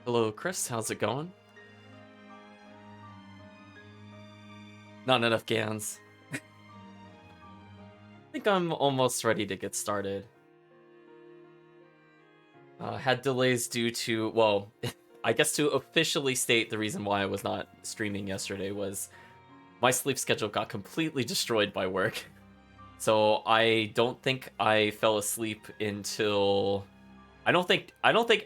Hello, Chris. How's it going? Not enough GANs. I think I'm almost ready to get started. Had delays due to, well, I guess to officially state the reason why I was not streaming yesterday was my sleep schedule got completely destroyed by work. So I don't think I fell asleep until I don't think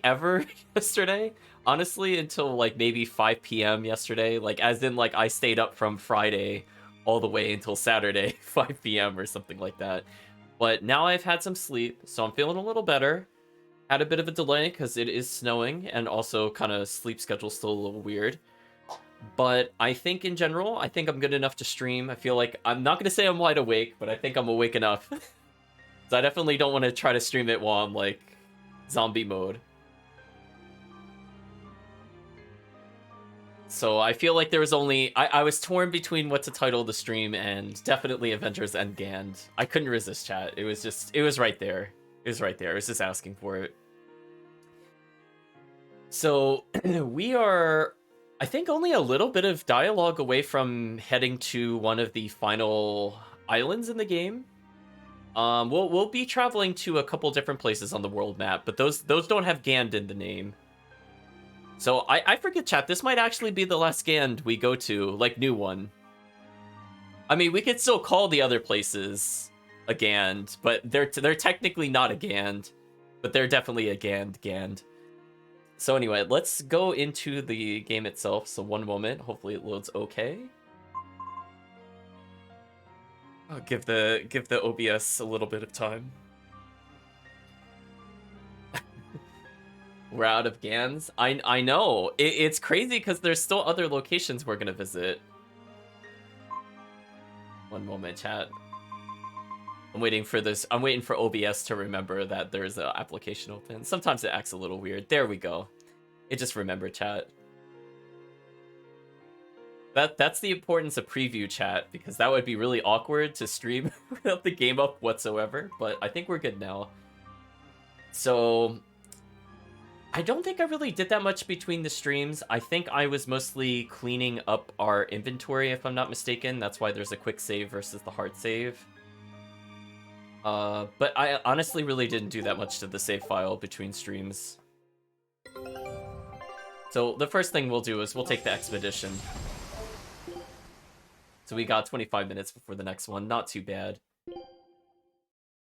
ever yesterday. Honestly, until like maybe 5 p.m. yesterday. Like as in like I stayed up from Friday all the way until Saturday 5 p.m. or something like that. But now I've had some sleep, so I'm feeling a little better. Had a bit of a delay because it is snowing, and also kind of sleep schedule's still a little weird. But I think in general, I think I'm good enough to stream. I feel like I'm not gonna say I'm wide awake, but I think I'm awake enough. So I definitely don't want to try to stream it while I'm like zombie mode. So I feel like there was only I was torn between what to title the stream, and definitely Avengers Endgand. I couldn't resist, chat. It was right there. It was right there. I was just asking for it. So we are, I think, only a little bit of dialogue away from heading to one of the final islands in the game. We'll be traveling to a couple different places on the world map, but those don't have Gand in the name. So I forget, chat. This might actually be the last Gand we go to, like new one. I mean, we could still call the other places a Gand, but they're technically not a Gand, but they're definitely a Gand. So anyway, let's go into the game itself. So one moment, hopefully it loads okay. I'll give the OBS a little bit of time. We're out of GANs. I know. It's crazy because there's still other locations we're gonna visit. One moment, chat. I'm waiting for this. I'm waiting for OBS to remember that there's an application open. Sometimes it acts a little weird. There we go. It just remembered, chat. That's the importance of preview, chat, because that would be really awkward to stream without the game up whatsoever. But I think we're good now. So I don't think I really did that much between the streams. I think I was mostly cleaning up our inventory, if I'm not mistaken. That's why there's a quick save versus the hard save. But I honestly really didn't do that much to the save file between streams. So the first thing we'll do is we'll take the expedition. So we got 25 minutes before the next one. Not too bad.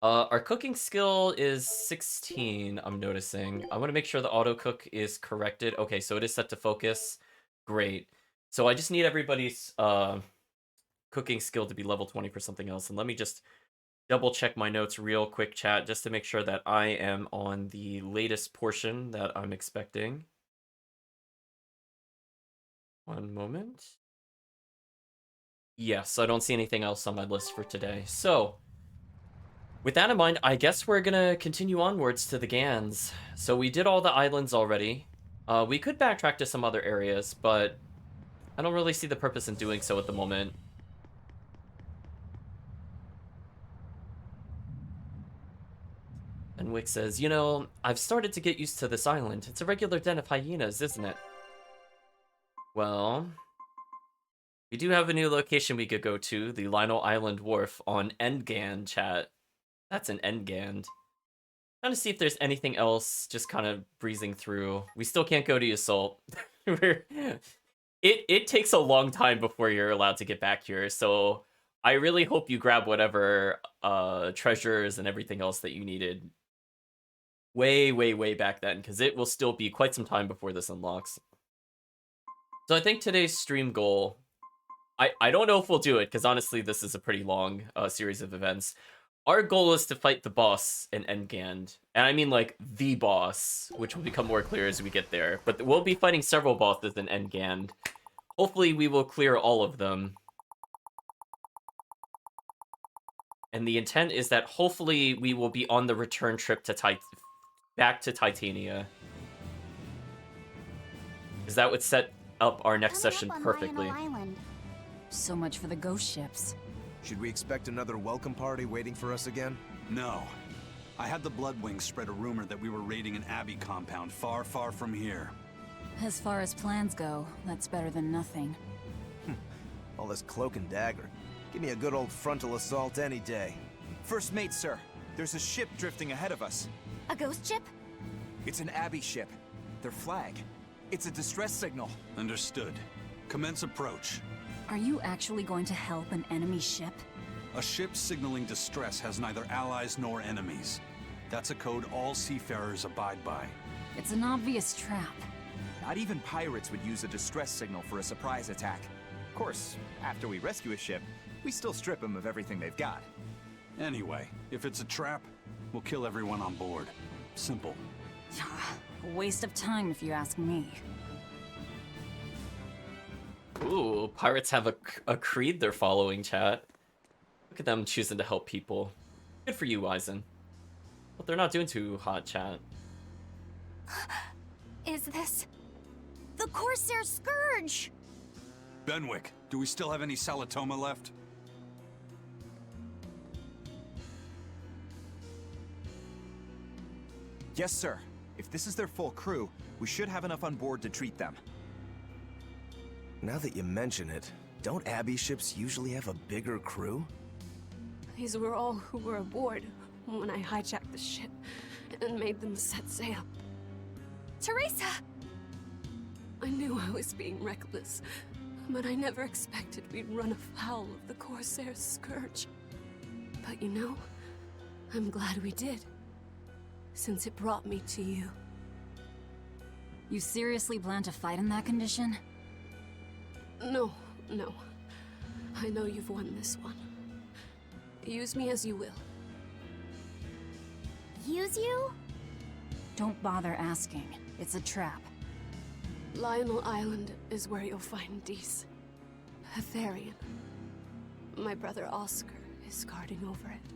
Our cooking skill is 16, I'm noticing. I want to make sure the auto cook is corrected. Okay, so it is set to focus. Great. So I just need everybody's cooking skill to be level 20 for something else. And let me just double check my notes real quick, chat, just to make sure that I am on the latest portion that I'm expecting. One moment. Yes, I don't see anything else on my list for today. So with that in mind, I guess we're gonna continue onwards to the GANs. So we did all the islands already. We could backtrack to some other areas, but I don't really see the purpose in doing so at the moment. And Wick says, you know, I've started to get used to this island. It's a regular den of hyenas, isn't it? Well, we do have a new location we could go to, the Lionel Island Wharf on Endgand, chat. That's an Endgand. Trying to see if there's anything else just kind of breezing through. We still can't go to Assault. It takes a long time before you're allowed to get back here, so I really hope you grab whatever treasures and everything else that you needed way back then, because it will still be quite some time before this unlocks. So I think today's stream goal, I don't know if we'll do it, because honestly this is a pretty long series of events. Our goal is to fight the boss in Endgand. And I mean, like, the boss, which will become more clear as we get there. But we'll be fighting several bosses in Endgand. Hopefully, we will clear all of them. And the intent is that hopefully we will be on the return trip to back to Titania. Because that would set up our next session perfectly. So much for the ghost ships. Should we expect another welcome party waiting for us again? No. I had the Bloodwings spread a rumor that we were raiding an Abbey compound far from here. As far as plans go, that's better than nothing. All this cloak and dagger. Give me a good old frontal assault any day. First mate, sir. There's a ship drifting ahead of us. A ghost ship? It's an Abbey ship. Their flag. It's a distress signal. Understood. Commence approach. Are you actually going to help an enemy ship? A ship signaling distress has neither allies nor enemies. That's a code all seafarers abide by. It's an obvious trap. Not even pirates would use a distress signal for a surprise attack. Of course, after we rescue a ship, we still strip them of everything they've got. Anyway, if it's a trap, we'll kill everyone on board. Simple. A waste of time if you ask me. Ooh, pirates have a creed they're following, chat. Look at them choosing to help people. Good for you, Eisen. But they're not doing too hot, chat. Is this... the Corsair Scourge? Benwick, do we still have any Salatoma left? Yes, sir. If this is their full crew, we should have enough on board to treat them. Now that you mention it, don't Abbey ships usually have a bigger crew? These were all who were aboard when I hijacked the ship and made them set sail. Teresa! I knew I was being reckless, but I never expected we'd run afoul of the Corsair's Scourge. But you know, I'm glad we did, since it brought me to you. You seriously plan to fight in that condition? No. I know you've won this one. Use me as you will. Use you? Don't bother asking. It's a trap. Lionel Island is where you'll find Dees. Hetherian. My brother Oscar is guarding over it.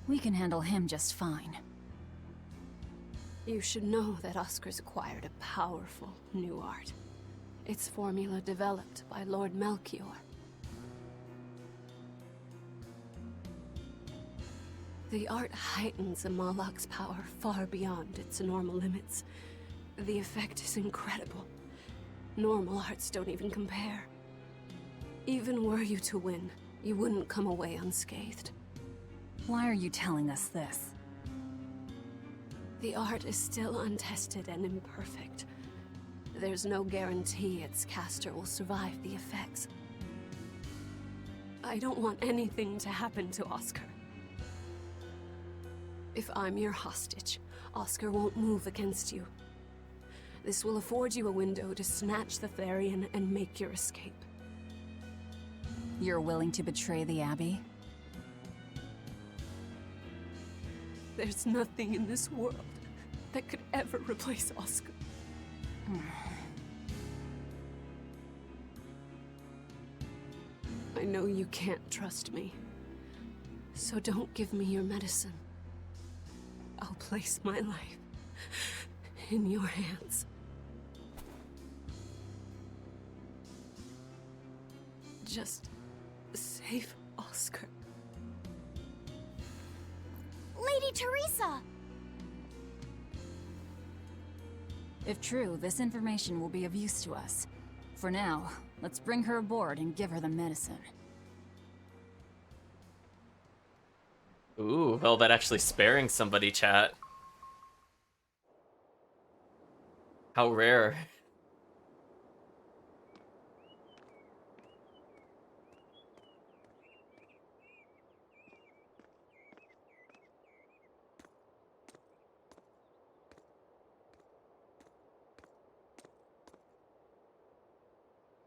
We can handle him just fine. You should know that Oscar's acquired a powerful new art. Its formula developed by Lord Melchior. The art heightens a Malak's power far beyond its normal limits. The effect is incredible. Normal arts don't even compare. Even were you to win, you wouldn't come away unscathed. Why are you telling us this? The art is still untested and imperfect. There's no guarantee its caster will survive the effects. I don't want anything to happen to Oscar. If I'm your hostage, Oscar won't move against you. This will afford you a window to snatch the Therian and make your escape. You're willing to betray the Abbey? There's nothing in this world that could ever replace Oscar. I know you can't trust me, so don't give me your medicine. I'll place my life in your hands. Just save Oscar. Lady Teresa! If true, this information will be of use to us. For now, let's bring her aboard and give her the medicine. Ooh, Velvet actually sparing somebody, chat. How rare.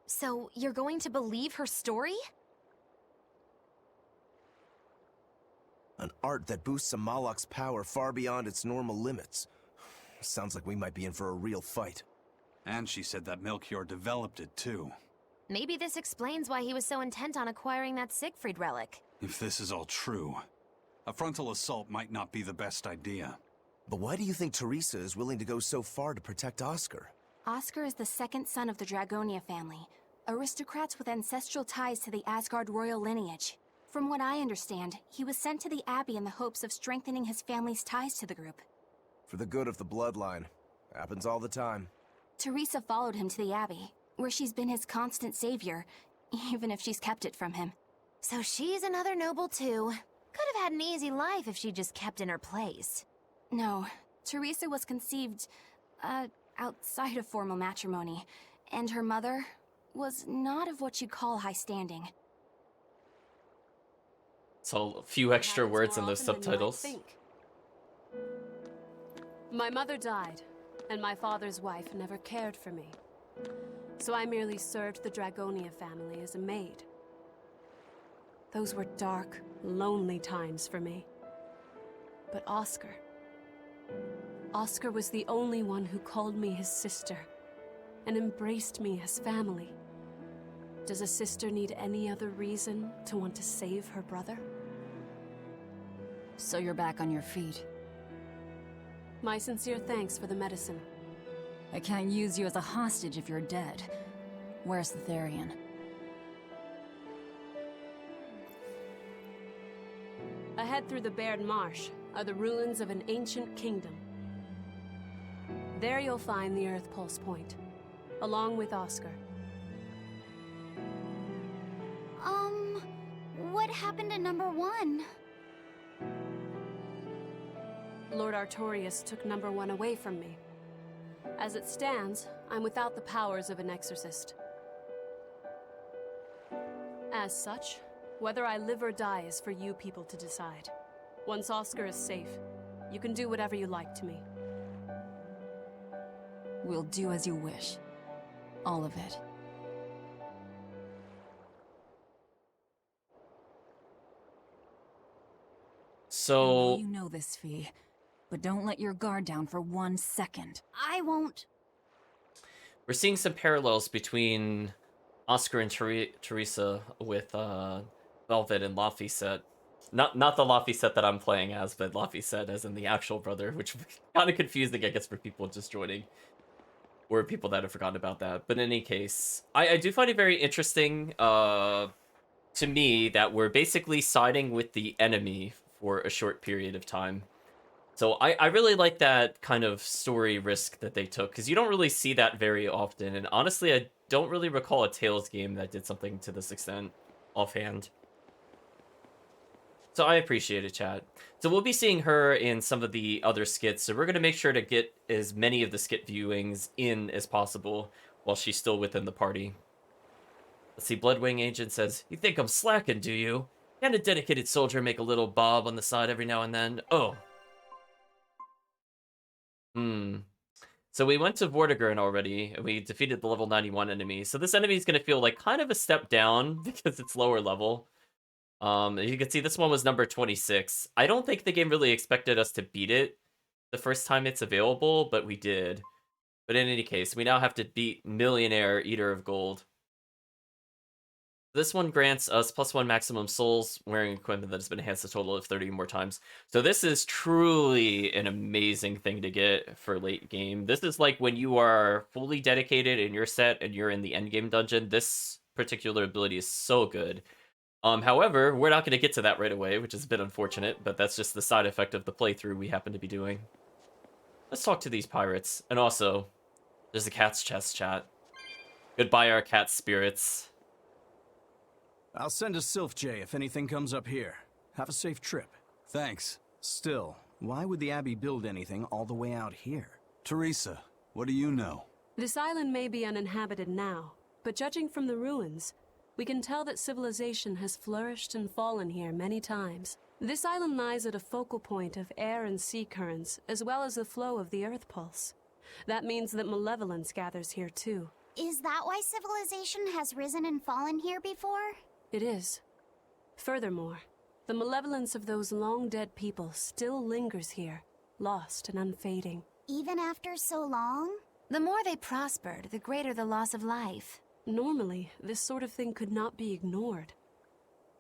So, you're going to believe her story? An art that boosts a Malak's power far beyond its normal limits. Sounds like we might be in for a real fight. And she said that Melchior developed it too. Maybe this explains why he was so intent on acquiring that Siegfried relic. If this is all true, a frontal assault might not be the best idea. But why do you think Teresa is willing to go so far to protect Oscar? Oscar is the second son of the Dragonia family, aristocrats with ancestral ties to the Asgard royal lineage. From what I understand, he was sent to the Abbey in the hopes of strengthening his family's ties to the group. For the good of the bloodline. Happens all the time. Teresa followed him to the Abbey, where she's been his constant savior, even if she's kept it from him. So she's another noble too. Could have had an easy life if she just kept in her place. No, Teresa was conceived, outside of formal matrimony, and her mother was not of what you'd call high standing. So a few extra Happens words more in those often than you might subtitles. think. My mother died, and my father's wife never cared for me. So I merely served the Dragonia family as a maid. Those were dark, lonely times for me. But Oscar was the only one who called me his sister and embraced me as family. Does a sister need any other reason to want to save her brother? So you're back on your feet. My sincere thanks for the medicine. I can't use you as a hostage if you're dead. Where's the Therian? Ahead through the Baird Marsh are the ruins of an ancient kingdom. There you'll find the Earth Pulse Point, along with Oscar. What happened to number 1? Lord Artorius took number 1 away from me. As it stands, I'm without the powers of an exorcist. As such, whether I live or die is for you people to decide. Once Oscar is safe, you can do whatever you like to me. We'll do as you wish. All of it. So You know this, Fee. But don't let your guard down for 1 second. I won't. we're seeing some parallels between Oscar and Teresa with Velvet and Laphicet. Not the Laphicet that I'm playing as, but Laphicet as in the actual brother, which kind of confusing, I guess, for people just joining. Or people that have forgotten about that. But in any case, I do find it very interesting to me that we're basically siding with the enemy for a short period of time. So I really like that kind of story risk that they took, because you don't really see that very often. And honestly, I don't really recall a Tales game that did something to this extent offhand. So I appreciate it, chat. So we'll be seeing her in some of the other skits, so we're going to make sure to get as many of the skit viewings in as possible while she's still within the party. Let's see, Bloodwing Agent says, "You think I'm slacking, do you? Can't a dedicated soldier make a little bob on the side every now and then? Oh. So we went to Vortigern already, and we defeated the level 91 enemy. So this enemy is going to feel like kind of a step down because it's lower level. As you can see, this one was number 26. I don't think the game really expected us to beat it the first time it's available, but we did. But in any case, we now have to beat Millionaire Eater of Gold. This one grants us +1 maximum souls wearing equipment that has been enhanced a total of 30 more times. So this is truly an amazing thing to get for late game. This is like when you are fully dedicated in your set and you're in the endgame dungeon. This particular ability is so good. However, we're not going to get to that right away, which is a bit unfortunate, but that's just the side effect of the playthrough we happen to be doing. Let's talk to these pirates. And also, there's a cat's chest, chat. Goodbye, our cat spirits. I'll send a Sylph J if anything comes up here. Have a safe trip. Thanks. Still, why would the Abbey build anything all the way out here? Teresa, what do you know? This island may be uninhabited now, but judging from the ruins, we can tell that civilization has flourished and fallen here many times. This island lies at a focal point of air and sea currents, as well as the flow of the Earth Pulse. That means that malevolence gathers here too. Is that why civilization has risen and fallen here before? It is. Furthermore, the malevolence of those long-dead people still lingers here, lost and unfading. Even after so long? The more they prospered, the greater the loss of life. Normally, this sort of thing could not be ignored.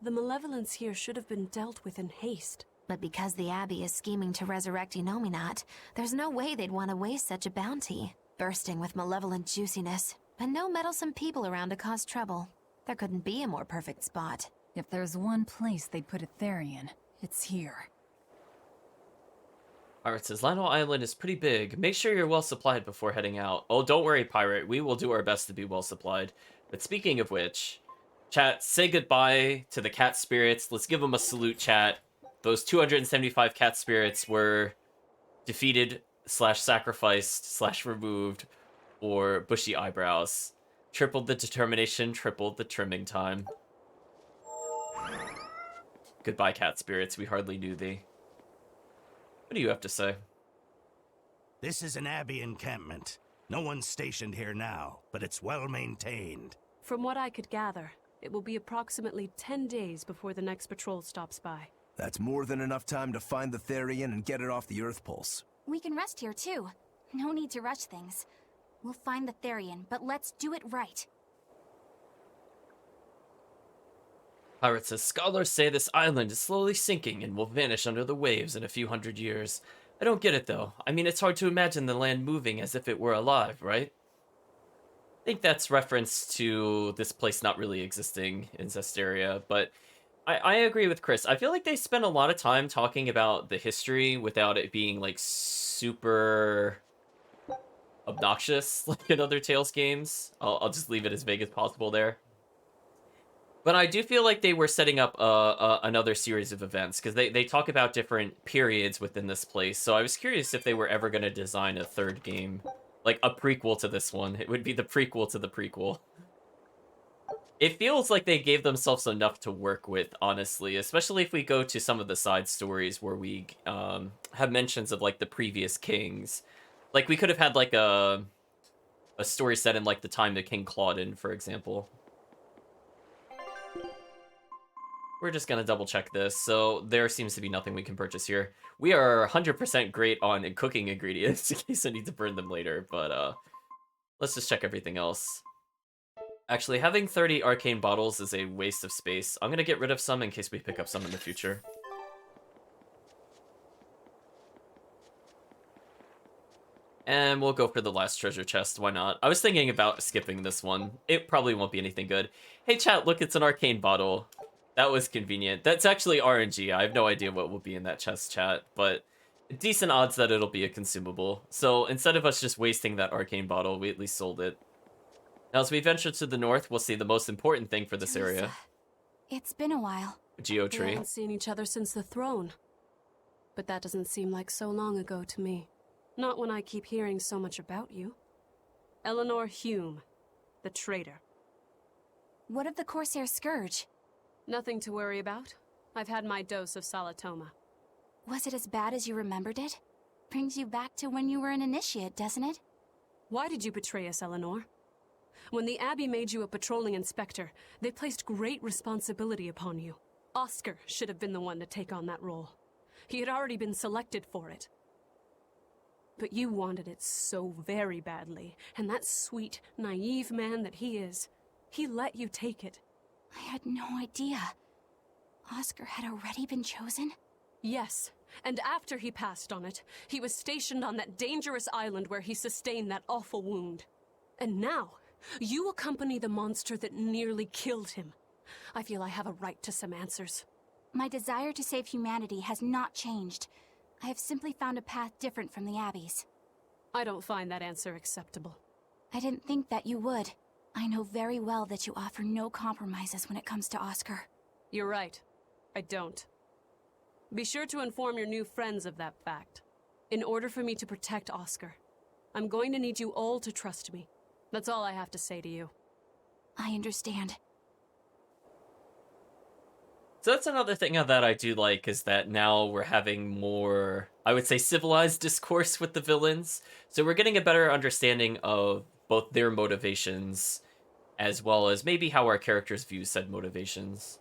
The malevolence here should have been dealt with in haste. But because the Abbey is scheming to resurrect Inominat, there's no way they'd want to waste such a bounty. Bursting with malevolent juiciness, and no meddlesome people around to cause trouble. There couldn't be a more perfect spot. If there's one place they'd put a Therian, it's here. Pirate says, Lionel Island is pretty big. Make sure you're well supplied before heading out. Oh, don't worry, Pirate. We will do our best to be well supplied. But speaking of which, chat, say goodbye to the cat spirits. Let's give them a salute, chat. Those 275 cat spirits were defeated / sacrificed / removed for bushy eyebrows. Tripled the determination, tripled the trimming time. Goodbye, cat spirits. We hardly knew thee. What do you have to say? This is an Abbey encampment. No one's stationed here now, but it's well maintained. From what I could gather, it will be approximately 10 days before the next patrol stops by. That's more than enough time to find the Therian and get it off the Earth Pulse. We can rest here too. No need to rush things. We'll find the Therian, but let's do it right. Pirate says, scholars say this island is slowly sinking and will vanish under the waves in a few hundred years. I don't get it though. I mean, it's hard to imagine the land moving as if it were alive, right? I think that's reference to this place not really existing in Zesteria, but I agree with Chris. I feel like they spend a lot of time talking about the history without it being like super obnoxious like in other Tales games. I'll just leave it as vague as possible there. But I do feel like they were setting up another series of events, because they talk about different periods within this place. So I was curious if they were ever going to design a third game, like a prequel to this one. It would be the prequel to the prequel. It feels like they gave themselves enough to work with, honestly, especially if we go to some of the side stories where we have mentions of like the previous kings. Like we could have had like a story set in like the time of King Claudin, for example. We're just going to double check this. So there seems to be nothing we can purchase here. We are 100% great on cooking ingredients in case I need to burn them later. But let's just check everything else. Actually, having 30 arcane bottles is a waste of space. I'm going to get rid of some in case we pick up some in the future. And we'll go for the last treasure chest. Why not? I was thinking about skipping this one. It probably won't be anything good. Hey, chat, look, it's an arcane bottle. That was convenient. That's actually RNG. I have no idea what will be in that chest, chat, but decent odds that it'll be a consumable. So instead of us just wasting that arcane bottle, we at least sold it. Now, as we venture to the north, we'll see the most important thing for this area. It's been a while. Geo We tree. haven't seen each other since the throne. But that doesn't seem like so long ago to me. Not when I keep hearing so much about you. Eleanor Hume, the traitor. What of the Corsair Scourge? Nothing to worry about. I've had my dose of Salatoma. Was it as bad as you remembered it? Brings you back to when you were an initiate, doesn't it? Why did you betray us, Eleanor? When the Abbey made you a patrolling inspector, they placed great responsibility upon you. Oscar should have been the one to take on that role. He had already been selected for it. But you wanted it so very badly, and that sweet, naive man that he is, he let you take it. I had no idea. Oscar had already been chosen? Yes, and after he passed on it, he was stationed on that dangerous island where he sustained that awful wound. And now, you accompany the monster that nearly killed him. I feel I have a right to some answers. My desire to save humanity has not changed. I have simply found a path different from the Abbey's. I don't find that answer acceptable. I didn't think that you would. I know very well that you offer no compromises when it comes to Oscar. You're right. I don't. Be sure to inform your new friends of that fact. In order for me to protect Oscar, I'm going to need you all to trust me. That's all I have to say to you. I understand. So that's another thing that I do like, is that now we're having more, I would say, civilized discourse with the villains. So we're getting a better understanding of both their motivations, as well as maybe how our characters view said motivations.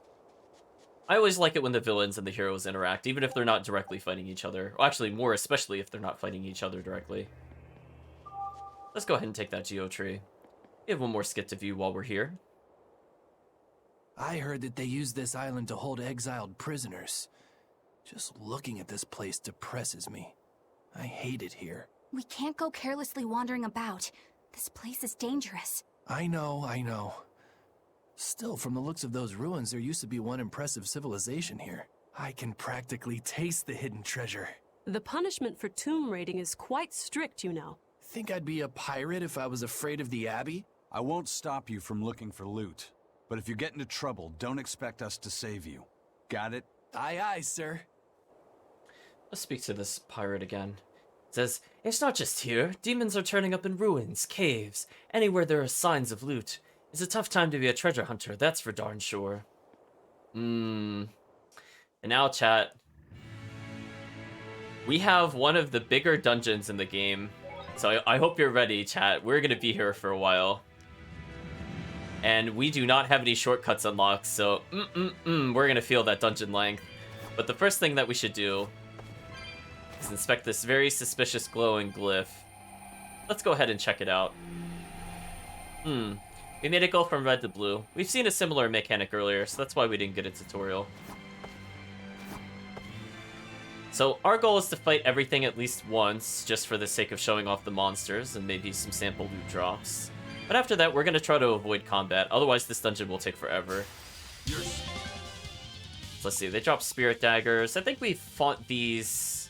I always like it when the villains and the heroes interact, even if they're not directly fighting each other. Well, actually, more especially if they're not fighting each other directly. Let's go ahead and take that Geo tree. We have one more skit to view while we're here. I heard that they use this island to hold exiled prisoners. Just looking at this place depresses me. I hate it here. We can't go carelessly wandering about. This place is dangerous. I know. Still, from the looks of those ruins, there used to be one impressive civilization here. I can practically taste the hidden treasure. The punishment for tomb raiding is quite strict, you know. Think I'd be a pirate if I was afraid of the Abbey? I won't stop you from looking for loot. But if you get into trouble, don't expect us to save you. Got it? Aye, aye, sir. Let's speak to this pirate again. It says, it's not just here. Demons are turning up in ruins, caves, anywhere there are signs of loot. It's a tough time to be a treasure hunter, that's for darn sure. And now, chat. We have one of the bigger dungeons in the game. So I hope you're ready, chat. We're gonna be here for a while. And we do not have any shortcuts unlocked, so we're gonna feel that dungeon length. But the first thing that we should do is inspect this very suspicious glowing glyph. Let's go ahead and check it out. We made it go from red to blue. We've seen a similar mechanic earlier, so that's why we didn't get a tutorial. So our goal is to fight everything at least once, just for the sake of showing off the monsters and maybe some sample loot drops. But after that, we're going to try to avoid combat, otherwise this dungeon will take forever. So let's see, they drop spirit daggers. I think we fought these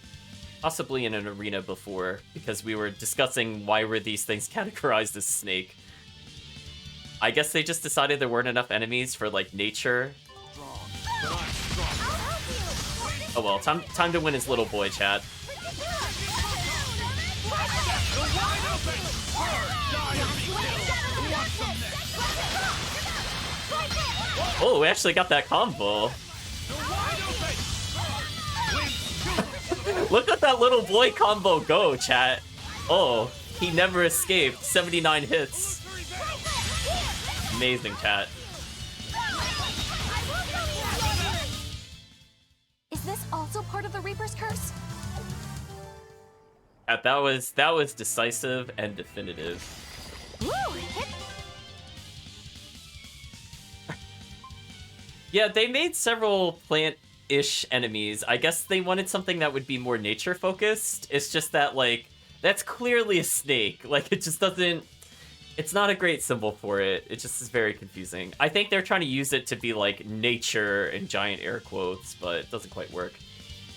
possibly in an arena before, because we were discussing why were these things categorized as snake. I guess they just decided there weren't enough enemies for, like, nature. Oh well, time to win his little boy, chat. Oh, we actually got that combo. Look at that little boy combo go, chat. Oh, he never escaped. 79 hits. Amazing, chat. Is this also part of the Reaper's curse? That was decisive and definitive. Yeah, they made several plant-ish enemies. I guess they wanted something that would be more nature-focused. It's just that, like, that's clearly a snake. Like, it just doesn't... It's not a great symbol for it. It just is very confusing. I think they're trying to use it to be, like, nature in giant air quotes, but it doesn't quite work.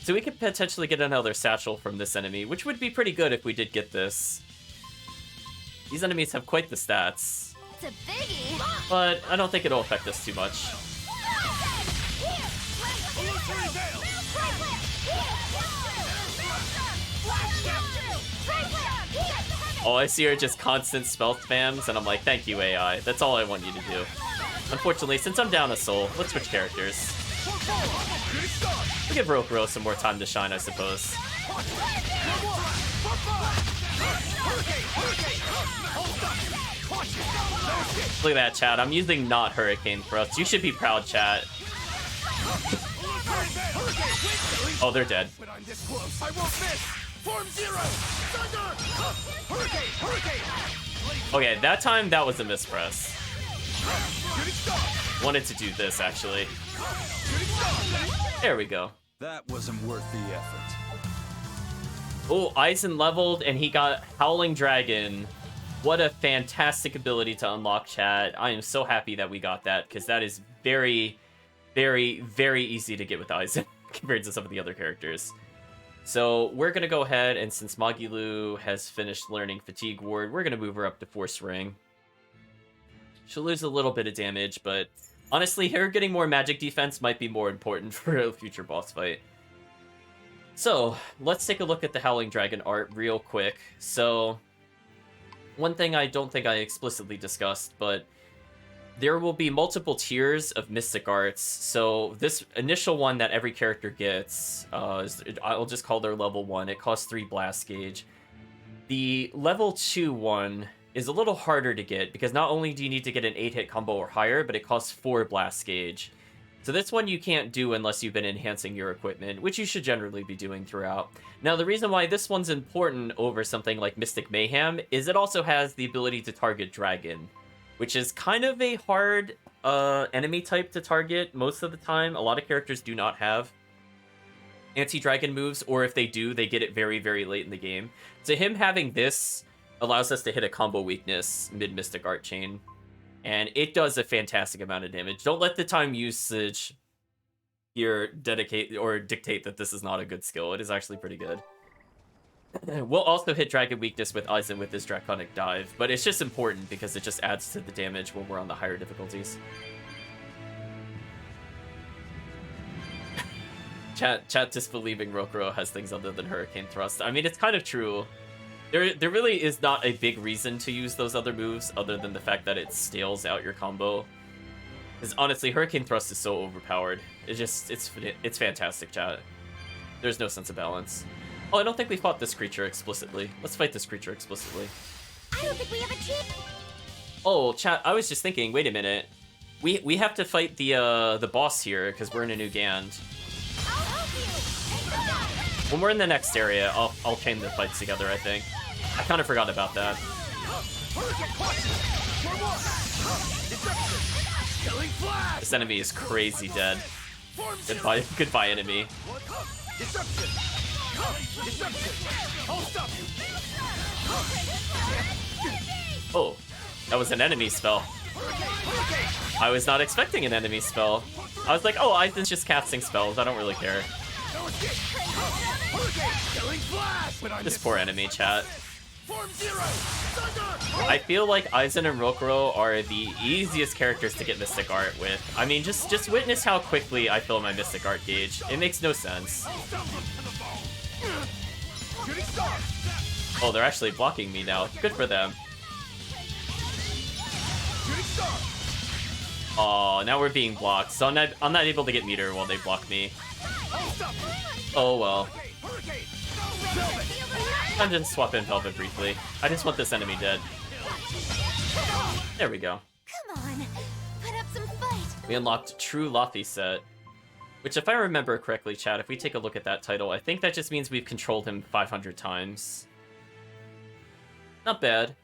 So we could potentially get another satchel from this enemy, which would be pretty good if we did get this. These enemies have quite the stats. It's a biggie. But I don't think it'll affect us too much. Oh, I see her just constant spell spams, and I'm like, thank you, AI. That's all I want you to do. Unfortunately, since I'm down a soul, let's switch characters. We'll give Rokuro some more time to shine, I suppose. Look at that, chat. I'm using not Hurricane Thrust. You should be proud, chat. Oh, they're dead. Okay, that time that was a mispress. Wanted to do this, actually. There we go. That wasn't worth the effort. Oh, Aizen leveled and he got Howling Dragon. What a fantastic ability to unlock, chat. I am so happy that we got that, because that is very, very, very easy to get with Aizen compared to some of the other characters. So we're going to go ahead, and since Magilu has finished learning Fatigue Ward, we're going to move her up to Force Ring. She'll lose a little bit of damage, but honestly, her getting more magic defense might be more important for a future boss fight. So, let's take a look at the Howling Dragon art real quick. So, one thing I don't think I explicitly discussed, but there will be multiple tiers of mystic arts. So this initial one that every character gets, I'll just call their level 1. It costs 3 blast gauge. The level 2 one is a little harder to get, because not only do you need to get an 8-hit combo or higher, but it costs 4 blast gauge. So this one you can't do unless you've been enhancing your equipment, which you should generally be doing throughout. Now, the reason why this one's important over something like Mystic Mayhem is it also has the ability to target Dragon, which is kind of a hard enemy type to target most of the time. A lot of characters do not have anti-Dragon moves, or if they do, they get it very, very late in the game. So him having this allows us to hit a combo weakness mid-Mystic Art chain, and it does a fantastic amount of damage. Don't let the time usage here dedicate or dictate that this is not a good skill. It is actually pretty good. We'll also hit Dragon Weakness with Aizen with this Draconic Dive, but it's just important because it just adds to the damage when we're on the higher difficulties. Chat disbelieving Rokuro has things other than Hurricane Thrust. I mean, it's kind of true. There really is not a big reason to use those other moves other than the fact that it stales out your combo. Because honestly, Hurricane Thrust is so overpowered. It's fantastic, chat. There's no sense of balance. Oh, I don't think we fought this creature explicitly. Let's fight this creature explicitly. I don't think we have a chance. Oh, chat, I was just thinking, wait a minute. We have to fight the boss here, because we're in a new Gand. When we're in the next area, I'll chain the fights together, I think. I kind of forgot about that. This enemy is crazy dead. Goodbye, enemy. Oh, that was an enemy spell. I was not expecting an enemy spell. I was like, oh, Aizen's just casting spells. I don't really care. This poor enemy, chat. I feel like Aizen and Rokuro are the easiest characters to get Mystic Art with. I mean, just witness how quickly I fill my Mystic Art gauge. It makes no sense. Oh, they're actually blocking me now. Good for them. Oh, now we're being blocked, so I'm not able to get meter while they block me. Oh well. I'm just swap in Velvet briefly. I just want this enemy dead. There we go. Come on, put up some fight. We unlocked True Laufey set. Which, if I remember correctly, chat, if we take a look at that title, I think that just means we've controlled him 500 times. Not bad.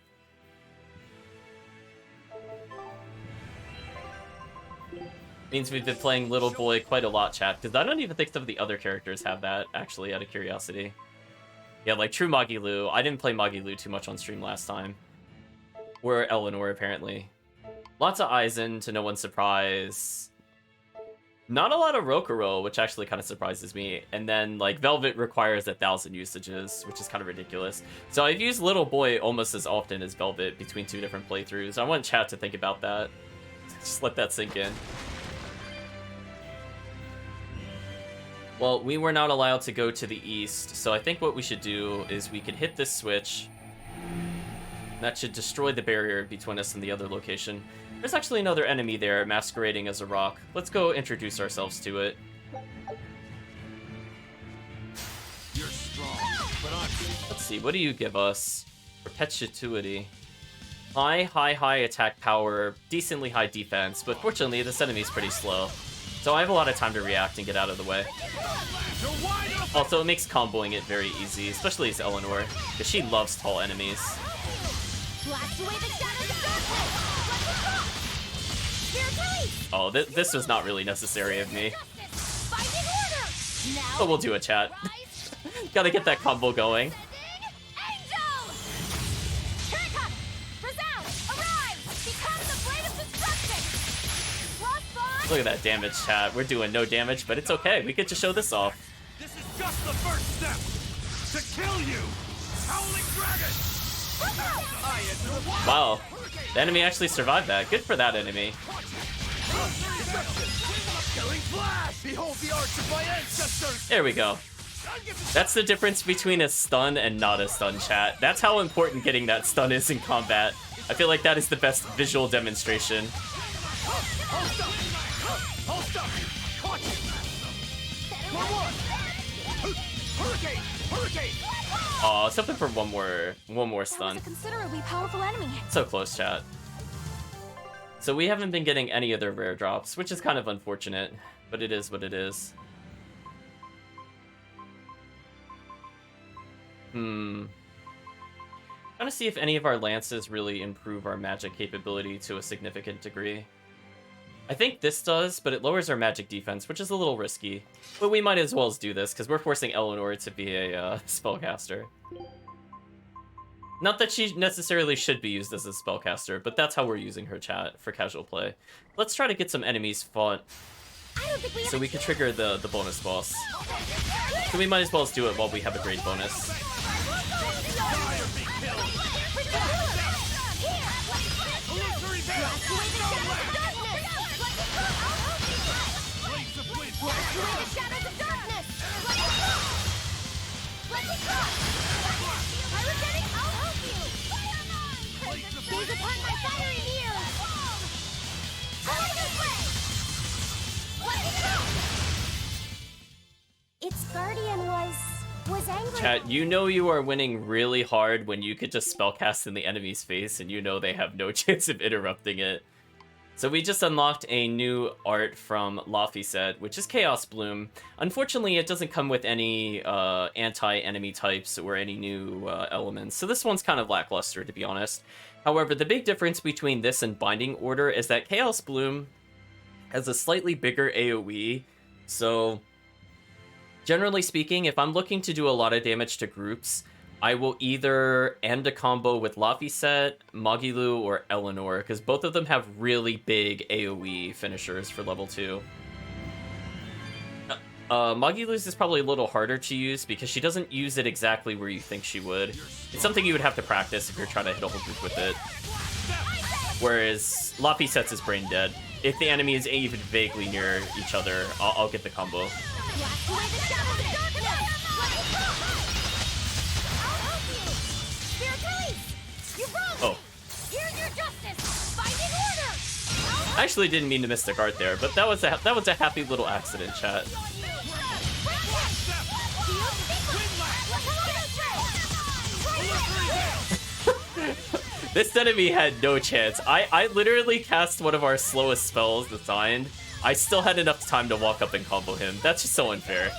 Means we've been playing Little Boy quite a lot, chat, because I don't even think some of the other characters have that, actually, out of curiosity. Yeah, like True Magilu. I didn't play Magilu too much on stream last time. Or Eleanor, apparently. Lots of Aizen, to no one's surprise. Not a lot of Rokuro, which actually kind of surprises me. And then, like, Velvet requires 1,000 usages, which is kind of ridiculous. So I've used Little Boy almost as often as Velvet between 2 different playthroughs. I want chat to think about that. Just let that sink in. Well, we were not allowed to go to the east, so I think what we should do is we could hit this switch. That should destroy the barrier between us and the other location. There's actually another enemy there, masquerading as a rock. Let's go introduce ourselves to it. You're strong, but Let's see, what do you give us? Perpetuity. High attack power, decently high defense, but fortunately this enemy's pretty slow. So I have a lot of time to react and get out of the way. Also, it makes comboing it very easy, especially as Eleanor, because she loves tall enemies. Oh, this was not really necessary of me. But we'll do a chat. Gotta get that combo going. Look at that damage, chat. We're doing no damage, but it's okay. We get to show this off. this is just the first step to kill you, Howling Dragon. Wow, the enemy actually survived that. Good for that enemy. Behold the arts of my ancestors. There we go. That's the difference between a stun and not a stun, chat. That's how important getting that stun is in combat. I feel like that is the best visual demonstration. Oh, something for one more stun. That was a considerably powerful enemy. So close, chat. So we haven't been getting any of their rare drops, which is kind of unfortunate, but it is what it is. Trying to see if any of our lances really improve our magic capability to a significant degree. I think this does, but it lowers our magic defense, which is a little risky. But we might as well do this, because we're forcing Eleanor to be a spellcaster. Not that she necessarily should be used as a spellcaster, but that's how we're using her, chat, for casual play. Let's try to get some enemies fought So we could trigger the bonus boss. So we might as well do it while we have a great bonus. Its guardian was angry. Chat, you know you are winning really hard when you could just spellcast in the enemy's face and you know they have no chance of interrupting it. So we just unlocked a new art from Laphicet, which is Chaos Bloom. Unfortunately, it doesn't come with any anti-enemy types or any new elements, so this one's kind of lackluster, to be honest. However, the big difference between this and Binding Order is that Chaos Bloom has a slightly bigger AoE, so generally speaking, if I'm looking to do a lot of damage to groups, I will either end a combo with Laphicet, Magilu, or Eleanor, because both of them have really big AoE finishers for level 2. Magilu's is probably a little harder to use because she doesn't use it exactly where you think she would. It's something you would have to practice if you're trying to hit a whole group with it. Whereas Laphicet's is brain dead. If the enemy is even vaguely near each other, I'll get the combo. Oh. I actually didn't mean to miss the guard there, but that was a happy little accident, chat. This enemy had no chance. I literally cast one of our slowest spells designed. I still had enough time to walk up and combo him. That's just so unfair.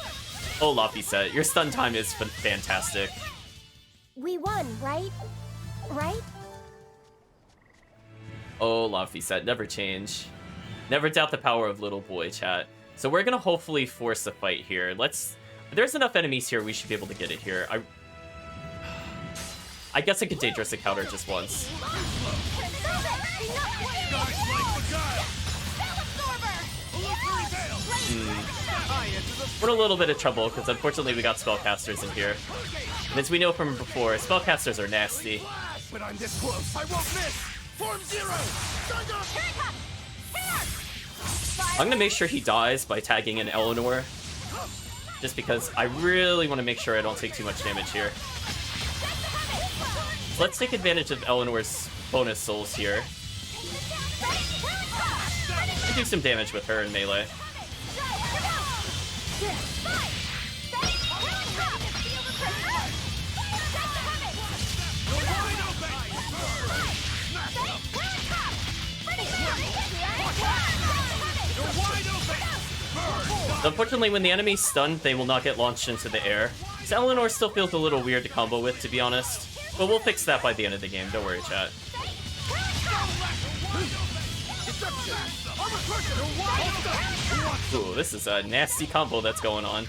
Oh, Laphicet, your stun time is fantastic. We won, right? Right? Oh, Laphicet, never change. Never doubt the power of little boy, chat. So we're gonna hopefully force a fight here. There's enough enemies here, we should be able to get it here. I guess I could dangerous encounter just once. We're in a little bit of trouble, because unfortunately we got spellcasters in here. And as we know from before, spellcasters are nasty. But I'm this close, I won't miss! Form zero! I'm gonna make sure he dies by tagging in Eleanor. Just because I really want to make sure I don't take too much damage here. So let's take advantage of Eleanor's bonus souls here. And do some damage with her in melee. Unfortunately, when the enemy's stunned, they will not get launched into the air. So Eleanor still feels a little weird to combo with, to be honest. But we'll fix that by the end of the game, don't worry, chat. Ooh, this is a nasty combo that's going on.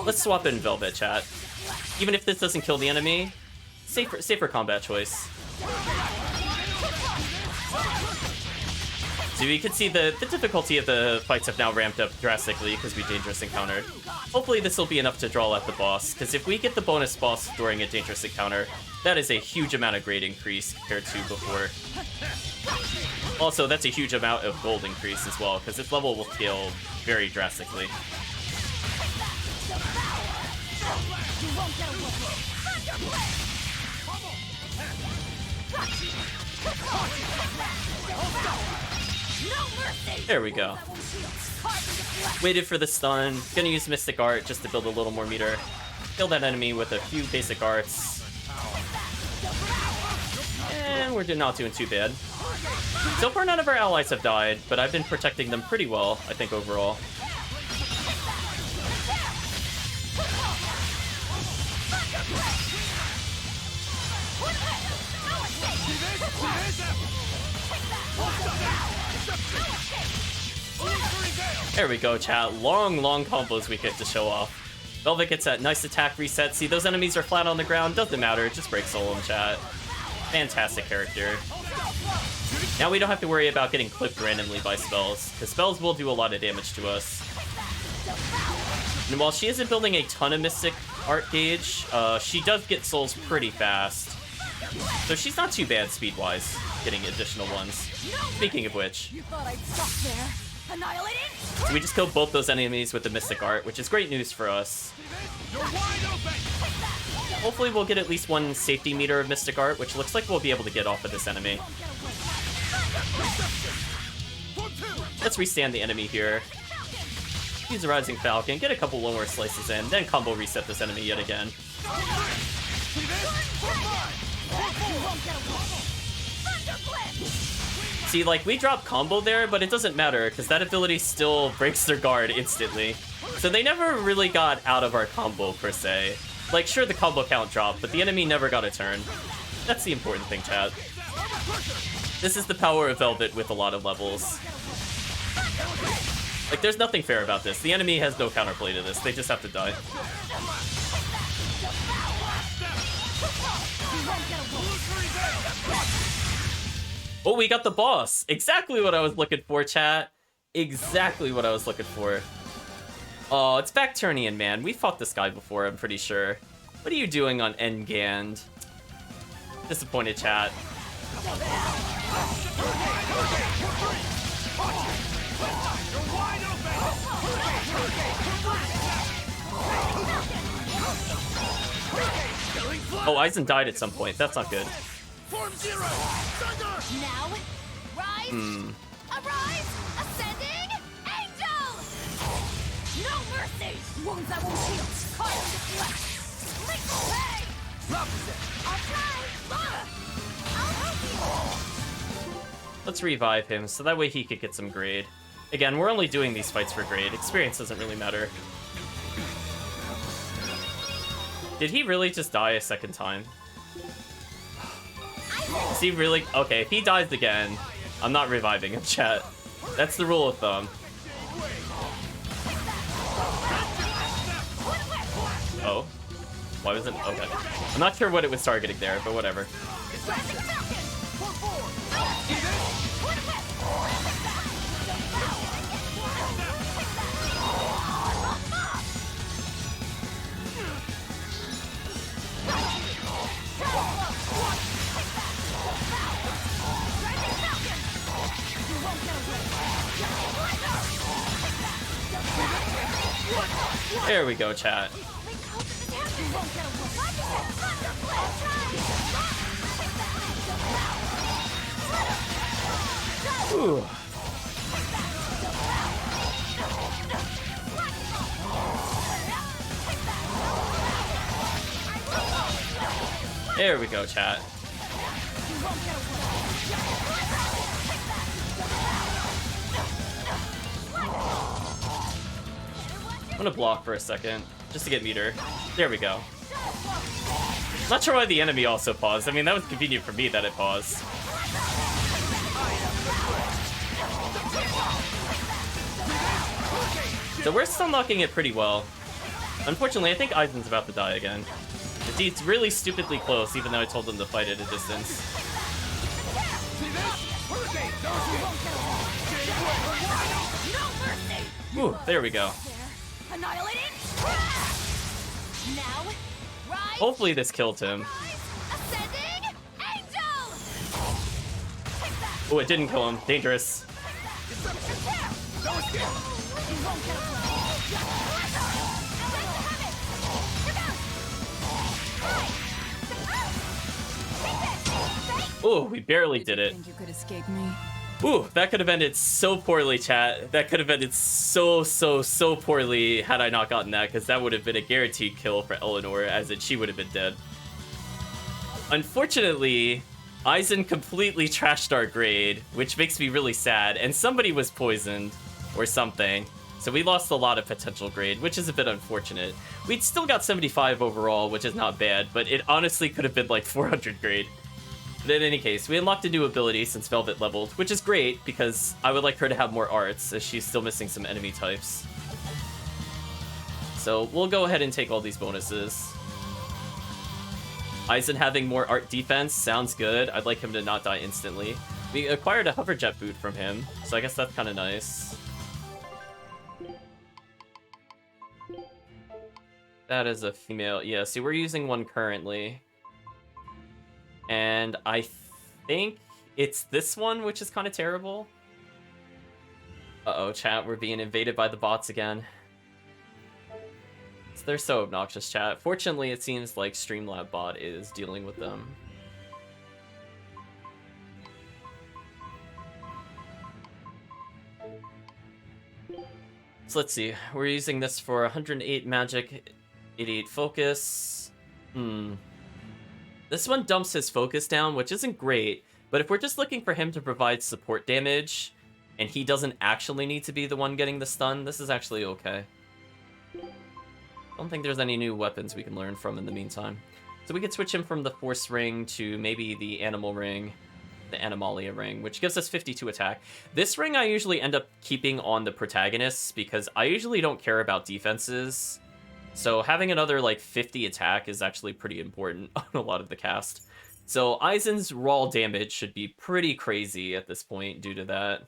Let's swap in Velvet, chat. Even if this doesn't kill the enemy, safer combat choice. So you can see the difficulty of the fights have now ramped up drastically because we dangerous encountered. Hopefully this will be enough to draw out the boss, because if we get the bonus boss during a dangerous encounter, that is a huge amount of grade increase compared to before. Also, that's a huge amount of gold increase as well, because this level will scale very drastically. There we go. Waited for the stun. Gonna use Mystic Art just to build a little more meter. Kill that enemy with a few basic arts. And we're not doing too bad. So far, none of our allies have died, but I've been protecting them pretty well, I think, overall. There we go, chat. Long combos we get to show off. Velvet gets that nice attack reset. See, those enemies are flat on the ground. Doesn't matter. Just break soul them, chat. Fantastic character. Now we don't have to worry about getting clipped randomly by spells, because spells will do a lot of damage to us. And while she isn't building a ton of Mystic Art gauge, she does get souls pretty fast. So she's not too bad speed-wise, getting additional ones. Speaking of which, so we just killed both those enemies with the Mystic Art, which is great news for us. Hopefully we'll get at least one safety meter of Mystic Art, which looks like we'll be able to get off of this enemy. Let's restand the enemy here. Use a Rising Falcon, get a couple lower slices in, then combo reset this enemy yet again. See, like, we drop combo there, but it doesn't matter, because that ability still breaks their guard instantly. So they never really got out of our combo, per se. Like, sure, the combo count dropped, but the enemy never got a turn. That's the important thing, chat. This is the power of Velvet with a lot of levels. Like, there's nothing fair about this. The enemy has no counterplay to this. They just have to die. Oh, we got the boss. Exactly what I was looking for, chat. Exactly what I was looking for. Oh, it's Bacturnian, man. We fought this guy before, I'm pretty sure. What are you doing on Endgand? Disappointed, chat. Oh, Aizen died at some point. That's not good. Now, rise, arise, ascending, angel! No mercy! Wounds that won't heal, caught in the flesh! Lick away! I'll try! I'll help you! Let's revive him, so that way he could get some grade. Again, we're only doing these fights for grade. Experience doesn't really matter. Did he really just die a second time? Is he really? Okay, if he dies again, I'm not reviving him, chat. That's the rule of thumb. Oh. Why was it? Okay. I'm not sure what it was targeting there, but whatever. There we go, chat. Ooh. There we go, chat. I'm gonna block for a second, just to get meter. There we go. Not sure why the enemy also paused. I mean, that was convenient for me that it paused. So we're still knocking it pretty well. Unfortunately, I think Aizen's about to die again. It's really stupidly close, even though I told him to fight at a distance. Ooh, there we go. Hopefully this killed him. Oh, it didn't kill him. Dangerous. Ooh, we barely did it. Think you could escape me? Ooh, that could have ended so poorly, chat. That could have ended so poorly had I not gotten that, because that would have been a guaranteed kill for Eleanor, as in she would have been dead. Unfortunately, Aizen completely trashed our grade, which makes me really sad, and somebody was poisoned, or something. So we lost a lot of potential grade, which is a bit unfortunate. We'd still got 75 overall, which is not bad, but it honestly could have been like 400 grade. But in any case, we unlocked a new ability since Velvet leveled, which is great, because I would like her to have more arts, as she's still missing some enemy types. So we'll go ahead and take all these bonuses. Aizen having more art defense sounds good. I'd like him to not die instantly. We acquired a hoverjet boot from him, so I guess that's kind of nice. That is a female. Yeah, see, we're using one currently. And I think it's this one, which is kind of terrible. Uh-oh, chat, we're being invaded by the bots again. They're so obnoxious, chat. Fortunately, it seems like Streamlab bot is dealing with them. So let's see. We're using this for 108 magic, 88 focus. This one dumps his focus down, which isn't great, but if we're just looking for him to provide support damage, and he doesn't actually need to be the one getting the stun, this is actually okay. I don't think there's any new weapons we can learn from in the meantime. So we could switch him from the Force Ring to maybe the Animal Ring, the Animalia Ring, which gives us 52 attack. This ring I usually end up keeping on the protagonists because I usually don't care about defenses. So having another like 50 attack is actually pretty important on a lot of the cast. So Aizen's raw damage should be pretty crazy at this point due to that.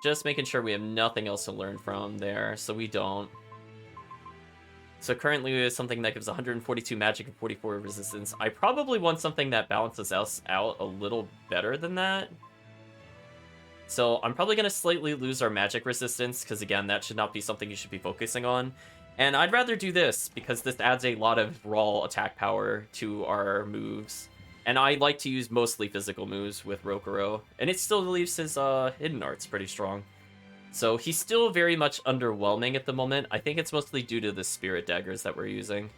Just making sure we have nothing else to learn from there, so we don't. So currently we have something that gives 142 magic and 44 resistance. I probably want something that balances us out a little better than that. So I'm probably going to slightly lose our magic resistance, because again, that should not be something you should be focusing on. And I'd rather do this, because this adds a lot of raw attack power to our moves. And I like to use mostly physical moves with Rokuro, and it still leaves his hidden arts pretty strong. So he's still very much underwhelming at the moment. I think it's mostly due to the spirit daggers that we're using.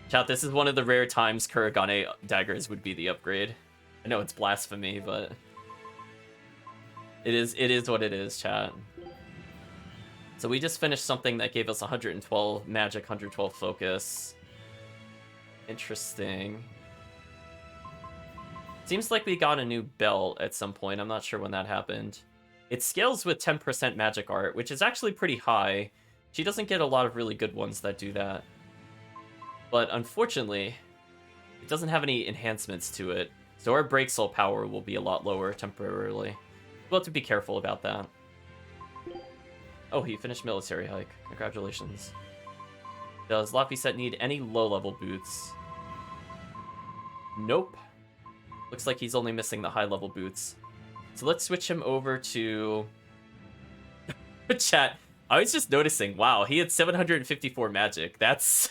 Chat, this is one of the rare times Kuragane daggers would be the upgrade. I know it's blasphemy, but it is what it is, chat. So we just finished something that gave us 112 magic, 112 focus. Interesting. Seems like we got a new belt at some point. I'm not sure when that happened. It scales with 10% magic art, which is actually pretty high. She doesn't get a lot of really good ones that do that. But unfortunately, it doesn't have any enhancements to it. So our break soul power will be a lot lower temporarily. We'll have to be careful about that. Oh, he finished military hike. Congratulations. Does Laphicet need any low-level boots? Nope. Looks like he's only missing the high-level boots. So let's switch him over to... Chat, I was just noticing, wow, he had 754 magic. That's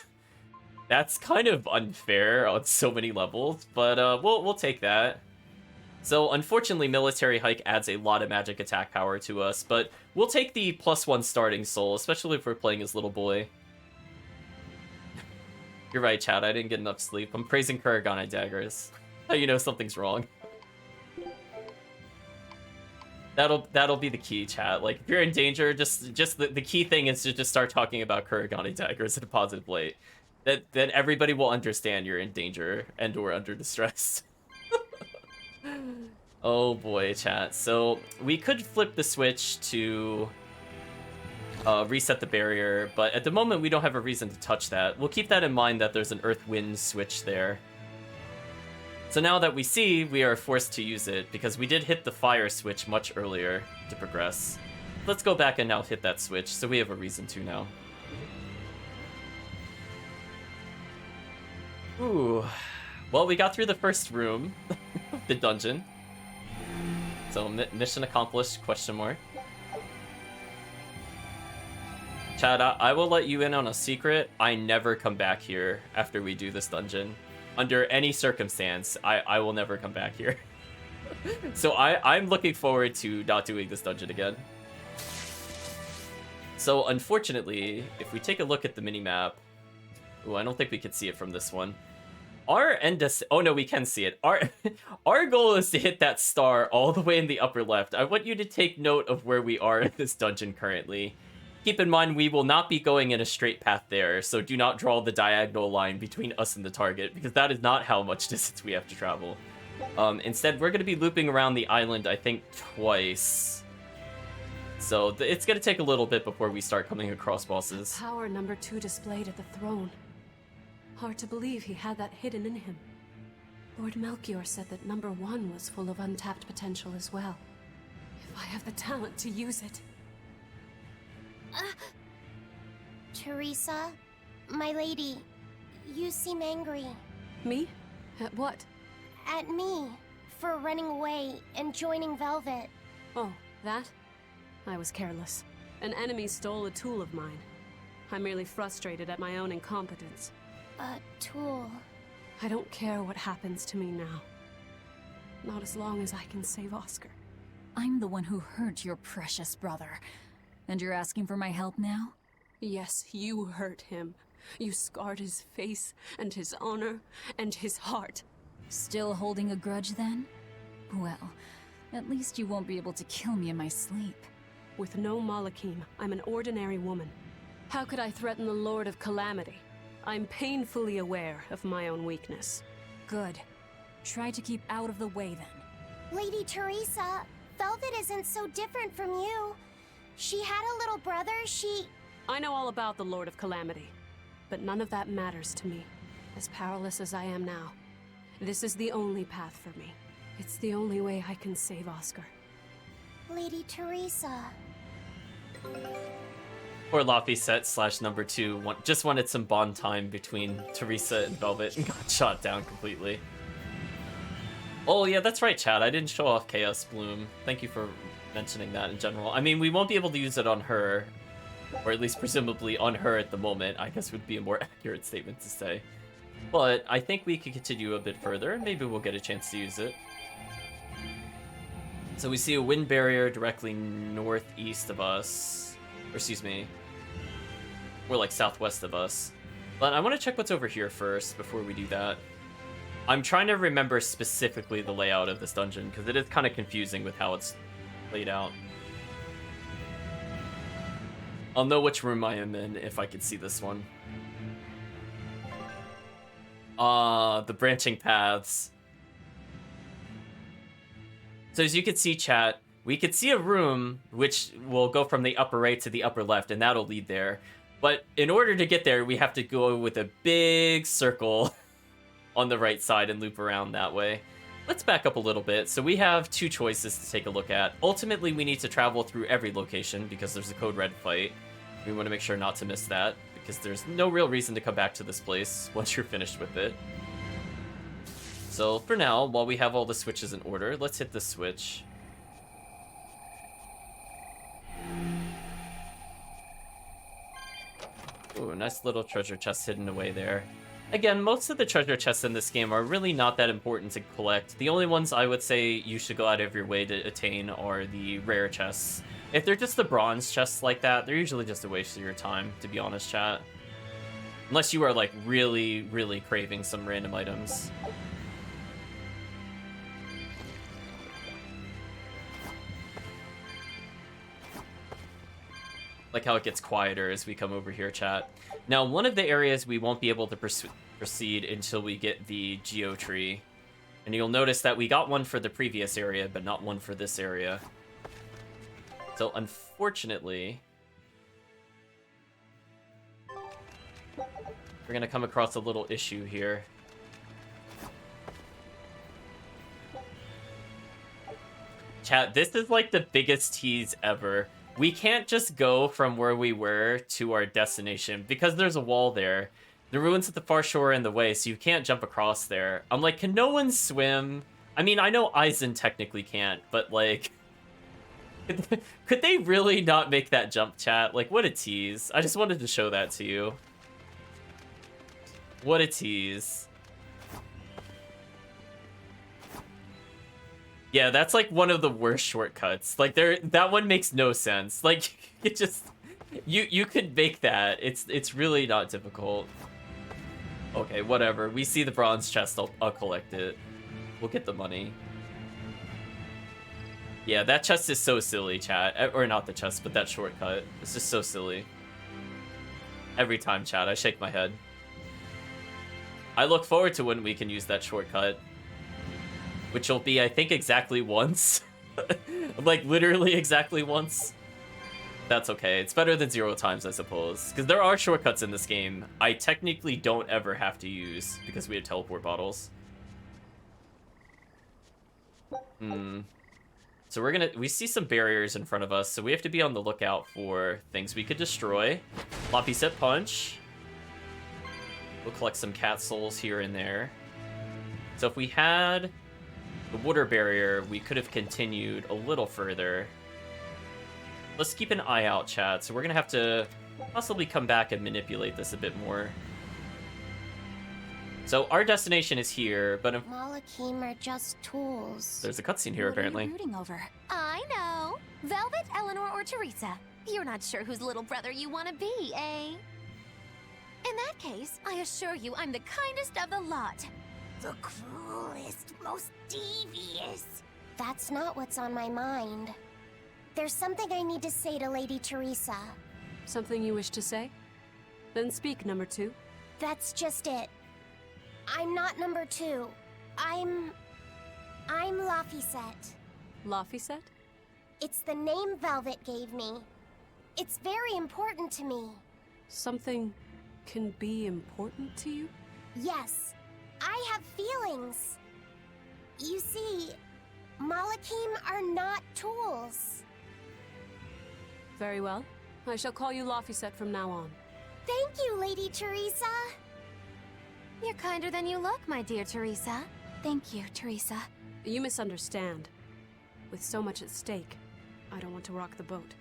kind of unfair on so many levels, but we'll take that. So unfortunately, military hike adds a lot of magic attack power to us, but we'll take the +1 starting soul, especially if we're playing as little boy. You're right, chat, I didn't get enough sleep. I'm praising Kuragane daggers. How you know something's wrong. That'll be the key, chat. Like, if you're in danger, just the key thing is to just start talking about Kuragane daggers in a positive light. Then everybody will understand you're in danger and or under distress. Oh boy, chat. So we could flip the switch to reset the barrier, but at the moment we don't have a reason to touch that. We'll keep that in mind that there's an Earth-Wind switch there. So now that we see, we are forced to use it, because we did hit the fire switch much earlier to progress. Let's go back and now hit that switch, so we have a reason to now. Ooh. Well, we got through the first room, the dungeon. So, mission accomplished, question mark. Chad, I will let you in on a secret. I never come back here after we do this dungeon. Under any circumstance, I will never come back here. So I'm looking forward to not doing this dungeon again. So unfortunately, if we take a look at the minimap... Ooh, I don't think we can see it from this one. Our end... Oh no, we can see it. Our goal is to hit that star all the way in the upper left. I want you to take note of where we are in this dungeon currently. Keep in mind, we will not be going in a straight path there, so do not draw the diagonal line between us and the target, because that is not how much distance we have to travel. Instead, we're going to be looping around the island, I think, twice. So it's going to take a little bit before we start coming across bosses. Power number 2 displayed at the throne. Hard to believe he had that hidden in him. Lord Melchior said that number 1 was full of untapped potential as well. If I have the talent to use it. Teresa, my lady, you seem angry. Me? At what? At me, for running away and joining Velvet. Oh, that? I was careless. An enemy stole a tool of mine. I'm merely frustrated at my own incompetence. A tool? I don't care what happens to me now. Not as long as I can save Oscar. I'm the one who hurt your precious brother. And you're asking for my help now? Yes, you hurt him. You scarred his face, and his honor, and his heart. Still holding a grudge then? Well, at least you won't be able to kill me in my sleep. With no Malakim, I'm an ordinary woman. How could I threaten the Lord of Calamity? I'm painfully aware of my own weakness. Good. Try to keep out of the way then. Lady Teresa, Velvet isn't so different from you. She had a little brother, I know all about the Lord of Calamity, but none of that matters to me. As powerless as I am now, this is the only path for me. It's the only way I can save Oscar. Lady Teresa. Poor Laphicet / number 2 just wanted some bond time between Teresa and Velvet and got shot down completely. Oh yeah, that's right, Chad. I didn't show off Chaos Bloom. Thank you for mentioning that in general. I mean, we won't be able to use it on her, or at least presumably on her at the moment, I guess would be a more accurate statement to say. But I think we could continue a bit further, and maybe we'll get a chance to use it. So we see a wind barrier directly northeast of us. Or excuse me, more like southwest of us. But I want to check what's over here first before we do that. I'm trying to remember specifically the layout of this dungeon, because it is kind of confusing with how it's laid out. I'll know which room I am in if I can see this one. The branching paths. So as you can see, chat, we could see a room which will go from the upper right to the upper left, and that'll lead there. But in order to get there, we have to go with a big circle on the right side and loop around that way. Let's back up a little bit. So we have 2 choices to take a look at. Ultimately, we need to travel through every location because there's a Code Red fight. We want to make sure not to miss that, because there's no real reason to come back to this place once you're finished with it. So for now, while we have all the switches in order, let's hit the switch. Ooh, nice little treasure chest hidden away there. Again, most of the treasure chests in this game are really not that important to collect. The only ones I would say you should go out of your way to attain are the rare chests. If they're just the bronze chests like that, they're usually just a waste of your time, to be honest, chat. Unless you are, like, really, really craving some random items. Like how it gets quieter as we come over here, chat. Now, one of the areas we won't be able to proceed until we get the Geo Tree. And you'll notice that we got one for the previous area, but not one for this area. So, unfortunately, we're gonna come across a little issue here. Chat, this is like the biggest tease ever. We can't just go from where we were to our destination because there's a wall there. The ruins at the far shore are in the way, so you can't jump across there. I'm like, can no one swim? I mean, I know Aizen technically can't, but like, could they really not make that jump, chat? Like, what a tease. I just wanted to show that to you. What a tease. Yeah, that's like one of the worst shortcuts. Like that one makes no sense. Like it just you could make that. It's really not difficult. Okay, whatever. We see the bronze chest, I'll collect it. We'll get the money. Yeah, that chest is so silly, chat. Or not the chest, but that shortcut. It's just so silly. Every time, chat, I shake my head. I look forward to when we can use that shortcut. Which will be, I think, exactly once. Like, literally exactly once. that's okay. It's better than 0 times, I suppose. Because there are shortcuts in this game I technically don't ever have to use because we have teleport bottles. So we see some barriers in front of us, so we have to be on the lookout for things we could destroy. Floppy set punch. We'll collect some cat souls here and there. So if we had the water barrier, we could have continued a little further. Let's keep an eye out, chat. So we're gonna have to possibly come back and manipulate this a bit more. So our destination is here, but Malachim are just tools. there's a cutscene here apparently. What are you rooting over? I know. Velvet, Eleanor, or Teresa. You're not sure whose little brother you want to be, eh? In that case, I assure you I'm the kindest of the lot. The cruelest, most devious. That's not what's on my mind. There's something I need to say to Lady Teresa. Something you wish to say? Then speak, number 2. That's just it. I'm not number 2. I'm Laphicet. Laphicet? It's the name Velvet gave me. It's very important to me. Something can be important to you? Yes, I have feelings. You see, Malachim are not tools. Very well. I shall call you Laphicet from now on. Thank you, Lady Teresa. You're kinder than you look, my dear Teresa. Thank you, Teresa. You misunderstand. With so much at stake, I don't want to rock the boat.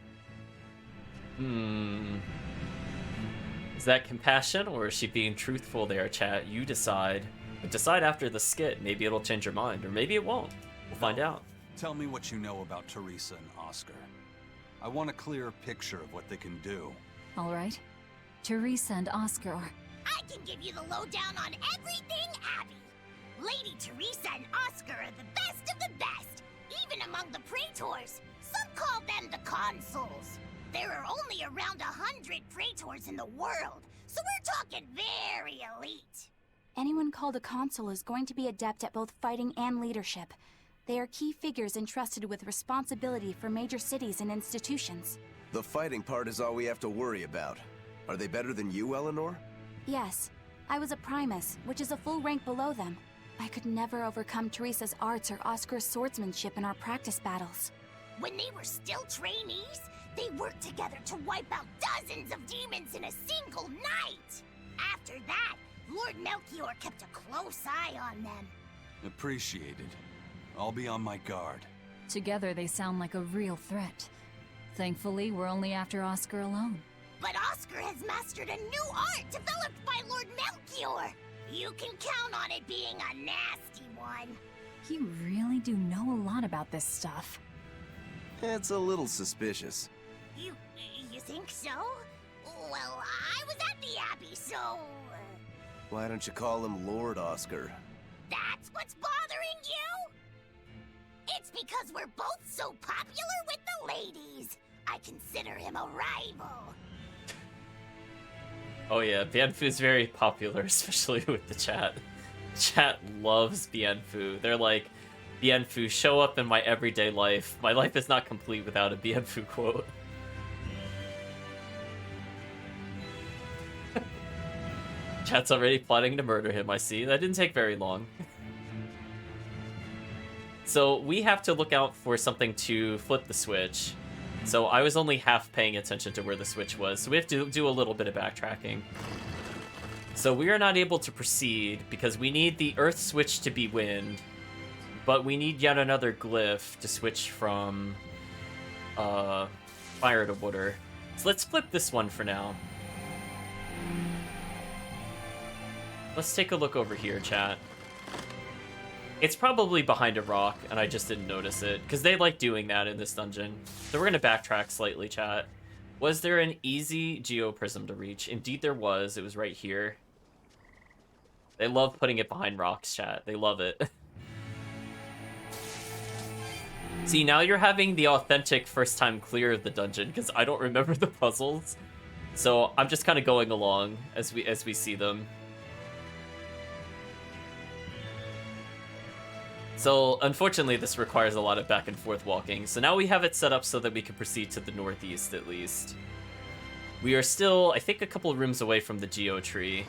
Is that compassion, or is she being truthful there, chat? You decide. But decide after the skit. Maybe it'll change your mind, or maybe it won't. We'll find out. Tell me what you know about Teresa and Oscar. I want a clear picture of what they can do. All right. Teresa and Oscar are... I can give you the lowdown on everything Abby. Lady Teresa and Oscar are the best of the best, even among the praetors. Some call them the consuls. There are only around 100 praetors in the world, so we're talking very elite. Anyone called a consul is going to be adept at both fighting and leadership. They are key figures entrusted with responsibility for major cities and institutions. The fighting part is all we have to worry about. Are they better than you, Eleanor? Yes, I was a primus, which is a full rank below them. I could never overcome Teresa's arts or Oscar's swordsmanship in our practice battles. When they were still trainees, they worked together to wipe out dozens of demons in a single night. After that, Lord Melchior kept a close eye on them. Appreciated. I'll be on my guard. Together they sound like a real threat. Thankfully, we're only after Oscar alone. But Oscar has mastered a new art developed by Lord Melchior. You can count on it being a nasty one. You really do know a lot about this stuff. It's a little suspicious. You think so? Well, I was at the Abbey, so... Why don't you call him Lord Oscar? That's what's bothering you? It's because we're both so popular with the ladies. I consider him a rival. Oh yeah, Bienfu's very popular, especially with the chat. Chat loves Bienfu. They're like, Bienfu, show up in my everyday life. My life is not complete without a Bienfu quote. Chat's already plotting to murder him, I see. That didn't take very long. So we have to look out for something to flip the switch. So I was only half paying attention to where the switch was, so we have to do a little bit of backtracking. So we are not able to proceed because we need the earth switch to be wind, but we need yet another glyph to switch from fire to water. So let's flip this one for now. Let's take a look over here, chat. It's probably behind a rock, and I just didn't notice it, because they like doing that in this dungeon. So we're going to backtrack slightly, chat. Was there an easy geoprism to reach? Indeed there was. It was right here. They love putting it behind rocks, chat. They love it. See, now you're having the authentic first time clear of the dungeon, because I don't remember the puzzles. So I'm just kind of going along as we see them. So, unfortunately, this requires a lot of back and forth walking. So now we have it set up so that we can proceed to the northeast, at least. We are still, I think, a couple of rooms away from the Geo Tree.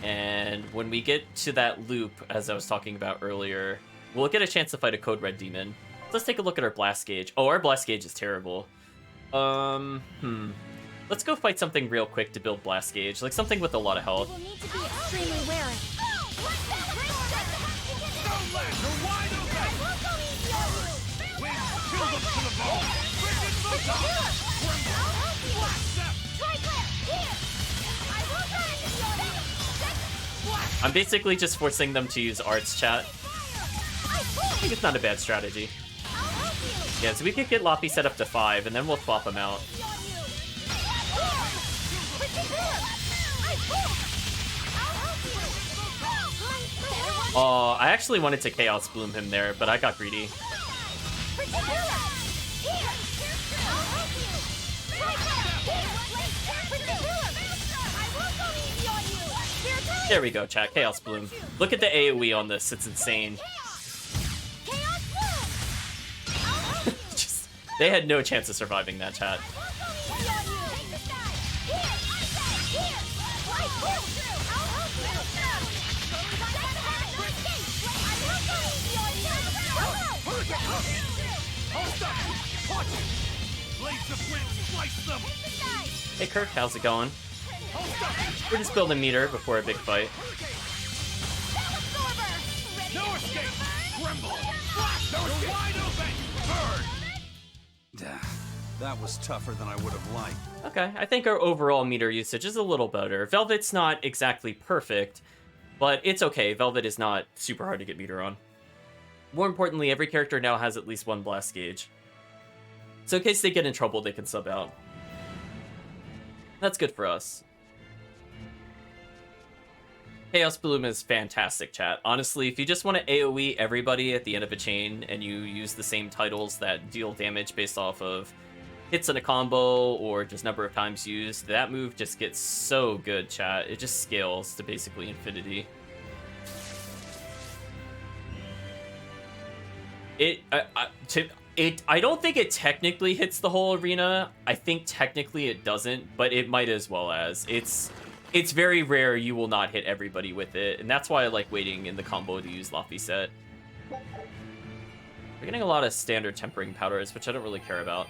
And when we get to that loop, as I was talking about earlier, we'll get a chance to fight a Code Red Demon. Let's take a look at our Blast Gauge. Oh, our Blast Gauge is terrible. Let's go fight something real quick to build Blast Gauge. Like, something with a lot of health. We'll need to be extremely wary. I'm basically just forcing them to use arts, chat. I think it's not a bad strategy. Yeah, so we could get Loppy set up to 5, and then we'll swap him out. Oh, I actually wanted to Chaos Bloom him there, but I got greedy. There we go, chat. Chaos Bloom. Look at the AoE on this. It's insane. Just, they had no chance of surviving that, chat. Hey Kirk, how's it going? We're just building meter before a big fight. That was tougher than I would have liked. Okay, I think our overall meter usage is a little better. Velvet's not exactly perfect, but it's okay. Velvet is not super hard to get meter on. More importantly, every character now has at least one blast gauge. So in case they get in trouble, they can sub out. That's good for us. Chaos Bloom is fantastic, chat. Honestly, if you just want to AoE everybody at the end of a chain and you use the same titles that deal damage based off of hits in a combo or just number of times used, that move just gets so good, chat. It just scales to basically infinity. I don't think it technically hits the whole arena. I think technically it doesn't, but it might as well as. It's very rare you will not hit everybody with it, and that's why I like waiting in the combo to use Loppy set. We're getting a lot of standard tempering powders, which I don't really care about.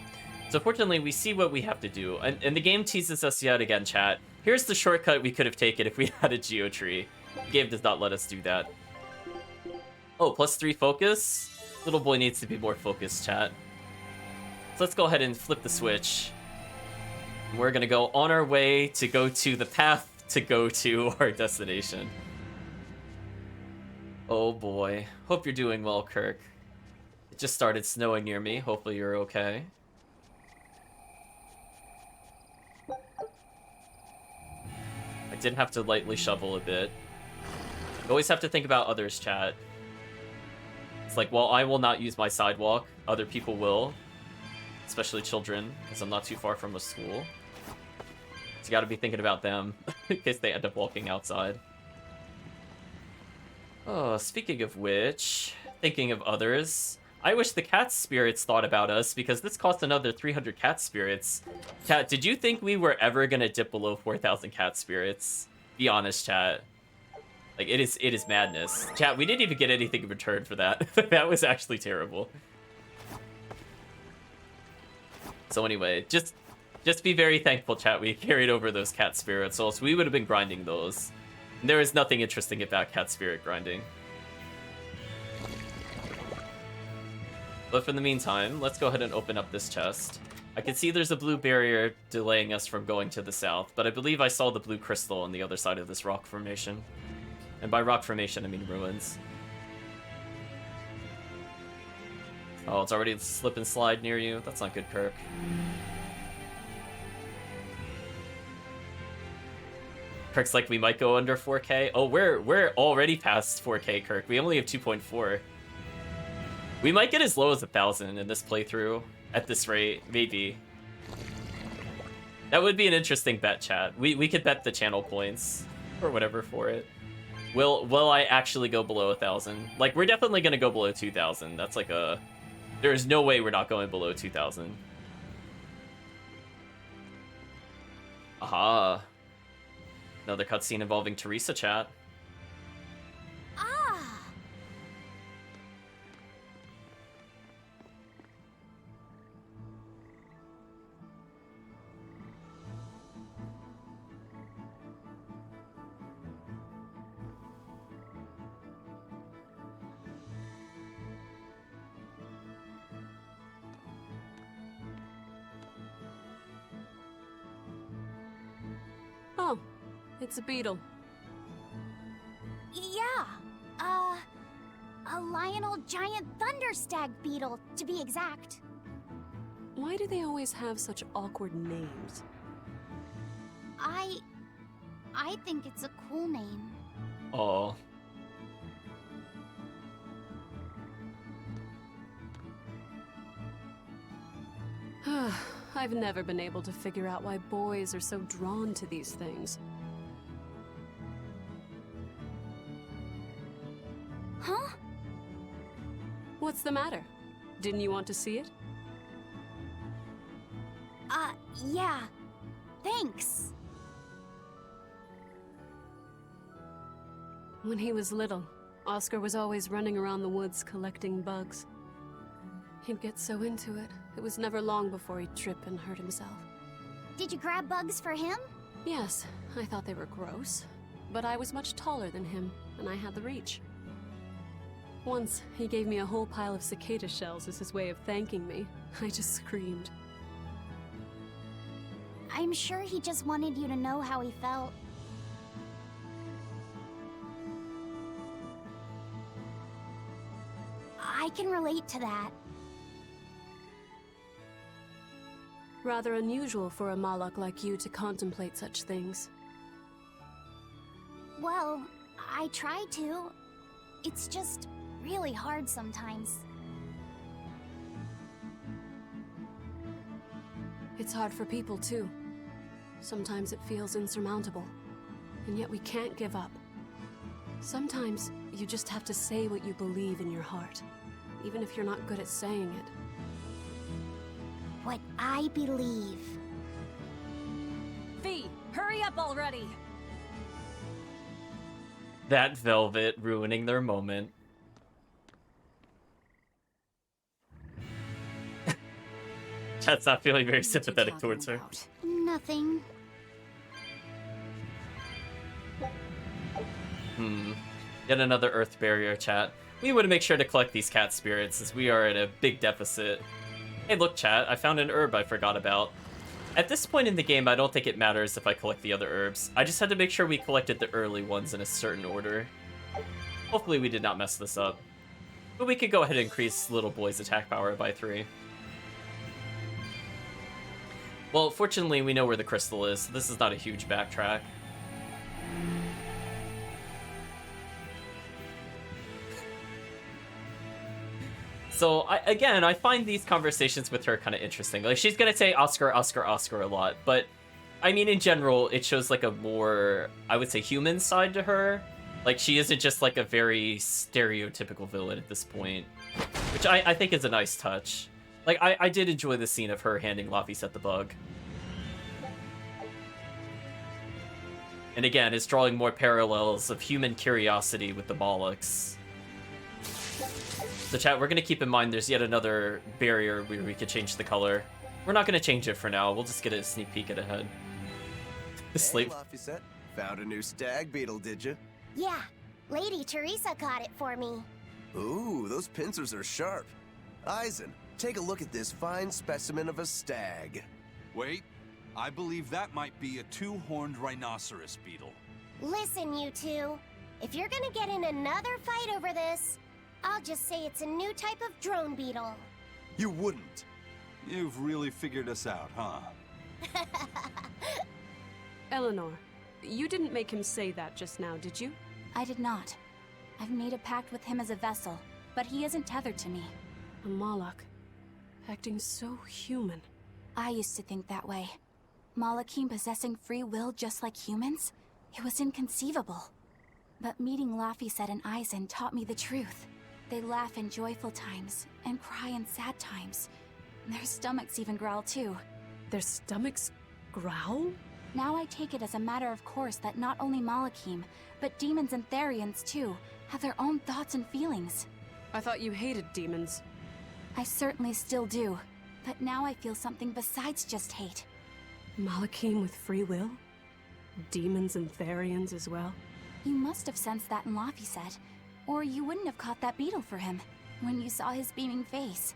So fortunately, we see what we have to do, and the game teases us yet again, chat. Here's the shortcut we could have taken if we had a Geo Tree. The game does not let us do that. Oh, +3 focus? Little boy needs to be more focused, chat. So let's go ahead and flip the switch. We're gonna go on our way to go to the path to go to our destination. Oh boy. Hope you're doing well, Kirk. It just started snowing near me. Hopefully you're okay. I did have to lightly shovel a bit. You always have to think about others, chat. It's like, well, I will not use my sidewalk. Other people will. Especially children, because I'm not too far from a school. So you gotta be thinking about them, in case they end up walking outside. Oh, speaking of which, thinking of others, I wish the cat spirits thought about us, because this cost another 300 cat spirits. Chat, did you think we were ever gonna dip below 4,000 cat spirits? Be honest, chat. Like, it is madness. Chat, we didn't even get anything in return for that. That was actually terrible. So anyway, just be very thankful, chat, we carried over those cat spirits, or else we would have been grinding those. And there is nothing interesting about cat spirit grinding. But for the meantime, let's go ahead and open up this chest. I can see there's a blue barrier delaying us from going to the south, but I believe I saw the blue crystal on the other side of this rock formation. And by rock formation, I mean ruins. Oh, it's already slip and slide near you? That's not good, Kirk. Kirk's like, we might go under 4K. Oh, we're already past 4K, Kirk. We only have 2.4. We might get as low as 1,000 in this playthrough. At this rate, maybe. That would be an interesting bet, chat. We could bet the channel points or whatever for it. Will I actually go below 1,000? Like, we're definitely gonna go below 2,000. That's like a... There's no way we're not going below 2,000. Aha. Another cutscene involving Teresa, chat. Ah! Oh, it's a beetle. Yeah. A Lionel giant thunderstag beetle, to be exact. Why do they always have such awkward names? I think it's a cool name. Oh. I've never been able to figure out why boys are so drawn to these things. Huh? What's the matter? Didn't you want to see it? Yeah. Thanks. When he was little, Oscar was always running around the woods collecting bugs. He'd get so into it, it was never long before he'd trip and hurt himself. Did you grab bugs for him? Yes, I thought they were gross, but I was much taller than him, and I had the reach. Once, he gave me a whole pile of cicada shells as his way of thanking me. I just screamed. I'm sure he just wanted you to know how he felt. I can relate to that. Rather unusual for a Malak like you to contemplate such things. Well, I try to. It's just really hard sometimes. It's hard for people, too. Sometimes it feels insurmountable, and yet we can't give up. Sometimes you just have to say what you believe in your heart, even if you're not good at saying it. What I believe. Fee, hurry up already! That Velvet ruining their moment. Chat's not feeling very sympathetic towards her. Nothing. Yet another Earth barrier, chat. We want to make sure to collect these cat spirits, as we are at a big deficit. Hey, look, chat, I found an herb I forgot about. At this point in the game, I don't think it matters if I collect the other herbs. I just had to make sure we collected the early ones in a certain order. Hopefully we did not mess this up. But we could go ahead and increase little boy's attack power by 3. Well, fortunately, we know where the crystal is, so this is not a huge backtrack. So, I find these conversations with her kind of interesting. Like, she's gonna say Oscar, Oscar, Oscar a lot, but, I mean, in general, it shows, like, a more, I would say, human side to her. Like, she isn't just, like, a very stereotypical villain at this point, which I think is a nice touch. Like, I did enjoy the scene of her handing Laphicet the bug. And again, it's drawing more parallels of human curiosity with the Molochs. So chat, we're going to keep in mind there's yet another barrier where we could change the color. We're not going to change it for now. We'll just get a sneak peek at ahead. Hey, Laphicet. Found a new stag beetle, did you? Yeah, Lady Teresa caught it for me. Ooh, those pincers are sharp. Eisen, take a look at this fine specimen of a stag. Wait, I believe that might be a two-horned rhinoceros beetle. Listen, you two. If you're gonna get in another fight over this, I'll just say it's a new type of drone beetle. You wouldn't. You've really figured us out, huh? Eleanor, you didn't make him say that just now, did you? I did not. I've made a pact with him as a vessel, but he isn't tethered to me. A Malak, acting so human. I used to think that way. Malakim possessing free will just like humans? It was inconceivable. But meeting Laphicet and Aizen taught me the truth. They laugh in joyful times, and cry in sad times. Their stomachs even growl too. Their stomachs growl? Now I take it as a matter of course that not only Malachim, but demons and Therians too, have their own thoughts and feelings. I thought you hated demons. I certainly still do, but now I feel something besides just hate. Malachim with free will? Demons and Therians as well? You must have sensed that in Laphicet, or you wouldn't have caught that beetle for him. When you saw his beaming face,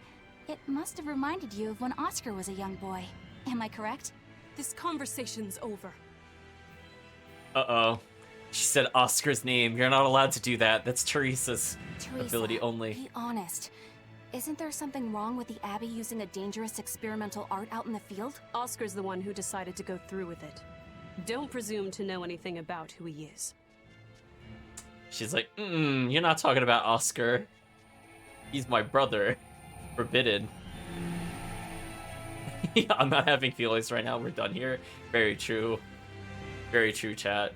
it must have reminded you of when Oscar was a young boy. Am I correct? This conversation's over. Uh-oh. She said Oscar's name. You're not allowed to do that. That's Teresa's ability only. Be honest. Isn't there something wrong with the Abbey using a dangerous experimental art out in the field? Oscar's the one who decided to go through with it. Don't presume to know anything about who he is. She's like, you're not talking about Oscar. He's my brother. Forbidden. Yeah, I'm not having feelings right now. We're done here. Very true. Very true, chat.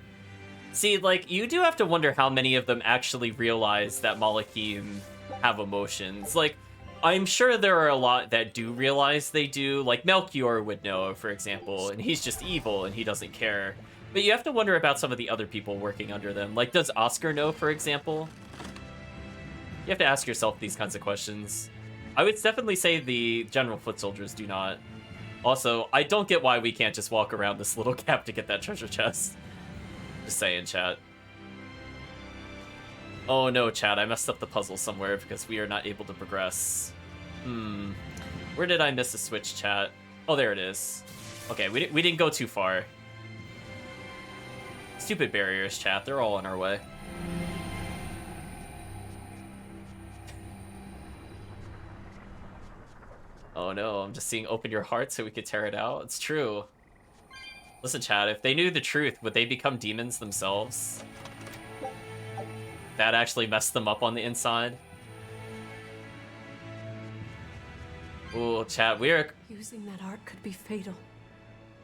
See, like, you do have to wonder how many of them actually realize that Malachim have emotions. Like, I'm sure there are a lot that do realize they do. Like, Melchior would know, for example, and he's just evil and he doesn't care. But you have to wonder about some of the other people working under them. Like, does Oscar know, for example? You have to ask yourself these kinds of questions. I would definitely say the general foot soldiers do not. Also, I don't get why we can't just walk around this little gap to get that treasure chest. Just saying, chat. Oh no, chat, I messed up the puzzle somewhere because we are not able to progress. Where did I miss a switch, chat? Oh, there it is. Okay, we didn't go too far. Stupid barriers, chat. They're all in our way. Oh no, I'm just seeing open your heart so we could tear it out. It's true. Listen, chat, if they knew the truth, would they become demons themselves? That actually messed them up on the inside. Ooh, chat, we're Using that art could be fatal.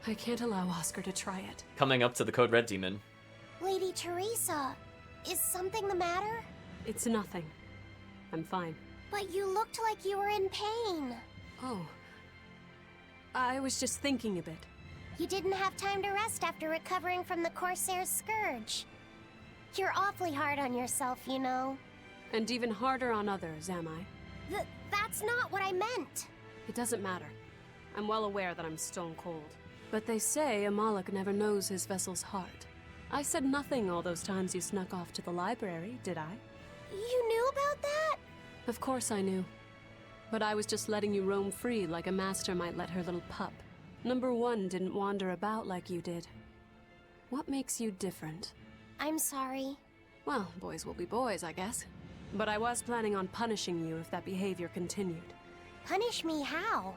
I can't allow Oscar to try it. coming up to the Code Red Demon. Lady Teresa, is something the matter? It's nothing. I'm fine. But you looked like you were in pain. Oh. I was just thinking a bit. You didn't have time to rest after recovering from the Corsair's scourge. You're awfully hard on yourself, you know. And even harder on others, am I? That's not what I meant. It doesn't matter. I'm well aware that I'm stone cold. But they say a Malak never knows his vessel's heart. I said nothing all those times you snuck off to the library, did I? You knew about that? Of course I knew. But I was just letting you roam free like a master might let her little pup. Number one didn't wander about like you did. What makes you different? I'm sorry. Well, boys will be boys, I guess. But I was planning on punishing you if that behavior continued. Punish me how?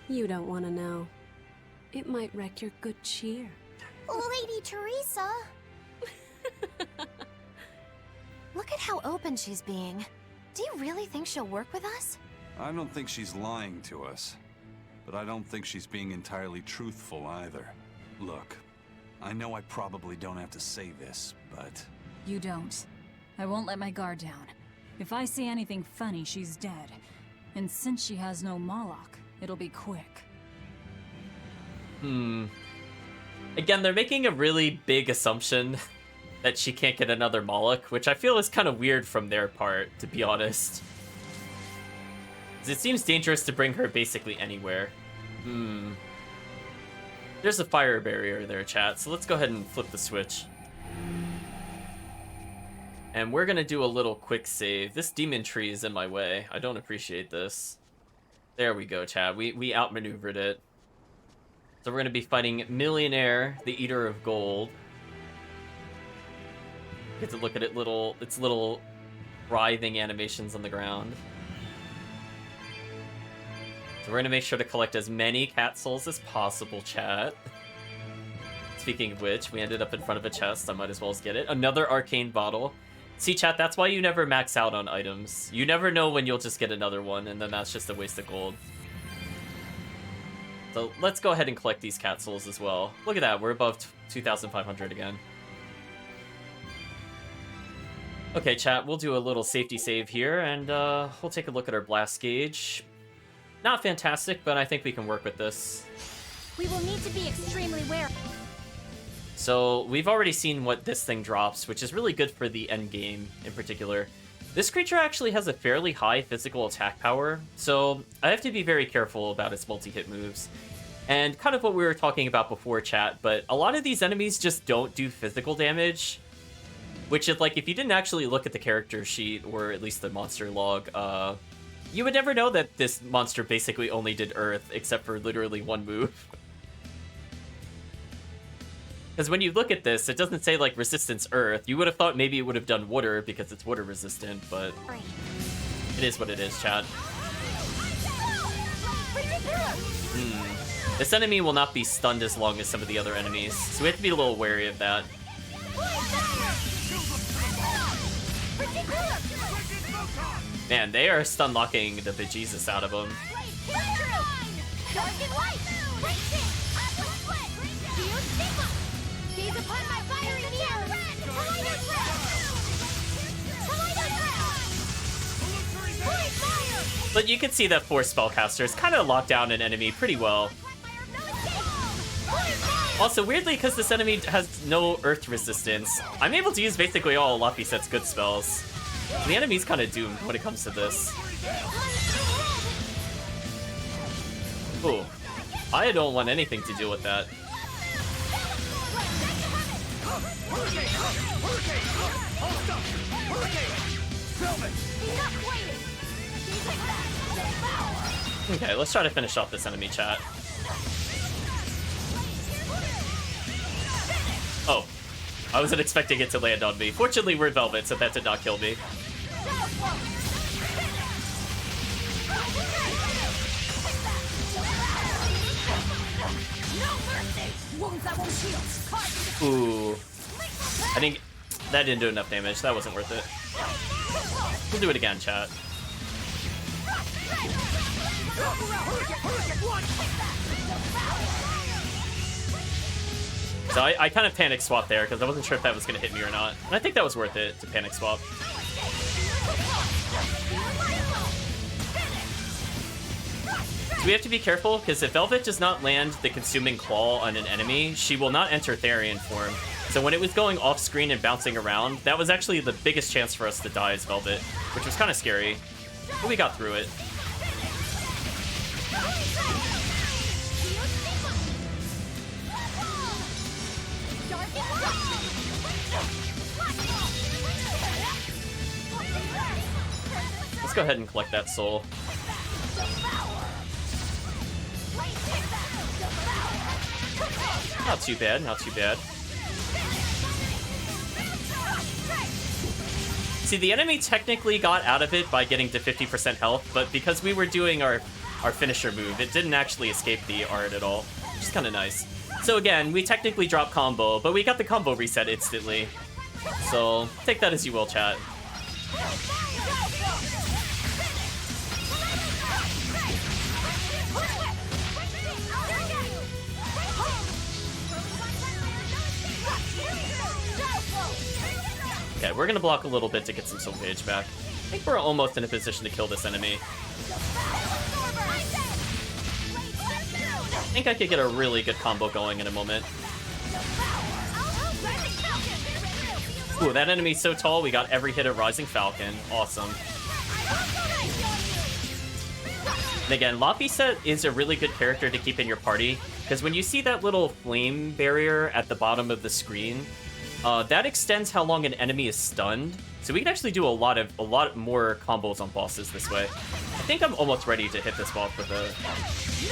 You don't want to know. It might wreck your good cheer. Lady Teresa! Look at how open she's being. Do you really think she'll work with us? I don't think she's lying to us. But I don't think she's being entirely truthful either. Look, I know I probably don't have to say this, but... You don't. I won't let my guard down. If I see anything funny, she's dead. And since she has no Moloch, it'll be quick. Again, they're making a really big assumption that she can't get another Moloch, which I feel is kind of weird from their part, to be honest. 'Cause it seems dangerous to bring her basically anywhere. There's a fire barrier there, chat, so let's go ahead and flip the switch. And we're gonna do a little quick save. This demon tree is in my way. I don't appreciate this. There we go, chat. We outmaneuvered it. So we're gonna be fighting Millionaire, the Eater of Gold. Get to look at its little writhing animations on the ground. So we're gonna make sure to collect as many cat souls as possible, chat. Speaking of which, we ended up in front of a chest. I might as well get it. Another arcane bottle. See, chat, that's why you never max out on items. You never know when you'll just get another one, and then that's just a waste of gold. So let's go ahead and collect these cat souls as well. Look at that, we're above 2,500 again. Okay, chat, we'll do a little safety save here, and we'll take a look at our blast gauge. Not fantastic, but I think we can work with this. We will need to be extremely wary. So, we've already seen what this thing drops, which is really good for the end game in particular. This creature actually has a fairly high physical attack power, so I have to be very careful about its multi-hit moves. And kind of what we were talking about before, chat, but a lot of these enemies just don't do physical damage. Which is like, if you didn't actually look at the character sheet, or at least the monster log, you would never know that this monster basically only did Earth, except for literally one move. Because when you look at this, it doesn't say, like, resistance Earth. You would have thought maybe it would have done water, because it's water resistant, but it is what it is, chat. This enemy will not be stunned as long as some of the other enemies, so we have to be a little wary of that. Man, they are stun locking the bejesus out of him. But you can see that Force Spellcasters kind of lock down an enemy pretty well. Also, weirdly, because this enemy has no Earth resistance, I'm able to use basically all Lapiset's good spells. The enemy's kind of doomed when it comes to this. Ooh. I don't want anything to do with that. Okay, let's try to finish off this enemy, chat. Oh. I wasn't expecting it to land on me. Fortunately, we're Velvet, so that did not kill me. Ooh. I think that didn't do enough damage. That wasn't worth it. We'll do it again, chat. So I kind of panic swapped there because I wasn't sure if that was going to hit me or not. And I think that was worth it to panic swap. So we have to be careful because if Velvet does not land the Consuming Claw on an enemy, she will not enter Therian form. So when it was going off screen and bouncing around, that was actually the biggest chance for us to die as Velvet, which was kind of scary. But we got through it. Let's go ahead and collect that soul. Not too bad, not too bad. See, the enemy technically got out of it by getting to 50% health, but because we were doing our finisher move, it didn't actually escape the art at all, which is kind of nice. So again, we technically dropped combo, but we got the combo reset instantly. So take that as you will, chat. Okay, we're gonna block a little bit to get some soul gauge back. I think we're almost in a position to kill this enemy. I think I could get a really good combo going in a moment. Ooh, that enemy's so tall, we got every hit of Rising Falcon. Awesome. And again, Lapiset is a really good character to keep in your party, because when you see that little flame barrier at the bottom of the screen, that extends how long an enemy is stunned. So we can actually do a lot more combos on bosses this way. I think I'm almost ready to hit this boss with a...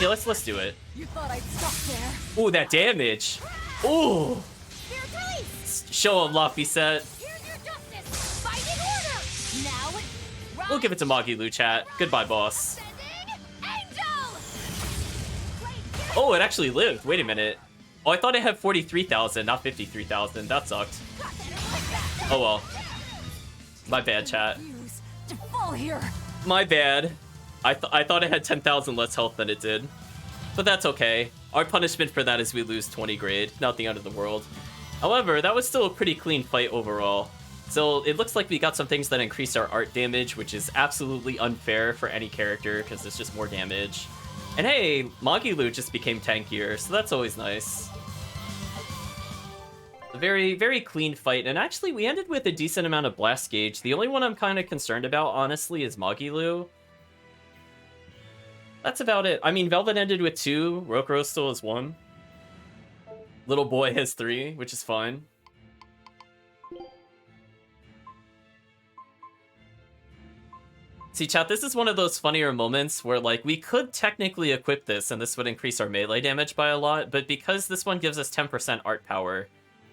Yeah, let's do it. You thought I'd stop there. Ooh, that damage. Ooh. Show him, Lapiset. We'll give it to Magilu, chat. Goodbye, boss. Oh, it actually lived. Wait a minute. Oh, I thought it had 43,000, not 53,000. That sucked. Oh well. My bad, chat. My bad. I thought it had 10,000 less health than it did. But that's okay. Our punishment for that is we lose 20 grade. Not the end of the world. However, that was still a pretty clean fight overall. So it looks like we got some things that increase our art damage, which is absolutely unfair for any character because it's just more damage. And hey, Magilu just became tankier, so that's always nice. A very, very clean fight, and actually we ended with a decent amount of blast gauge. The only one I'm kind of concerned about, honestly, is Magilu. That's about it. I mean, Velvet ended with 2, Rokuro still has 1. Little boy has 3, which is fine. See, chat, this is one of those funnier moments where, like, we could technically equip this, and this would increase our melee damage by a lot, but because this one gives us 10% art power,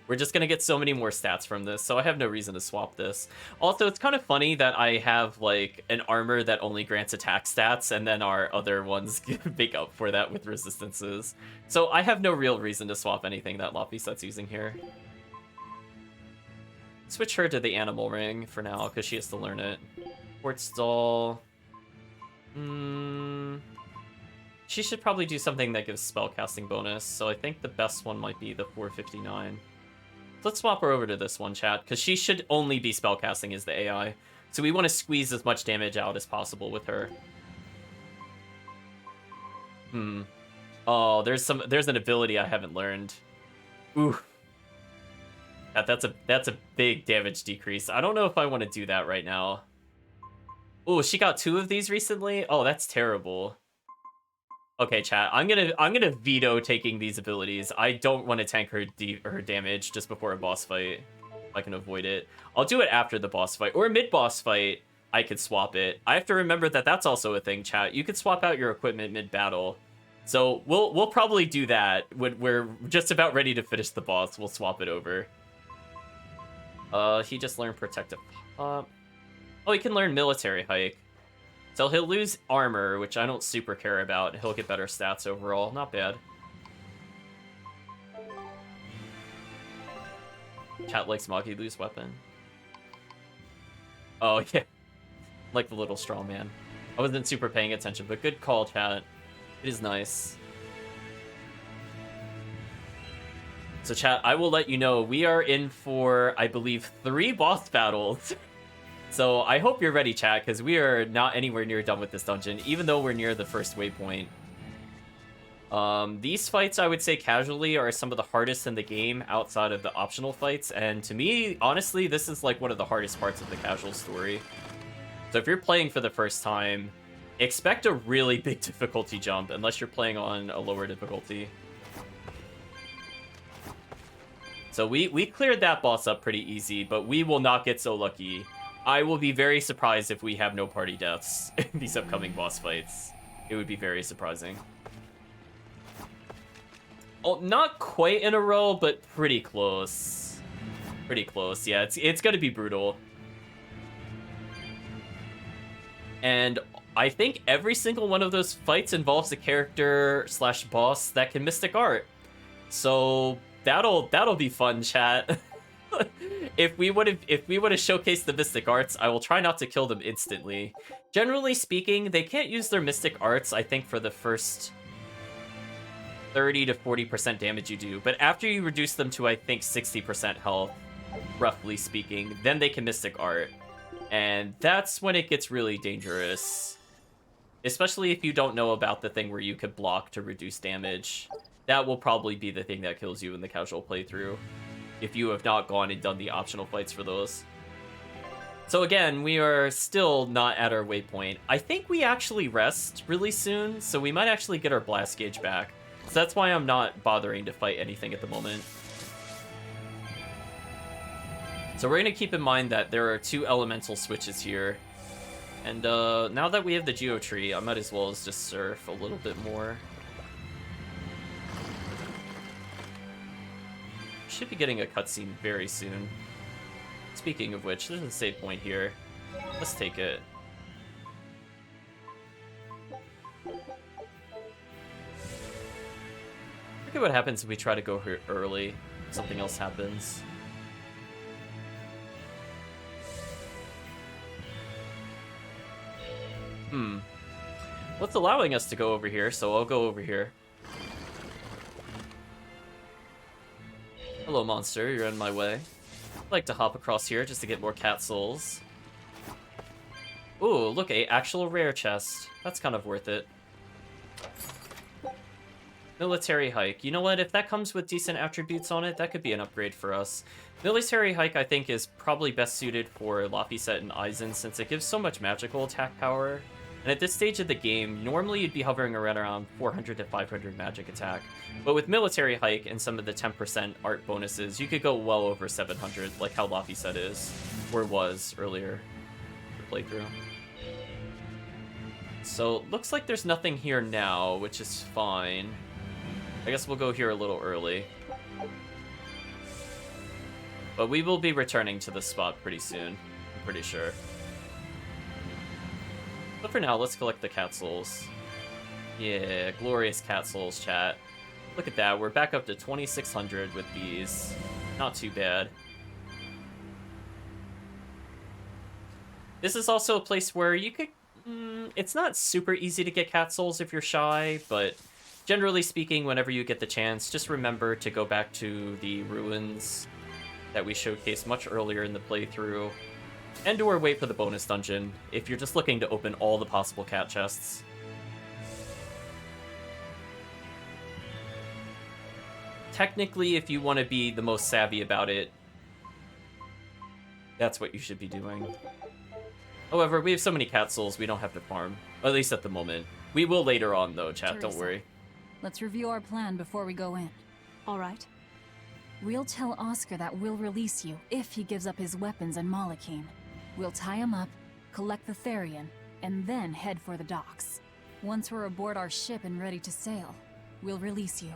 we're just gonna get so many more stats from this, so I have no reason to swap this. Also, it's kind of funny that I have, like, an armor that only grants attack stats, and then our other ones make up for that with resistances. So I have no real reason to swap anything that Lapisette's using here. Switch her to the animal ring for now, because she has to learn it. Quartz doll. She should probably do something that gives spellcasting bonus, so I think the best one might be the 459. Let's swap her over to this one, chat, because she should only be spellcasting as the AI. So we want to squeeze as much damage out as possible with her. Oh, there's an ability I haven't learned. Ooh. That's a big damage decrease. I don't know if I want to do that right now. Oh, she got 2 of these recently? Oh, that's terrible. Okay, chat. I'm gonna veto taking these abilities. I don't want to tank her damage just before a boss fight. If I can avoid it. I'll do it after the boss fight. Or mid-boss fight, I could swap it. I have to remember that that's also a thing, chat. You could swap out your equipment mid-battle. So we'll probably do that when we're just about ready to finish the boss. We'll swap it over. He just learned Protective Pop. Oh, he can learn Military Hike. So he'll lose armor, which I don't super care about. He'll get better stats overall. Not bad. Chat likes Magilu's weapon. Oh, yeah. Like the little straw man. I wasn't super paying attention, but good call, chat. It is nice. So, chat, I will let you know we are in for, I believe, 3 boss battles. So I hope you're ready, chat, because we are not anywhere near done with this dungeon, even though we're near the first waypoint. These fights, I would say casually, are some of the hardest in the game outside of the optional fights, and to me, honestly, this is like one of the hardest parts of the casual story. So if you're playing for the first time, expect a really big difficulty jump, unless you're playing on a lower difficulty. So we cleared that boss up pretty easy, but we will not get so lucky. I will be very surprised if we have no party deaths in these upcoming boss fights. It would be very surprising. Oh, not quite in a row, but pretty close. Pretty close, yeah. It's gonna be brutal. And I think every single one of those fights involves a character / boss that can Mystic Art. So that'll be fun, chat. If we would have showcased the Mystic Arts, I will try not to kill them instantly. Generally speaking, they can't use their Mystic Arts, I think, for the first 30 to 40% damage you do. But after you reduce them to, I think, 60% health, roughly speaking, then they can Mystic Art. And that's when it gets really dangerous. Especially if you don't know about the thing where you could block to reduce damage. That will probably be the thing that kills you in the casual playthrough, if you have not gone and done the optional fights for those. So again, we are still not at our waypoint. I think we actually rest really soon, so we might actually get our blast gauge back. So that's why I'm not bothering to fight anything at the moment. So we're going to keep in mind that there are 2 elemental switches here. And now that we have the Geo Tree, I might as well just surf a little bit more. Should be getting a cutscene very soon. Speaking of which, there's a save point here. Let's take it. Look at what happens if we try to go here early. Something else happens. Well, it's allowing us to go over here, so I'll go over here. Hello, monster. You're in my way. like to hop across here just to get more cat souls. Ooh, look, a actual rare chest. That's kind of worth it. Military hike. You know what? If that comes with decent attributes on it, that could be an upgrade for us. Military hike, I think, is probably best suited for Laphicet and Aizen since it gives so much magical attack power. And at this stage of the game, normally you'd be hovering around 400 to 500 magic attack. But with military hike and some of the 10% art bonuses, you could go well over 700, like how Laphicet is, or was earlier for playthrough. So, looks like there's nothing here now, which is fine. I guess we'll go here a little early. But we will be returning to this spot pretty soon, I'm pretty sure. But for now, let's collect the cat souls. Yeah, glorious cat souls, chat. Look at that, we're back up to 2,600 with these. Not too bad. This is also a place where you could... it's not super easy to get cat souls if you're shy, but generally speaking, whenever you get the chance, just remember to go back to the ruins that we showcased much earlier in the playthrough. And or wait for the bonus dungeon, if you're just looking to open all the possible cat chests. Technically, if you want to be the most savvy about it, that's what you should be doing. However, we have so many cat souls, we don't have to farm. At least at the moment. We will later on, though, chat, don't worry. Let's review our plan before we go in. All right. We'll tell Oscar that we'll release you if he gives up his weapons and Malachine. We'll tie him up, collect the Therian, and then head for the docks. Once we're aboard our ship and ready to sail, we'll release you.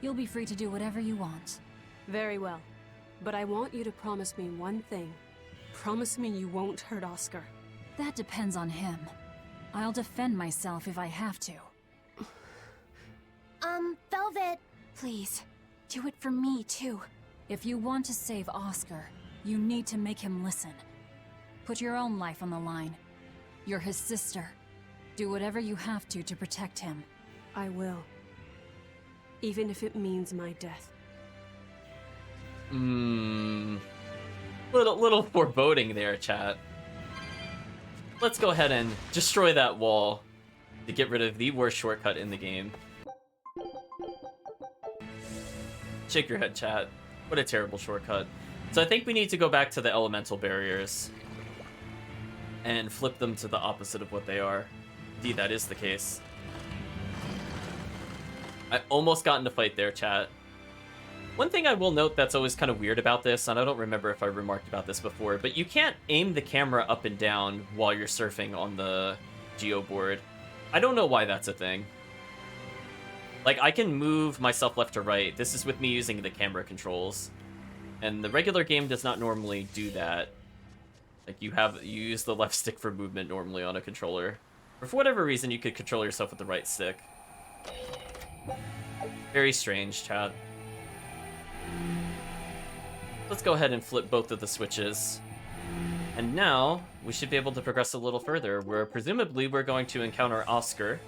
You'll be free to do whatever you want. Very well. But I want you to promise me one thing. Promise me you won't hurt Oscar. That depends on him. I'll defend myself if I have to. Velvet... Please, do it for me, too. If you want to save Oscar, you need to make him listen. Put your own life on the line. You're his sister. Do whatever you have to protect him. I will. Even if it means my death. Little foreboding there, chat. Let's go ahead and destroy that wall to get rid of the worst shortcut in the game. Shake your head, chat. What a terrible shortcut. So I think we need to go back to the elemental barriers and flip them to the opposite of what they are. Indeed, that is the case. I almost got into fight there, chat. One thing I will note that's always kind of weird about this, and I don't remember if I remarked about this before, but you can't aim the camera up and down while you're surfing on the geo board. I don't know why that's a thing. Like, I can move myself left to right. This is with me using the camera controls. And the regular game does not normally do that. Like, you use the left stick for movement normally on a controller. Or for whatever reason, you could control yourself with the right stick. Very strange, chat. Let's go ahead and flip both of the switches. And now, we should be able to progress a little further, where presumably we're going to encounter Oscar.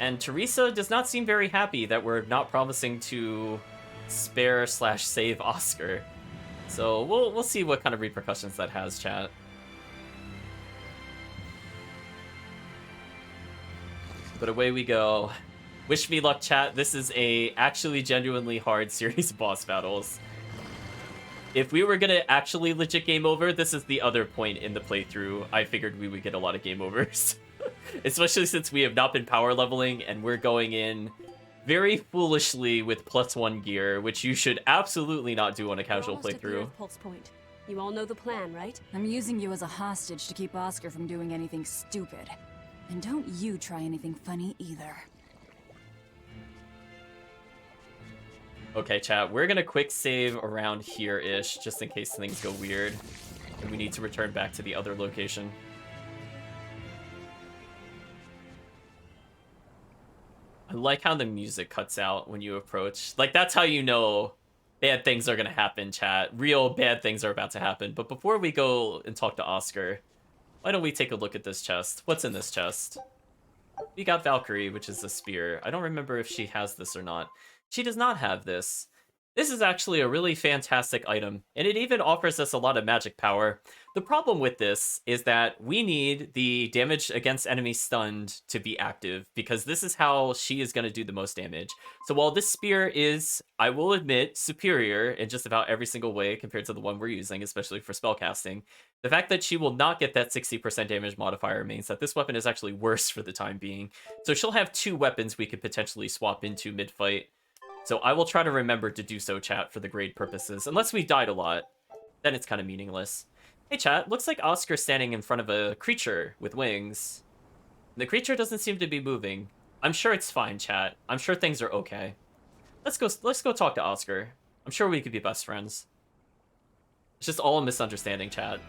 And Teresa does not seem very happy that we're not promising to spare/save Oscar. So we'll see what kind of repercussions that has, chat. But away we go. Wish me luck, chat. This is a actually genuinely hard series of boss battles. If we were gonna actually legit game over, this is the other point in the playthrough. I figured we would get a lot of game overs. Especially since we have not been power leveling and we're going in very foolishly with +1 gear, which you should absolutely not do on a casual playthrough. Pulse point. You all know the plan, right? I'm using you as a hostage to keep Oscar from doing anything stupid. And don't you try anything funny either. Okay, chat, we're gonna quick save around here-ish, just in case things go weird. And we need to return back to the other location. I like how the music cuts out when you approach. Like, that's how you know bad things are gonna happen, chat. Real bad things are about to happen. But before we go and talk to Oscar, why don't we take a look at this chest? What's in this chest? We got Valkyrie, which is a spear. I don't remember if she has this or not. She does not have this. This is actually a really fantastic item, and it even offers us a lot of magic power. The problem with this is that we need the damage against enemies stunned to be active, because this is how she is going to do the most damage. So while this spear is, I will admit, superior in just about every single way compared to the one we're using, especially for spellcasting, the fact that she will not get that 60% damage modifier means that this weapon is actually worse for the time being. So she'll have 2 weapons we could potentially swap into mid-fight. So I will try to remember to do so, chat, for the grade purposes. Unless we died a lot, then it's kind of meaningless. Hey, chat, looks like Oscar's standing in front of a creature with wings. The creature doesn't seem to be moving. I'm sure it's fine, chat. I'm sure things are okay. Let's go talk to Oscar. I'm sure we could be best friends. It's just all a misunderstanding, chat.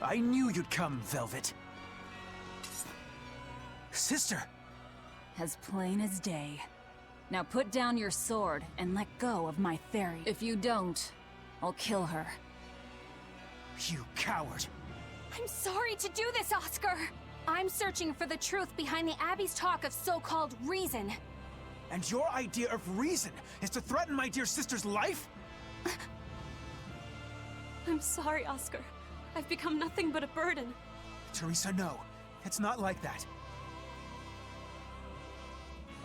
I knew you'd come, Velvet. Sister! As plain as day. Now put down your sword and let go of my Theri. If you don't, I'll kill her. You coward! I'm sorry to do this, Oscar! I'm searching for the truth behind the Abbey's talk of so-called reason. And your idea of reason is to threaten my dear sister's life? I'm sorry, Oscar. I've become nothing but a burden. Teresa, no. It's not like that.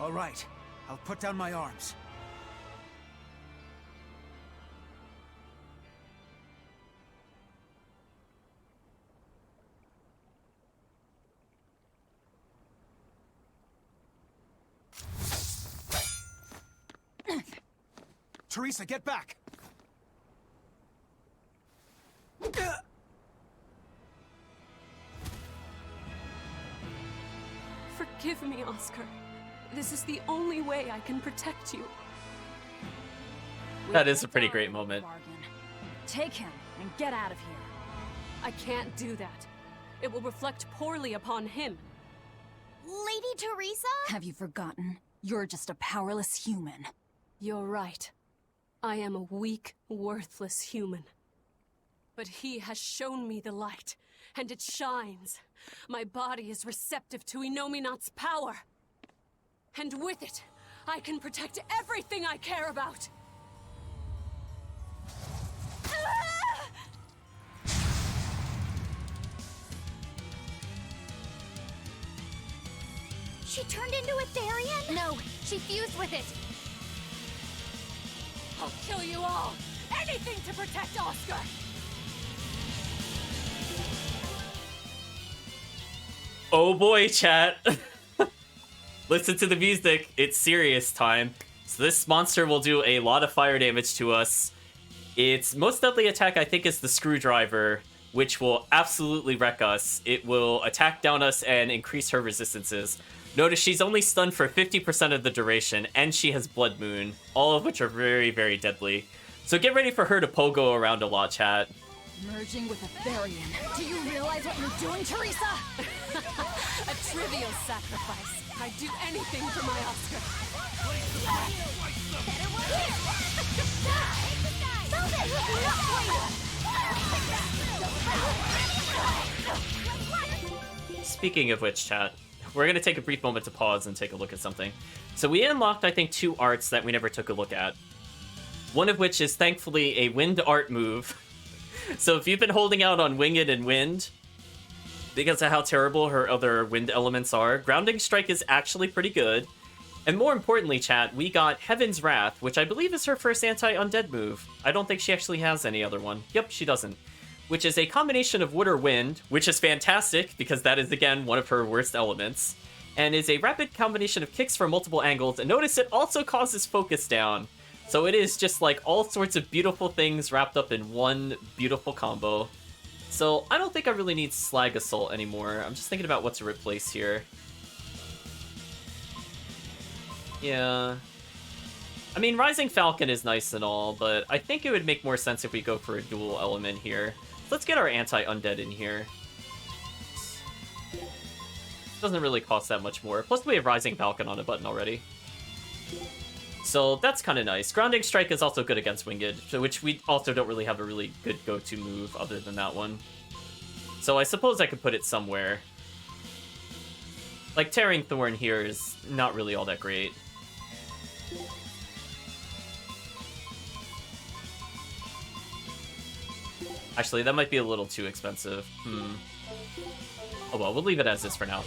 All right. I'll put down my arms. Teresa, get back! Forgive me, Oscar. This is the only way I can protect you. That is a pretty great moment. Take him and get out of here. I can't do that. It will reflect poorly upon him. Lady Teresa? Have you forgotten? You're just a powerless human. You're right. I am a weak, worthless human. But he has shown me the light, and it shines. My body is receptive to Inominat's power. And with it, I can protect everything I care about. She turned into a Therian? No, she fused with it. I'll kill you all! Anything to protect Oscar! Oh boy, chat. Listen to the music. It's serious time. So this monster will do a lot of fire damage to us. Its most deadly attack, I think, is the screwdriver, which will absolutely wreck us. It will attack down us and increase her resistances. Notice she's only stunned for 50% of the duration, and she has Blood Moon, all of which are very, very deadly. So get ready for her to pogo around a lot, chat. Merging with a Therian. Do you realize what you're doing, Teresa? A trivial sacrifice. I'd do anything for my Oscar. Speaking of which, chat, we're going to take a brief moment to pause and take a look at something. So we unlocked, I think, 2 arts that we never took a look at. One of which is, thankfully, a wind art move. So if you've been holding out on Winged and Wind, because of how terrible her other wind elements are, Grounding Strike is actually pretty good. And more importantly, chat, we got Heaven's Wrath, which I believe is her first anti-undead move. I don't think she actually has any other one. Yep, she doesn't. Which is a combination of wood or wind, which is fantastic, because that is, again, one of her worst elements. And is a rapid combination of kicks from multiple angles, and notice it also causes focus down. So it is just like all sorts of beautiful things wrapped up in one beautiful combo. So I don't think I really need Slag Assault anymore. I'm just thinking about what to replace here. Yeah. I mean, Rising Falcon is nice and all, but I think it would make more sense if we go for a dual element here. So let's get our anti-undead in here. Doesn't really cost that much more. Plus we have Rising Falcon on a button already. So that's kind of nice. Grounding Strike is also good against Winged, which we also don't really have a really good go-to move other than that one. So I suppose I could put it somewhere. Like, Tearing Thorn here is not really all that great. Actually, that might be a little too expensive. Oh well, we'll leave it as is for now.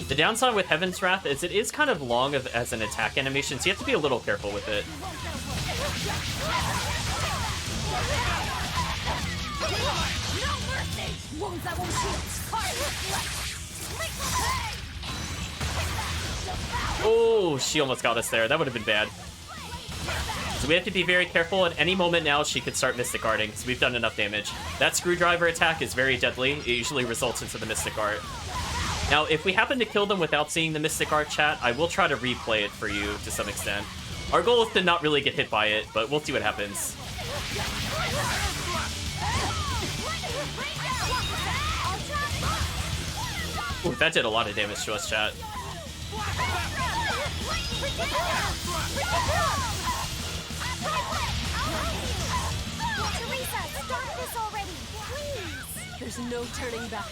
The downside with Heaven's Wrath is it is kind of long as an attack animation, so you have to be a little careful with it. Oh, she almost got us there. That would have been bad. So we have to be very careful. At any moment now, she could start Mystic Guarding, so we've done enough damage. That Screwdriver attack is very deadly. It usually results into the Mystic Art. Now, if we happen to kill them without seeing the Mystic Art, chat, I will try to replay it for you to some extent. Our goal is to not really get hit by it, but we'll see what happens. Ooh, that did a lot of damage to us, chat. Teresa, stop this already, please! There's no turning back.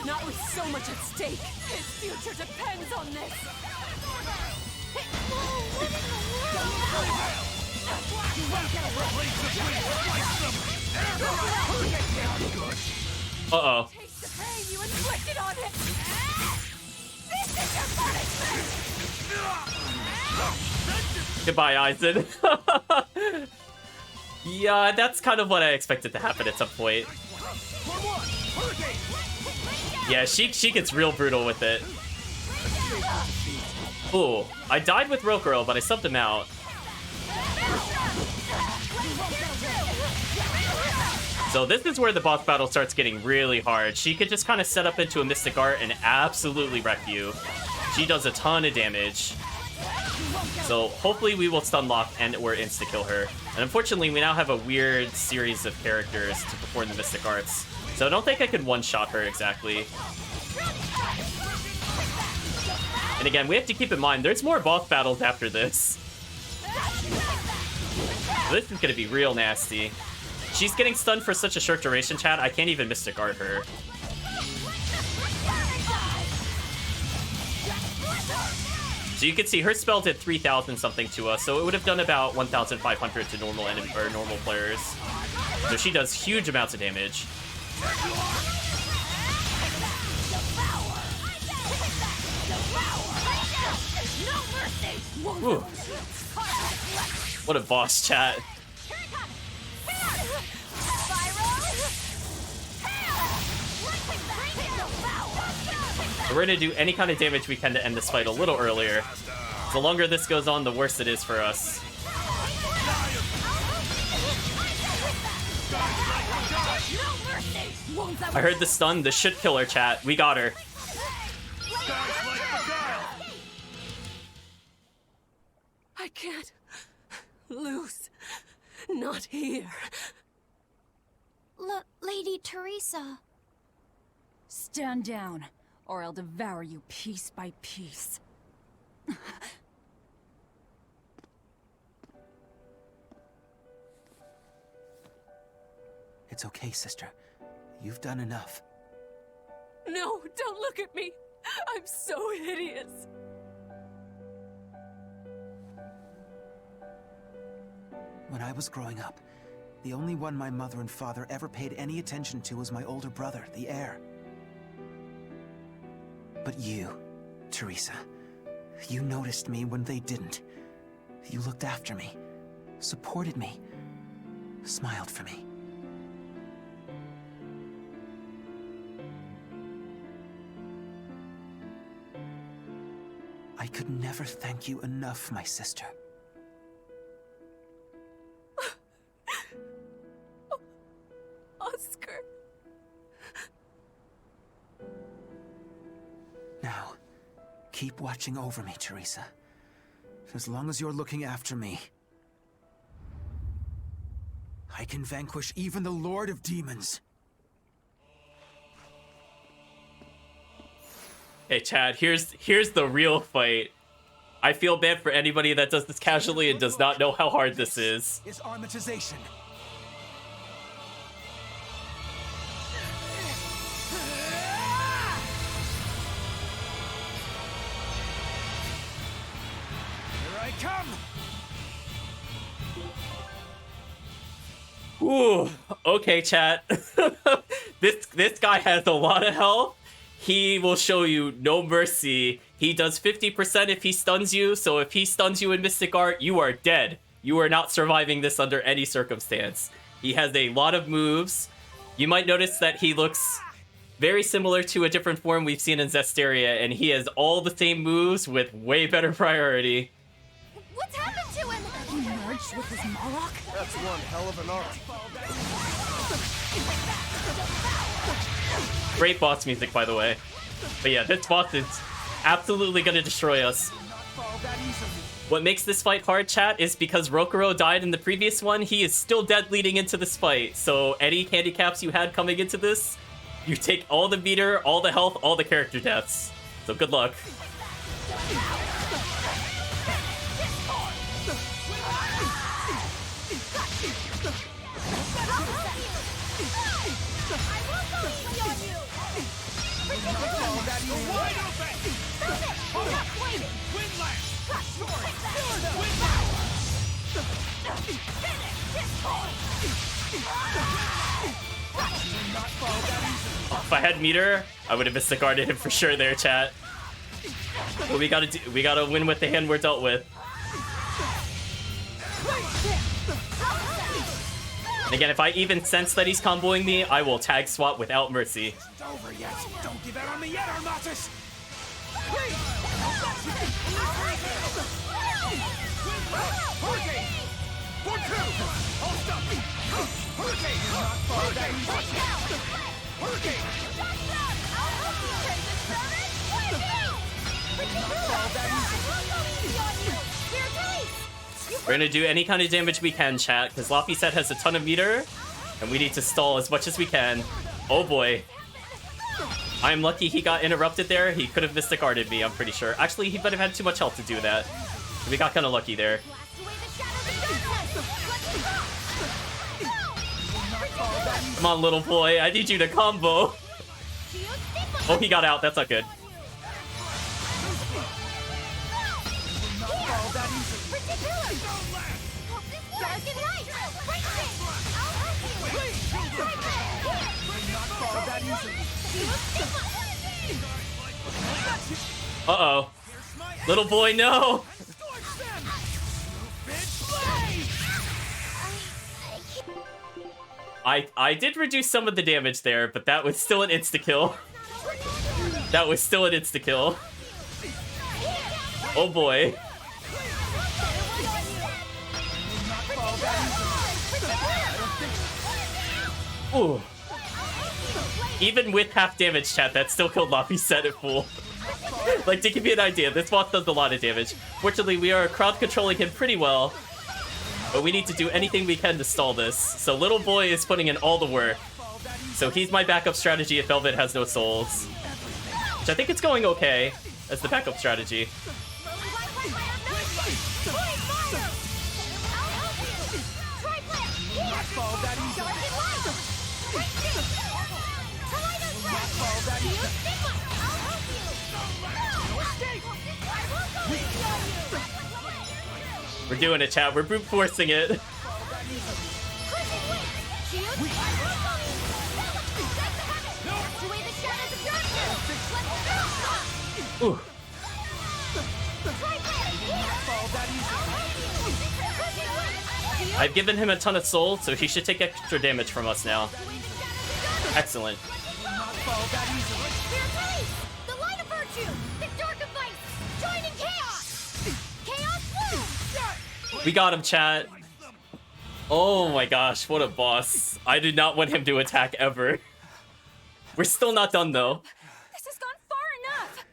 Not with so much at stake. His future depends on this. Uh-oh. Taste the pain you inflicted on him. This is your punishment. Goodbye, Aizen. Yeah, that's kind of what I expected to happen at some point. Yeah, she gets real brutal with it. Ooh, I died with Rokuro, but I subbed him out. So this is where the boss battle starts getting really hard. She could just kind of set up into a Mystic Art and absolutely wreck you. She does a ton of damage. So hopefully we will stun lock and or insta-kill her. And unfortunately, we now have a weird series of characters to perform the Mystic Arts. So I don't think I could one-shot her exactly. And again, we have to keep in mind, there's more boss battles after this. This is going to be real nasty. She's getting stunned for such a short duration, chat, I can't even Mystic Guard her. So you can see her spell did 3,000 something to us, so it would have done about 1,500 to normal enemy or normal players. So she does huge amounts of damage. Ooh. What a boss, chat. We're gonna do any kind of damage we can to end this fight a little earlier. The longer this goes on, the worse it is for us. I heard the stun. This should kill her, chat. We got her. I can't lose. Not here. Lady Teresa. Stand down, or I'll devour you piece by piece. It's okay, sister. You've done enough. No, don't look at me. I'm so hideous. When I was growing up, the only one my mother and father ever paid any attention to was my older brother, the heir. But you, Teresa, you noticed me when they didn't. You looked after me, supported me, smiled for me. I could never thank you enough, my sister. Oscar. Now, keep watching over me, Teresa. As long as you're looking after me, I can vanquish even the Lord of Demons. Hey, Chad, here's the real fight. I feel bad for anybody that does this casually and does not know how hard this is. Is armatization. Here I come. Ooh, okay, chat. This guy has a lot of health. He will show you no mercy. He does 50% if he stuns you, so if he stuns you in Mystic Art, you are dead. You are not surviving this under any circumstance. He has a lot of moves. You might notice that he looks very similar to a different form we've seen in Zesteria, and he has all the same moves with way better priority. What's happened to him? He merged with his Moloch? That's one hell of an art. Great boss music, by the way. But yeah, this boss is absolutely gonna destroy us. What makes this fight hard, chat, is because Rokuro died in the previous one, he is still dead leading into this fight. So any handicaps you had coming into this, you take all the meter, all the health, all the character deaths. So good luck. If I had meter, I would have disregarded him for sure there, chat. But we gotta win with the hand we're dealt with. And again, if I even sense that he's comboing me, I will tag swap without mercy. It's over yet. Don't give out on me yet, Armatus. We're gonna do any kind of damage we can, chat, because Laffy set has a ton of meter, and we need to stall as much as we can. Oh boy. I'm lucky he got interrupted there. He could have Mystic Arted me, I'm pretty sure. Actually, he might have had too much health to do that. We got kind of lucky there. Come on, little boy. I need you to combo. Oh, he got out. That's not good. Uh-oh. Little boy, no! I did reduce some of the damage there, but that was still an insta-kill. That was still an insta-kill. Oh boy. Ooh. Even with half damage, chat, that still killed Laffy set at full. Like, to give you an idea, this boss does a lot of damage. Fortunately, we are crowd controlling him pretty well, but we need to do anything we can to stall this. So little boy is putting in all the work. So he's my backup strategy if Velvet has no souls. Which I think it's going okay as the backup strategy. We're doing it, chat. We're brute forcing it. Ooh. I've given him a ton of souls, so he should take extra damage from us now. Excellent. The light of virtue! The dark of vice! Joining chaos! Chaos! We got him, chat. Oh my gosh, what a boss. I do not want him to attack ever. We're still not done, though. This has gone far enough!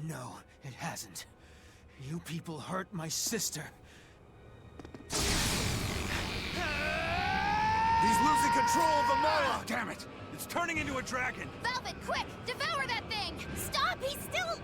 No, it hasn't. You people hurt my sister. He's losing control of the Moloch! Damn it! It's turning into a dragon! Velvet, quick! Devour that thing! Stop! He's still...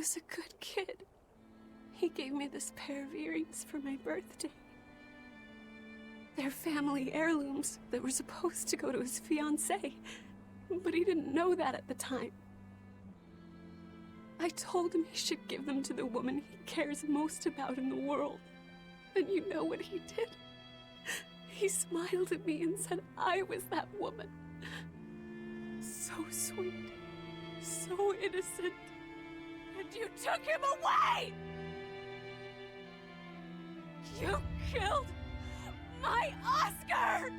was a good kid. He gave me this pair of earrings for my birthday. They're family heirlooms that were supposed to go to his fiancée, but he didn't know that at the time. I told him he should give them to the woman he cares most about in the world. And you know what he did? He smiled at me and said I was that woman. So sweet, so innocent. And you took him away! You killed my Oscar!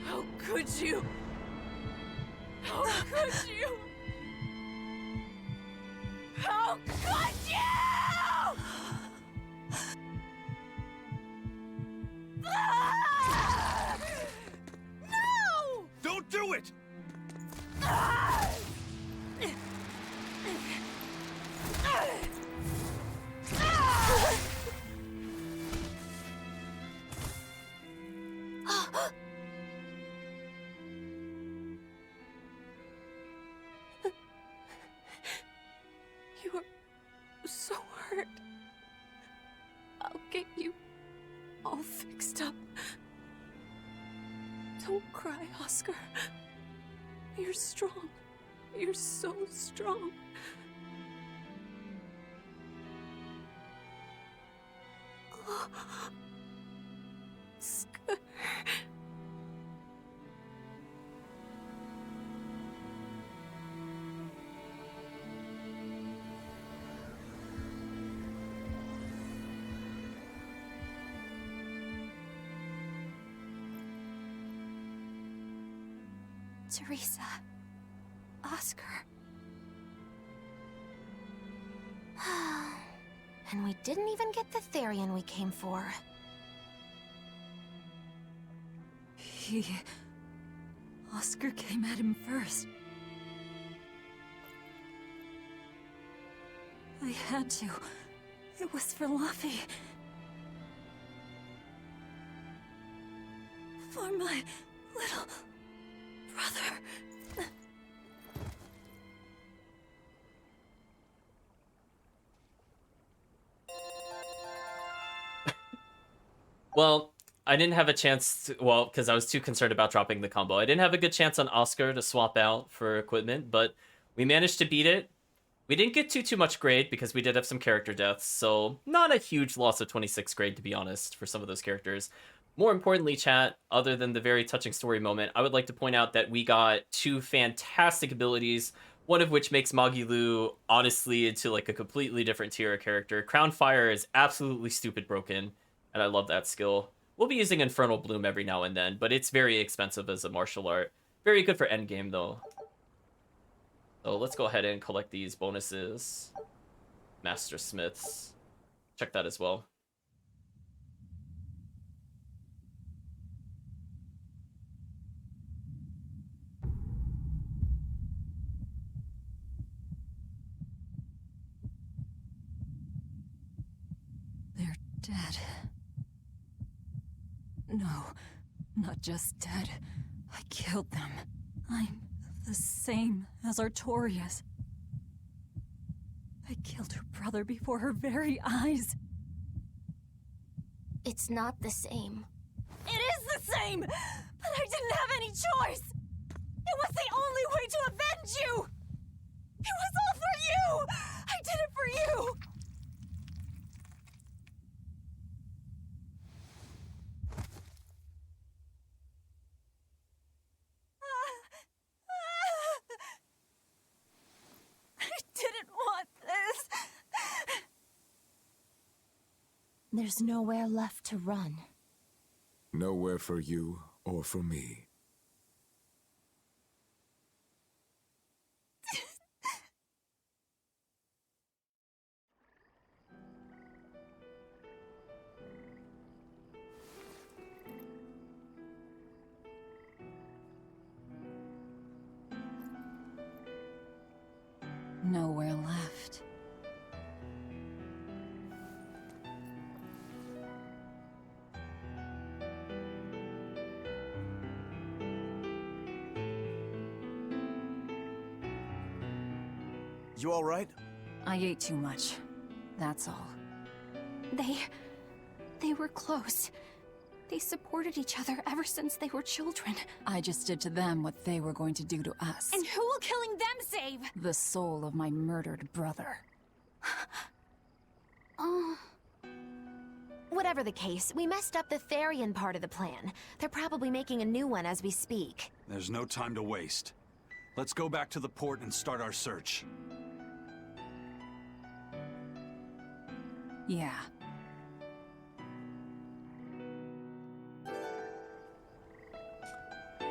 How could you? How could you? How could you? No! Don't do it! You are so hurt. I'll get you all fixed up. Don't cry, Oscar. You're strong. You're so strong. Oscar. Teresa. Oscar. And we didn't even get the Therian we came for. Oscar came at him first. I had to. It was for Luffy. For my little brother. Well, I didn't have a chance to, well, because I was too concerned about dropping the combo. I didn't have a good chance on Oscar to swap out for equipment, but we managed to beat it. We didn't get too much grade because we did have some character deaths, so not a huge loss of 26 grade, to be honest, for some of those characters. More importantly, chat, other than the very touching story moment, I would like to point out that we got 2 fantastic abilities, one of which makes Magilu honestly into like a completely different tier of character. Crown Fire is absolutely stupid broken, and I love that skill. We'll be using Infernal Bloom every now and then, but it's very expensive as a martial art. Very good for endgame, though. So let's go ahead and collect these bonuses. Master Smiths. Check that as well. They're dead. No, not just dead. I killed them. I'm the same as Artorias. I killed her brother before her very eyes. It's not the same. It is the same! But I didn't have any choice! It was the only way to avenge you! It was all for you! I did it for you! I didn't want this! There's nowhere left to run. Nowhere for you or for me. Nowhere left. You alright? I ate too much. That's all. They were close. They supported each other ever since they were children. I just did to them what they were going to do to us. And who will killing them save? The soul of my murdered brother. Oh. Whatever the case, we messed up the Therian part of the plan. They're probably making a new one as we speak. There's no time to waste. Let's go back to the port and start our search. Yeah.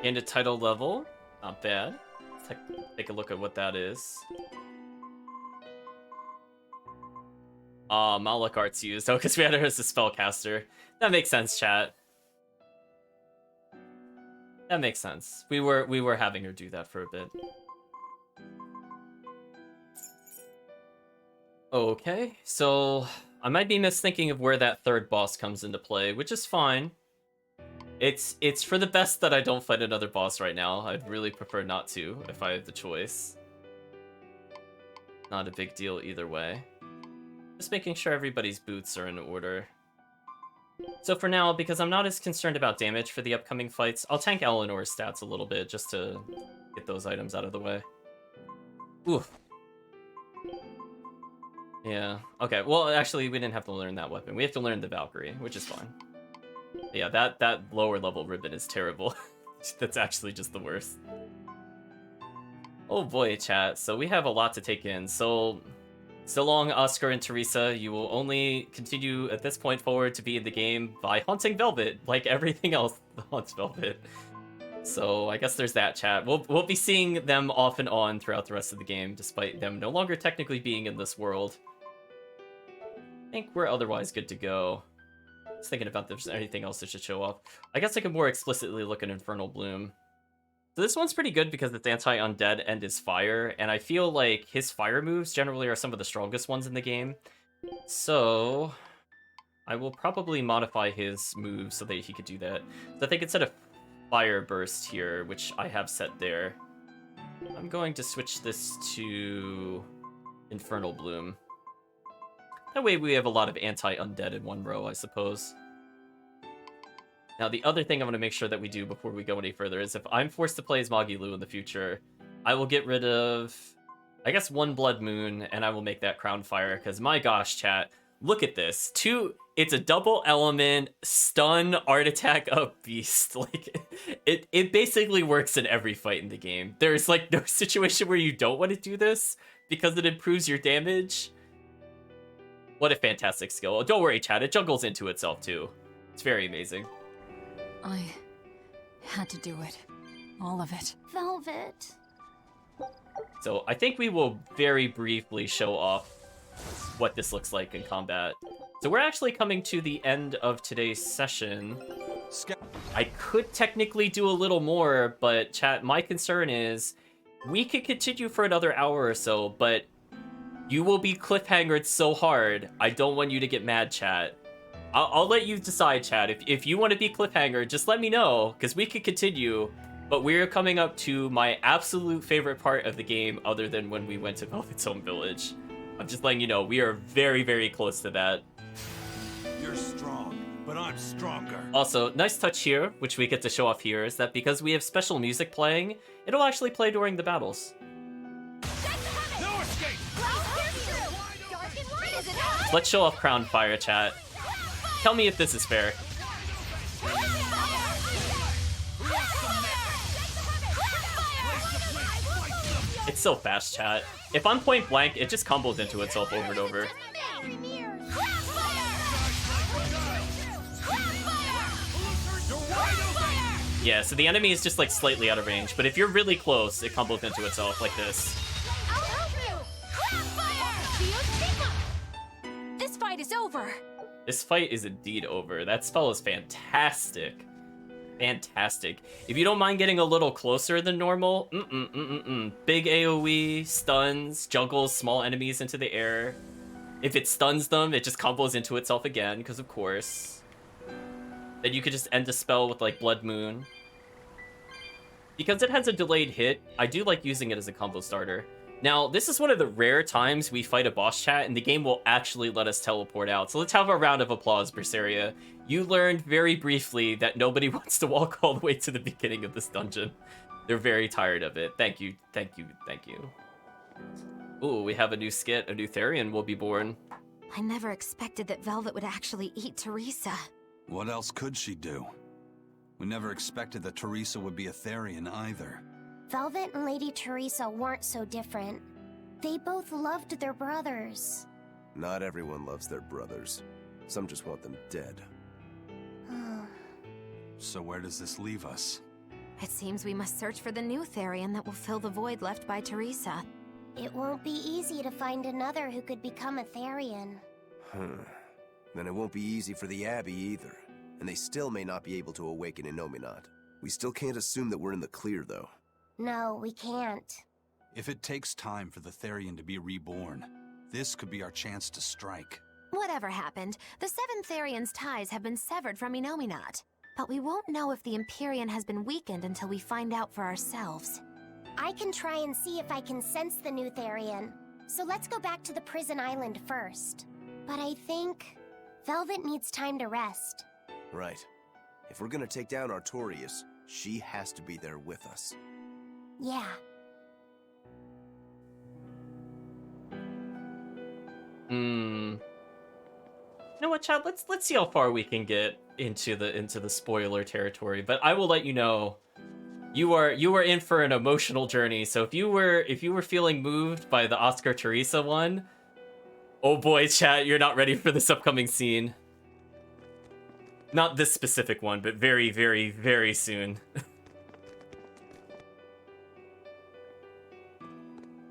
And a title level. Not bad. Let's take a look at what that is. Malak Art's used. Oh, because we had her as a spellcaster. That makes sense, chat. That makes sense. We were having her do that for a bit. Okay, so I might be misthinking of where that third boss comes into play, which is fine. It's for the best that I don't fight another boss right now. I'd really prefer not to if I have the choice. Not a big deal either way. Just making sure everybody's boots are in order. So for now, because I'm not as concerned about damage for the upcoming fights, I'll tank Eleanor's stats a little bit just to get those items out of the way. Oof. Yeah, okay, well actually we didn't have to learn that weapon. We have to learn the Valkyrie, which is fine. Yeah, that lower level ribbon is terrible. That's actually just the worst. Oh boy, chat, so we have a lot to take in. So long, Oscar and Teresa. You will only continue at this point forward to be in the game by hunting Velvet, like everything else that hunts Velvet. So I guess there's that, chat. We'll be seeing them off and on throughout the rest of the game, despite them no longer technically being in this world. I think we're otherwise good to go. Just thinking about if there's anything else that should show off. I guess I could more explicitly look at Infernal Bloom. So this one's pretty good because it's anti-undead and is fire, and I feel like his fire moves generally are some of the strongest ones in the game. So I will probably modify his moves so that he could do that. So I think instead of Fire Burst here, which I have set there, I'm going to switch this to Infernal Bloom. That way we have a lot of anti-undead in one row, I suppose. Now, the other thing I'm going to make sure that we do before we go any further is if I'm forced to play as Magilu in the future, I will get rid of, I guess, one Blood Moon, and I will make that Crown Fire, because my gosh, chat, look at this. It's a double element, stun, art attack up beast. Like, it basically works in every fight in the game. There's, like, no situation where you don't want to do this, because it improves your damage. What a fantastic skill. Don't worry, chat, it juggles into itself, too. It's very amazing. I had to do it. All of it. Velvet. So I think we will very briefly show off what this looks like in combat. So we're actually coming to the end of today's session. I could technically do a little more, but chat, my concern is we could continue for another hour or so, but you will be cliffhangered so hard. I don't want you to get mad, chat. I'll let you decide, chat. If you want to be cliffhanger, just let me know, because we could continue. But we're coming up to my absolute favorite part of the game, other than when we went to Velvet's home village. I'm just letting you know, we are very, very close to that. You're strong, but I'm stronger. Also, nice touch here, which we get to show off here, is that because we have special music playing, it'll actually play during the battles. No escape! Let's show off Crown Fire, chat. Tell me if this is fair. It's so fast, chat. If I'm point blank, it just combos into itself over and over. Yeah, so the enemy is just like slightly out of range, but if you're really close, it combos into itself like this. This fight is over. This fight is indeed over. That spell is fantastic. Fantastic. If you don't mind getting a little closer than normal, big AoE, stuns, juggles small enemies into the air. If it stuns them, it just combos into itself again, because of course. Then you could just end a spell with like Blood Moon. Because it has a delayed hit, I do like using it as a combo starter. Now, this is one of the rare times we fight a boss chat, and the game will actually let us teleport out. So let's have a round of applause, Berseria. You learned very briefly that nobody wants to walk all the way to the beginning of this dungeon. They're very tired of it. Thank you, thank you, thank you. Ooh, we have a new skit. A new Therian will be born. I never expected that Velvet would actually eat Teresa. What else could she do? We never expected that Teresa would be a Therian either. Velvet and Lady Teresa weren't so different. They both loved their brothers. Not everyone loves their brothers. Some just want them dead. So where does this leave us? It seems we must search for the new Therian that will fill the void left by Teresa. It won't be easy to find another who could become a Therian. Then it won't be easy for the Abbey either. And they still may not be able to awaken Innominat. We still can't assume that we're in the clear, though. No, we can't. If it takes time for the Therian to be reborn, this could be our chance to strike. Whatever happened, the 7 Therian's ties have been severed from Innominat. But we won't know if the Empyrean has been weakened until we find out for ourselves. I can try and see if I can sense the new Therian. So let's go back to the prison island first. But I think Velvet needs time to rest. Right. If we're gonna take down Artorias, she has to be there with us. Yeah. You know what, Chad? Let's see how far we can get into the spoiler territory. But I will let you know, you are in for an emotional journey. So if you were feeling moved by the Oscar Teresa one, oh boy, chat, you're not ready for this upcoming scene. Not this specific one, but very, very, very soon.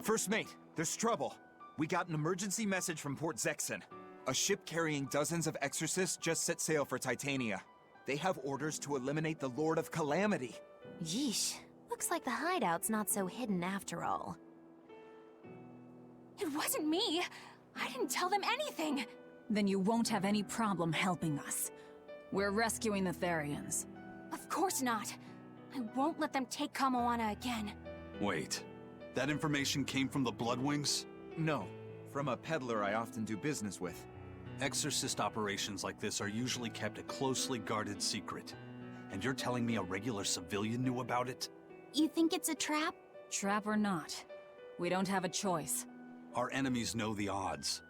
First mate, there's trouble. We got an emergency message from Port Zexon. A ship carrying dozens of exorcists just set sail for Titania. They have orders to eliminate the Lord of Calamity. Yeesh. Looks like the hideout's not so hidden after all. It wasn't me. I didn't tell them anything. Then you won't have any problem helping us. We're rescuing the Therians. Of course not. I won't let them take Kamoana again. Wait, that information came from the Bloodwings? No, from a peddler I often do business with. Exorcist operations like this are usually kept a closely guarded secret. And you're telling me a regular civilian knew about it? You think it's a trap? Trap or not, we don't have a choice. Our enemies know the odds.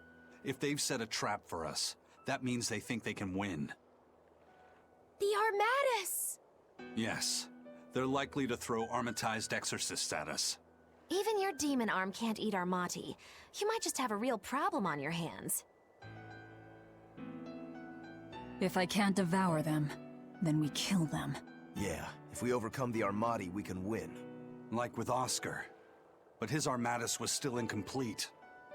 If they've set a trap for us, that means they think they can win. The Armatus! Yes, they're likely to throw armatized exorcists at us. Even your demon arm can't eat Armati. You might just have a real problem on your hands. If I can't devour them, then we kill them. Yeah, if we overcome the Armati, we can win. Like with Oscar. But his Armatus was still incomplete.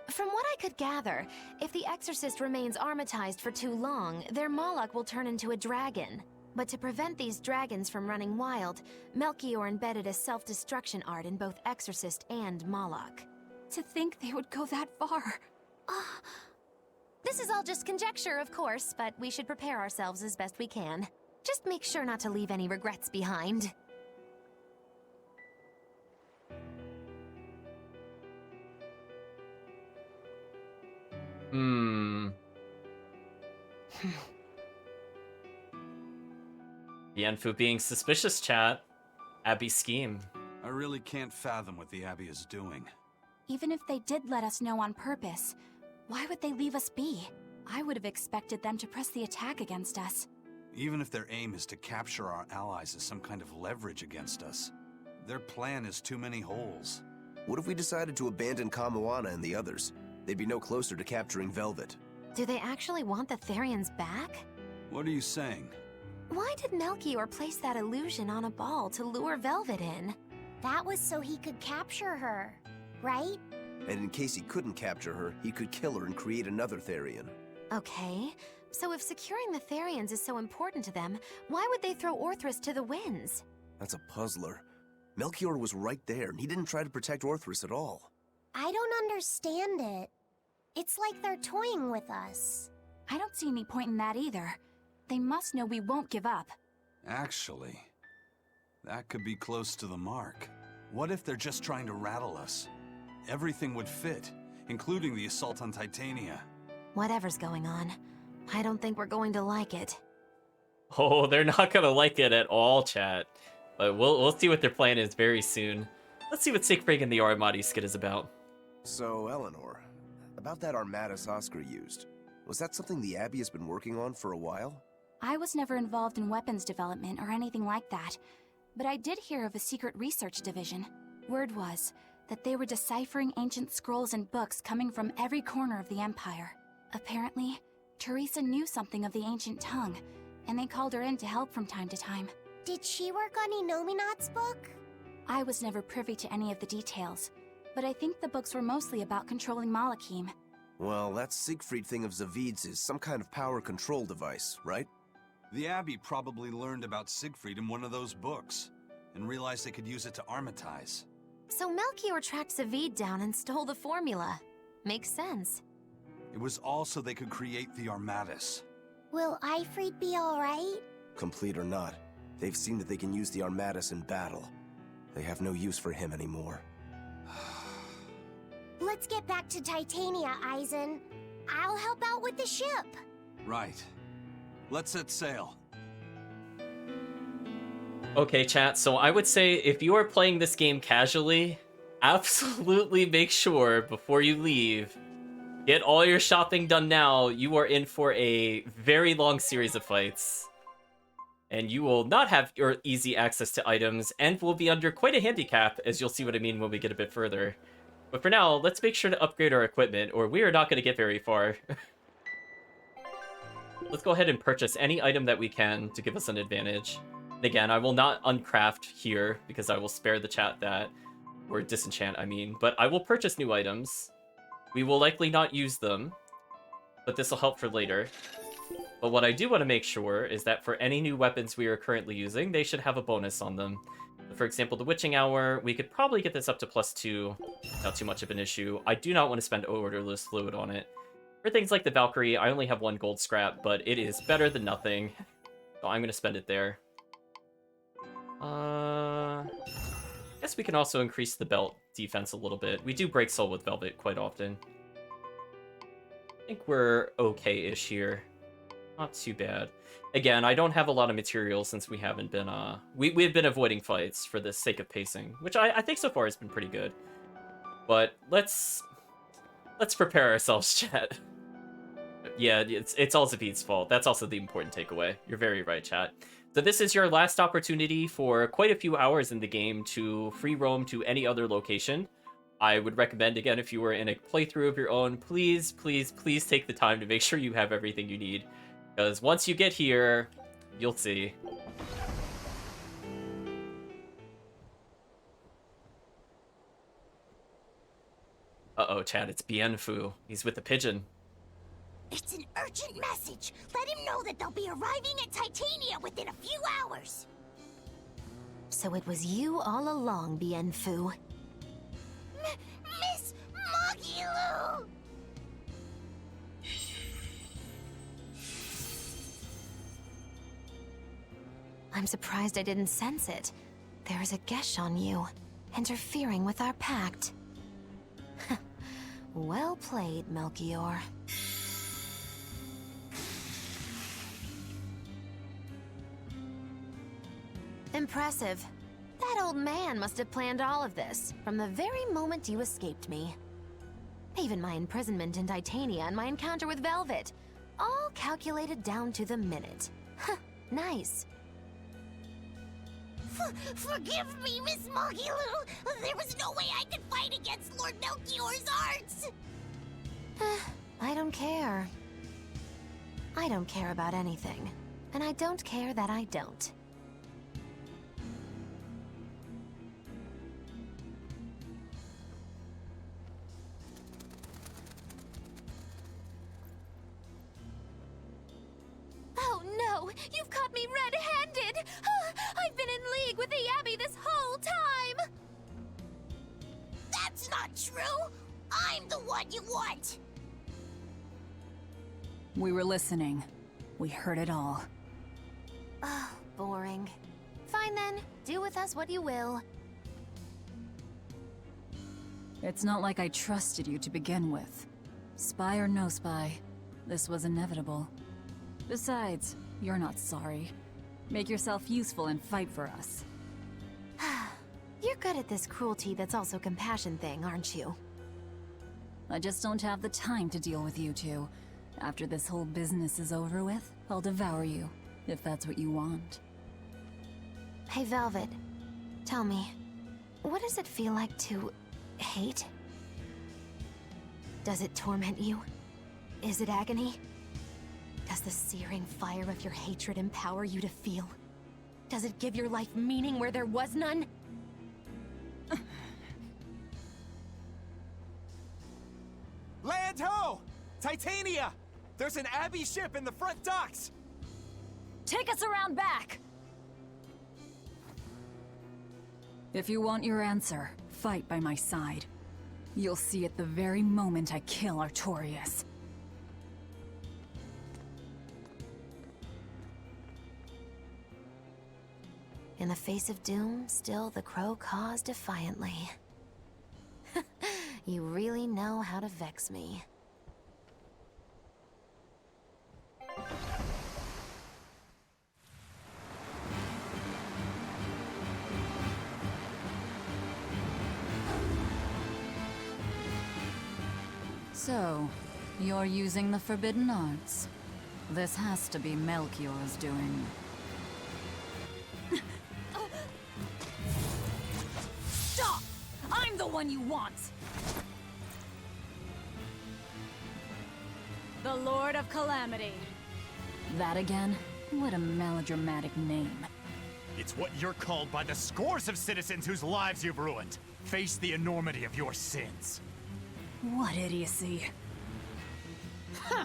From what I could gather, if the Exorcist remains armatized for too long, their Moloch will turn into a dragon. But to prevent these dragons from running wild, Melchior embedded a self-destruction art in both Exorcist and Moloch. To think they would go that far. This is all just conjecture, of course, but we should prepare ourselves as best we can. Just make sure not to leave any regrets behind. Yanfu being suspicious, chat. Abby's scheme. I really can't fathom what the Abbey is doing. Even if they did let us know on purpose, why would they leave us be? I would have expected them to press the attack against us. Even if their aim is to capture our allies as some kind of leverage against us, their plan is too many holes. What if we decided to abandon Kamoana and the others? They'd be no closer to capturing Velvet. Do they actually want the Therians back? What are you saying? Why did Melchior place that illusion on a ball to lure Velvet in? That was so he could capture her, right? And in case he couldn't capture her, he could kill her and create another Therian. Okay, so if securing the Therians is so important to them, why would they throw Orthrus to the winds? That's a puzzler. Melchior was right there, and he didn't try to protect Orthrus at all. I don't understand it. It's like they're toying with us. I don't see any point in that either. They must know we won't give up. Actually, that could be close to the mark. What if they're just trying to rattle us? Everything would fit, including the assault on Titania. Whatever's going on, I don't think we're going to like it. Oh, they're not gonna like it at all, chat. But we'll see what their plan is very soon. Let's see what Siegfried and the Armati skit is about. So, Eleanor, about that Armatus Oscar used, was that something the Abbey has been working on for a while? I was never involved in weapons development or anything like that, but I did hear of a secret research division. Word was that they were deciphering ancient scrolls and books coming from every corner of the Empire. Apparently, Teresa knew something of the ancient tongue, and they called her in to help from time to time. Did she work on Inominat's book? I was never privy to any of the details, but I think the books were mostly about controlling Malakim. Well, that Siegfried thing of Zavid's is some kind of power control device, right? The Abbey probably learned about Siegfried in one of those books, and realized they could use it to armatize. So Melchior tracked Zavid down and stole the formula. Makes sense. It was all so they could create the Armatus. Will Ifrid be alright? Complete or not, they've seen that they can use the Armatus in battle. They have no use for him anymore. Let's get back to Titania, Eisen. I'll help out with the ship. Right. Let's set sail. Okay, chat, so I would say if you are playing this game casually, absolutely make sure before you leave, get all your shopping done now. You are in for a very long series of fights. And you will not have your easy access to items, and will be under quite a handicap, as you'll see what I mean when we get a bit further. But for now, let's make sure to upgrade our equipment, or we are not going to get very far. Let's go ahead and purchase any item that we can to give us an advantage. And again, I will not uncraft here, because I will spare the chat that. Or disenchant, I mean. But I will purchase new items. We will likely not use them, but this will help for later. But what I do want to make sure is that for any new weapons we are currently using, they should have a bonus on them. For example, the Witching Hour, we could probably get this up to +2. Not too much of an issue. I do not want to spend odorless fluid on it. For things like the Valkyrie, I only have 1 gold scrap, but it is better than nothing. So I'm going to spend it there. I guess we can also increase the belt defense a little bit. We do break soul with Velvet quite often. I think we're okay-ish here. Not too bad. Again, I don't have a lot of materials since we haven't been, we've been avoiding fights for the sake of pacing, which I think so far has been pretty good. But let's prepare ourselves, chat. Yeah, it's all Zavid's fault. That's also the important takeaway. You're very right, chat. So this is your last opportunity for quite a few hours in the game to free roam to any other location. I would recommend, again, if you were in a playthrough of your own, please, please, please take the time to make sure you have everything you need. Because once you get here, you'll see. Uh-oh, Chad, it's Bienfu. He's with the pigeon. It's an urgent message. Let him know that they'll be arriving at Titania within a few hours. So it was you all along, Bienfu. Miss Magilu! I'm surprised I didn't sense it. There is a gesh on you, interfering with our pact. Well played, Melchior. Impressive. That old man must have planned all of this, from the very moment you escaped me. Even my imprisonment in Titania and my encounter with Velvet. All calculated down to the minute. Nice. Forgive me, Miss Magilu. There was no way I could fight against Lord Melchior's arts. I don't care. I don't care about anything. And I don't care that I don't. Oh no! You've caught me red-handed! I've been in league with the Abbey this whole time! That's not true. I'm the one you want. We were listening. We heard it all. Oh, boring. Fine then, do with us what you will. It's not like I trusted you to begin with. Spy or no spy, this was inevitable. Besides, you're not sorry. Make yourself useful and fight for us. You're good at this cruelty that's also compassion thing, aren't you? I just don't have the time to deal with you two. After this whole business is over with, I'll devour you, if that's what you want. Hey, Velvet. Tell me, what does it feel like to hate? Does it torment you? Is it agony? Does the searing fire of your hatred empower you to feel? Does it give your life meaning where there was none? Land ho! Titania! There's an Abbey ship in the front docks! Take us around back! If you want your answer, fight by my side. You'll see it the very moment I kill Artorias. In the face of doom, still the crow caws defiantly. You really know how to vex me. So, you're using the forbidden arts. This has to be Melchior's doing. Stop! I'm the one you want! The Lord of Calamity. That again? What a melodramatic name. It's what you're called by the scores of citizens whose lives you've ruined. Face the enormity of your sins. What idiocy. Huh!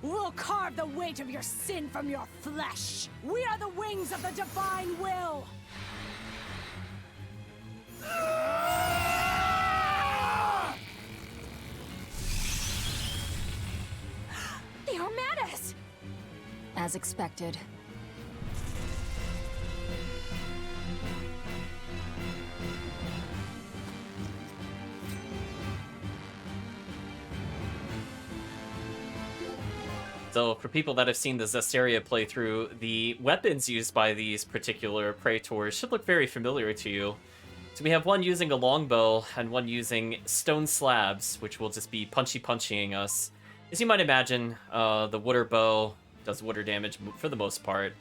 We'll carve the weight of your sin from your flesh! We are the wings of the divine will! They are mad at us! As expected. So for people that have seen the Berseria playthrough, the weapons used by these particular Praetors should look very familiar to you. So we have one using a longbow and one using stone slabs, which will just be punching us. As you might imagine, the water bow does water damage for the most part,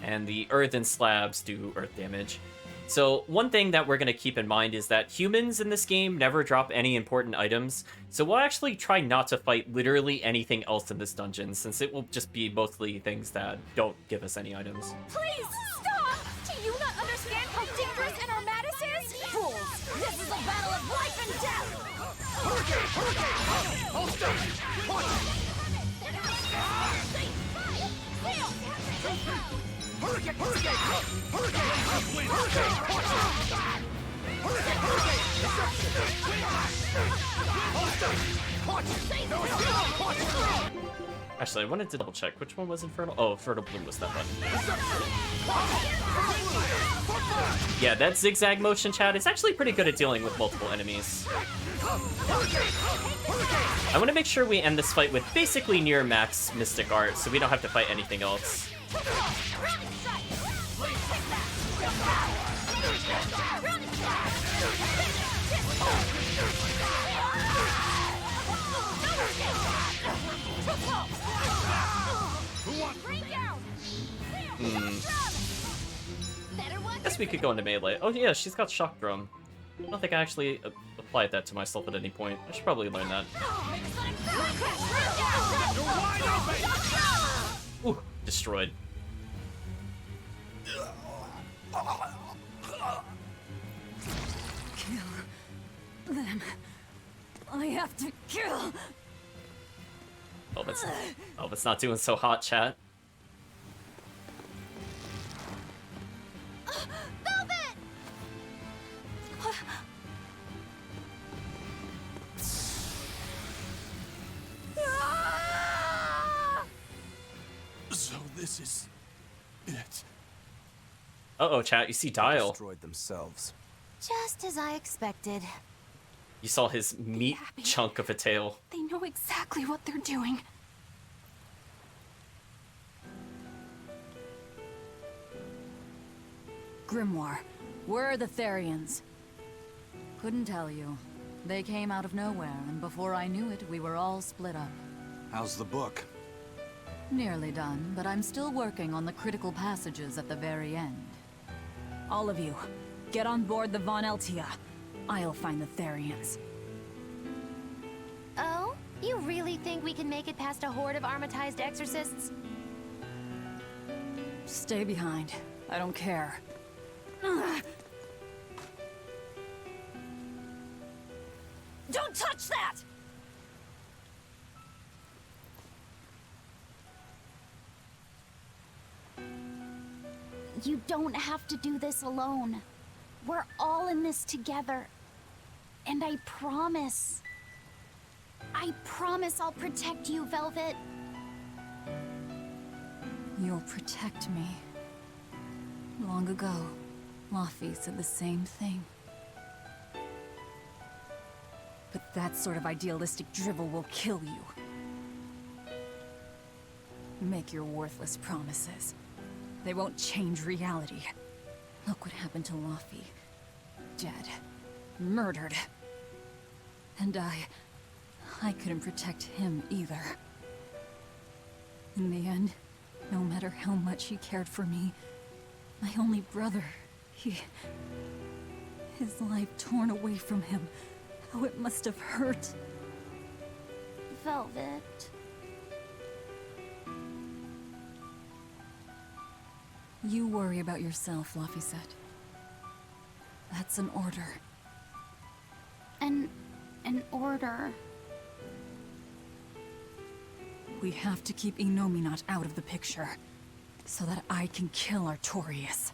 and the earthen slabs do earth damage. So one thing that we're going to keep in mind is that humans in this game never drop any important items, so we'll actually try not to fight literally anything else in this dungeon, since it will just be mostly things that don't give us any items. Please, stop! Do you not understand how dangerous an Armatus is? Fools! This is a battle of life and death! Hurricane! Hurricane! Hold still! Hurricane! Hurricane! Actually, I wanted to double check. Which one was Infernal? Oh, Infernal Bloom was that one. Yeah, that zigzag motion, chat, is actually pretty good at dealing with multiple enemies. I want to make sure we end this fight with basically near max Mystic Art, so we don't have to fight anything else. Guess we could go into melee. Oh yeah, she's got Shock Drum. I don't think I actually applied that to myself at any point. I should probably learn that. Ooh, destroyed. Kill them. I have to kill. Oh, it's not doing so hot, chat. Velvet! So this is it. Uh-oh, chat, you see Dial. Destroyed themselves. Just as I expected. You saw his meat chunk of a tail. They know exactly what they're doing. Grimoire, where are the Therians? Couldn't tell you. They came out of nowhere, and before I knew it, we were all split up. How's the book? Nearly done, but I'm still working on the critical passages at the very end. All of you, get on board the Von Eltia. I'll find the Therians. Oh? You really think we can make it past a horde of armatized exorcists? Stay behind. I don't care. Don't touch that! You don't have to do this alone. We're all in this together. And I promise I'll protect you, Velvet. You'll protect me. Long ago, Laffy said the same thing. But that sort of idealistic drivel will kill you. Make your worthless promises. They won't change reality. Look what happened to Laffy. Dead. Murdered. And I couldn't protect him either. In the end, no matter how much he cared for me, my only brother, his life torn away from him. How it must have hurt. Velvet. You worry about yourself, Laffy. That's an order. An order. We have to keep Inominat out of the picture, so that I can kill Artorias.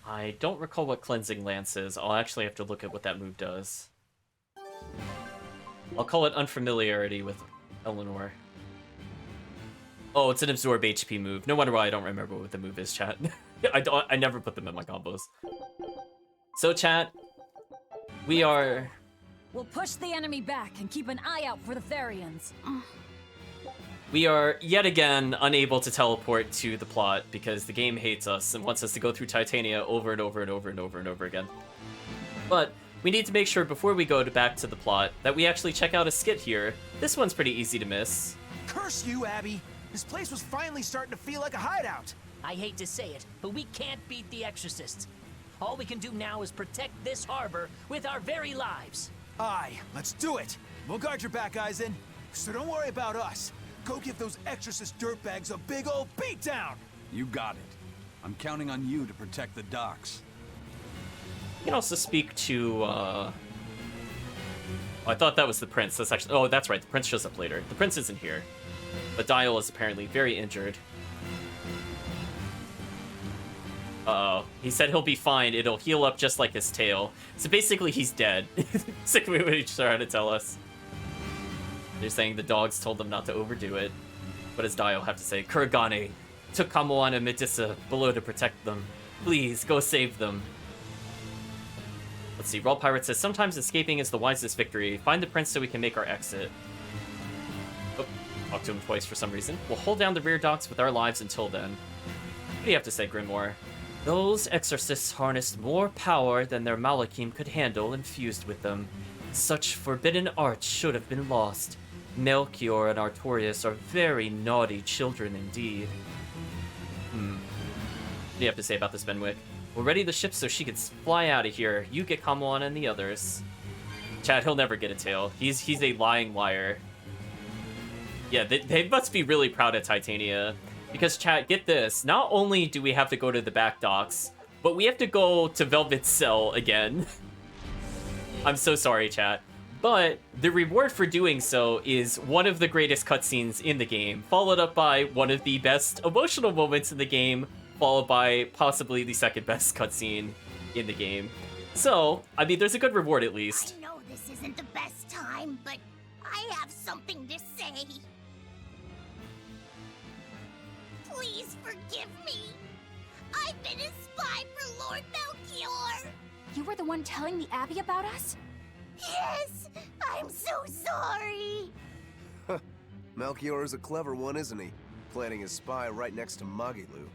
I don't recall what Cleansing Lance is. I'll actually have to look at what that move does. I'll call it Unfamiliarity with Eleanor. Oh, it's an Absorb HP move. No wonder why I don't remember what the move is, chat. I never put them in my combos. So, chat, we'll push the enemy back and keep an eye out for the Therians. We are yet again unable to teleport to the plot because the game hates us and wants us to go through Titania over and over and over and over and over again. But we need to make sure before we go back to the plot that we actually check out a skit here. This one's pretty easy to miss. Curse you, Abby! This place was finally starting to feel like a hideout. I hate to say it, but we can't beat the Exorcists. All we can do now is protect this harbor with our very lives. Aye, let's do it. We'll guard your back, Eisen. So don't worry about us. Go give those Exorcist dirtbags a big old beatdown! You got it. I'm counting on you to protect the docks. You can also speak to, I thought that was the prince. That's actually... Oh, that's right. The prince shows up later. The prince isn't here. But Dial is apparently very injured. Uh-oh. He said he'll be fine. It'll heal up just like his tail. So basically, he's dead. Basically what he's trying to tell us. They're saying the dogs told them not to overdo it. What does Dial have to say? Kuragane took Kamoan and Metissa below to protect them. Please, go save them. Let's see. Raw Pirate says, sometimes escaping is the wisest victory. Find the prince so we can make our exit. Oh, talked to him twice for some reason. We'll hold down the rear docks with our lives until then. What do you have to say, Grimoire? Those exorcists harnessed more power than their Malakim could handle infused with them. Such forbidden arts should have been lost. Melchior and Artorias are very naughty children indeed. What do you have to say about this, Benwick? We'll ready the ship so she can fly out of here. You get Kamoan and the others. Chad, he'll never get a tail. He's a lying liar. Yeah, they must be really proud of Titania. Because, Chad, get this. Not only do we have to go to the back docks, but we have to go to Velvet's cell again. I'm so sorry, chat. But the reward for doing so is one of the greatest cutscenes in the game, followed up by one of the best emotional moments in the game, followed by possibly the second best cutscene in the game. So, I mean, there's a good reward at least. I know this isn't the best time, but I have something to say. Please forgive me. I've been a spy for Lord Melchior! You were the one telling the Abbey about us? Yes! I'm so sorry! Melchior is a clever one, isn't he? Planting his spy right next to Magilu.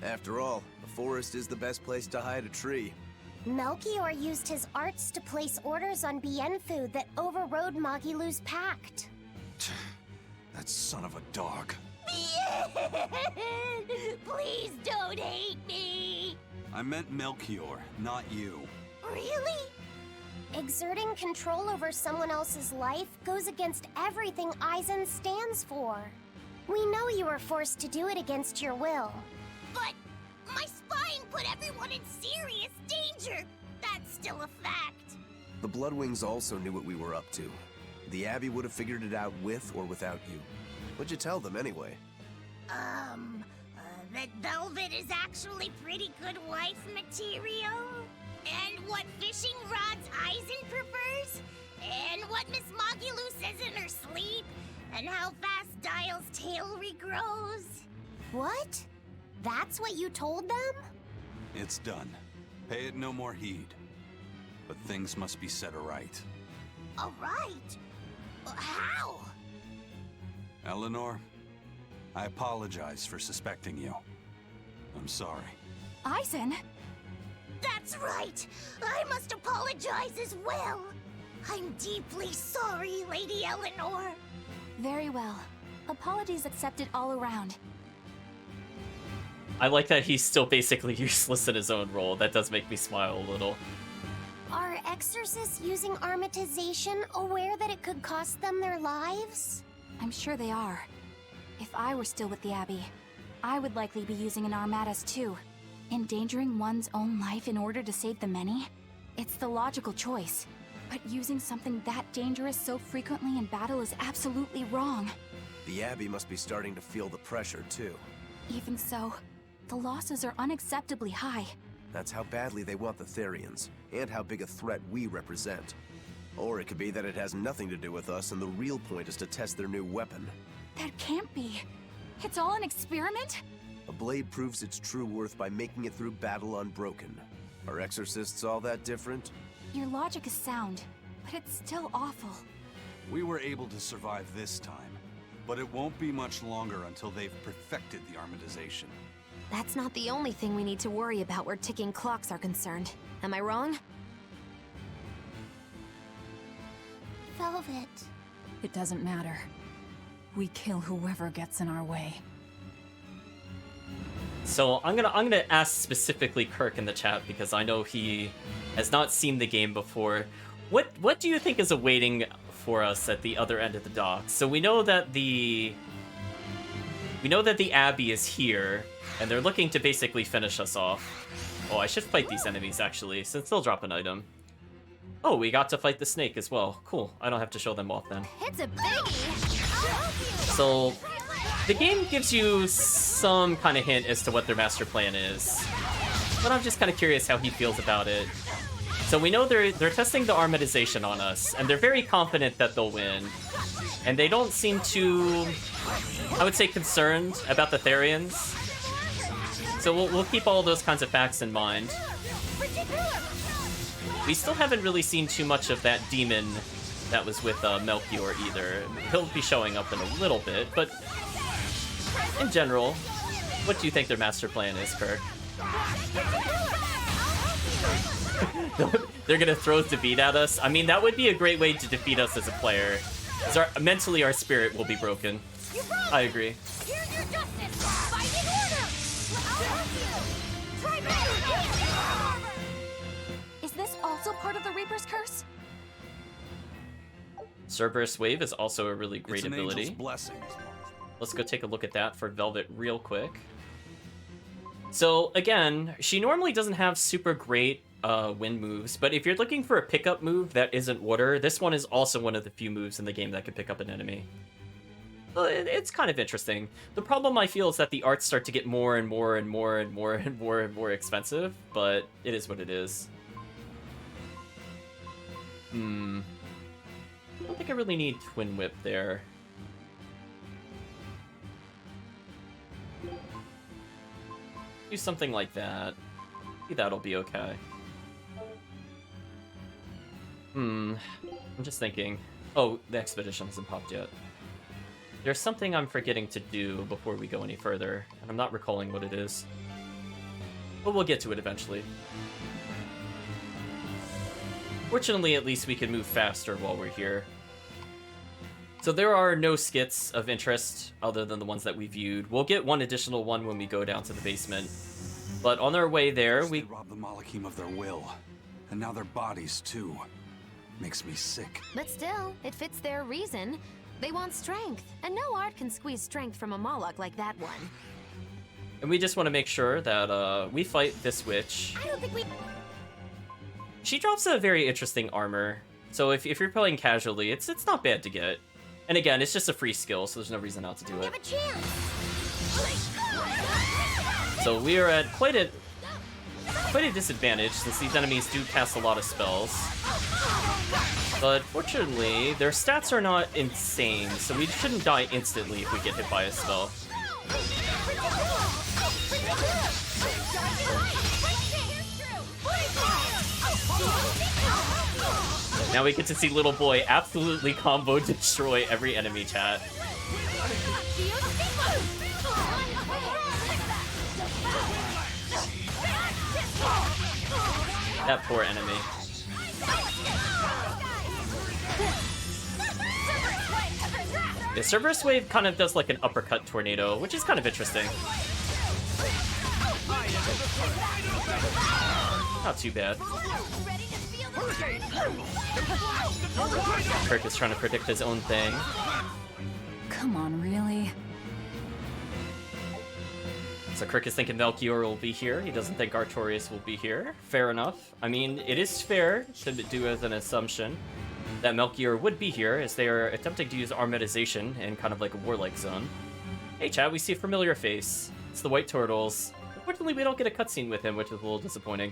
After all, the forest is the best place to hide a tree. Melchior used his arts to place orders on Bienfu that overrode Magilu's pact. That son of a dog. Please don't hate me! I meant Melchior, not you. Really? Exerting control over someone else's life goes against everything Eisen stands for. We know you were forced to do it against your will. But my spying put everyone in serious danger. That's still a fact. The Bloodwings also knew what we were up to. The Abbey would have figured it out with or without you. What'd you tell them anyway? That Velvet is actually pretty good wife material? And what fishing rods Eisen prefers? And what Miss Magilu says in her sleep? And how fast Dial's tail regrows? What? That's what you told them? It's done. Pay it no more heed. But things must be set aright. Alright. How? Eleanor, I apologize for suspecting you. I'm sorry. Eisen? That's right! I must apologize as well! I'm deeply sorry, Lady Eleanor! Very well. Apologies accepted all around. I like that he's still basically useless in his own role. That does make me smile a little. Are exorcists using armatization aware that it could cost them their lives? I'm sure they are. If I were still with the Abbey, I would likely be using an armatus too. Endangering one's own life in order to save the many? It's the logical choice. But using something that dangerous so frequently in battle is absolutely wrong. The Abbey must be starting to feel the pressure, too. Even so, the losses are unacceptably high. That's how badly they want the Therians, and how big a threat we represent. Or it could be that it has nothing to do with us, and the real point is to test their new weapon. That can't be. It's all an experiment? A blade proves its true worth by making it through battle unbroken. Are exorcists all that different? Your logic is sound, but it's still awful. We were able to survive this time, but it won't be much longer until they've perfected the armatization. That's not the only thing we need to worry about where ticking clocks are concerned. Am I wrong? Velvet. It doesn't matter. We kill whoever gets in our way. So I'm gonna ask specifically Kirk in the chat because I know he has not seen the game before. What do you think is awaiting for us at the other end of the docks? So we know that the Abbey is here, and they're looking to basically finish us off. Oh, I should fight these enemies actually, since they'll drop an item. Oh, we got to fight the snake as well. Cool. I don't have to show them off then. It's a biggie! So the game gives you some kind of hint as to what their master plan is, but I'm just kind of curious how he feels about it. So we know they're testing the armatization on us, and they're very confident that they'll win. And they don't seem too, I would say, concerned about the Therians. So we'll keep all those kinds of facts in mind. We still haven't really seen too much of that demon that was with Melchior either. He'll be showing up in a little bit, but in general, what do you think their master plan is, Kirk? They're gonna throw David at us? I mean, that would be a great way to defeat us as a player. Mentally, our spirit will be broken. I agree. Here's your justice! Fight in order! I'll help you! Try better! Is this also part of the Reaper's Curse? Cerberus Wave is also a really great It's an ability. angel's blessing. Let's go take a look at that for Velvet real quick. So again, she normally doesn't have super great wind moves, but if you're looking for a pickup move that isn't water, this one is also one of the few moves in the game that can pick up an enemy. It's kind of interesting. The problem I feel is that the arts start to get more and more and more and more and more and more expensive, but it is what it is. I don't think I really need Twin Whip there. Do something like that. Maybe that'll be okay. I'm just thinking. Oh, the expedition hasn't popped yet. There's something I'm forgetting to do before we go any further, and I'm not recalling what it is. But we'll get to it eventually. Fortunately, at least we can move faster while we're here. So there are no skits of interest other than the ones that we viewed. We'll get one additional one when we go down to the basement. But on our way there, we robbed the Malachim of their will, and now their bodies too. Makes me sick. But still, it fits their reason. They want strength, and no art can squeeze strength from a Moloch like that one. And we just want to make sure that we fight this witch. I don't think we... She drops a very interesting armor. So if you're playing casually, it's not bad to get. And again, it's just a free skill, so there's no reason not to do it. So we are at quite a disadvantage since these enemies do cast a lot of spells. But fortunately, their stats are not insane, so we shouldn't die instantly if we get hit by a spell. Now we get to see Little Boy absolutely combo destroy every enemy, chat. That poor enemy. The Cerberus Wave kind of does like an uppercut tornado, which is kind of interesting. Not too bad. Kirk is trying to predict his own thing. Come on, really? So Kirk is thinking Melchior will be here. He doesn't think Artorias will be here. Fair enough. I mean, it is fair to do as an assumption that Melchior would be here, as they are attempting to use Armatization in kind of like a warlike zone. Hey chat, we see a familiar face. It's the White Turtles. Unfortunately, we don't get a cutscene with him, which is a little disappointing.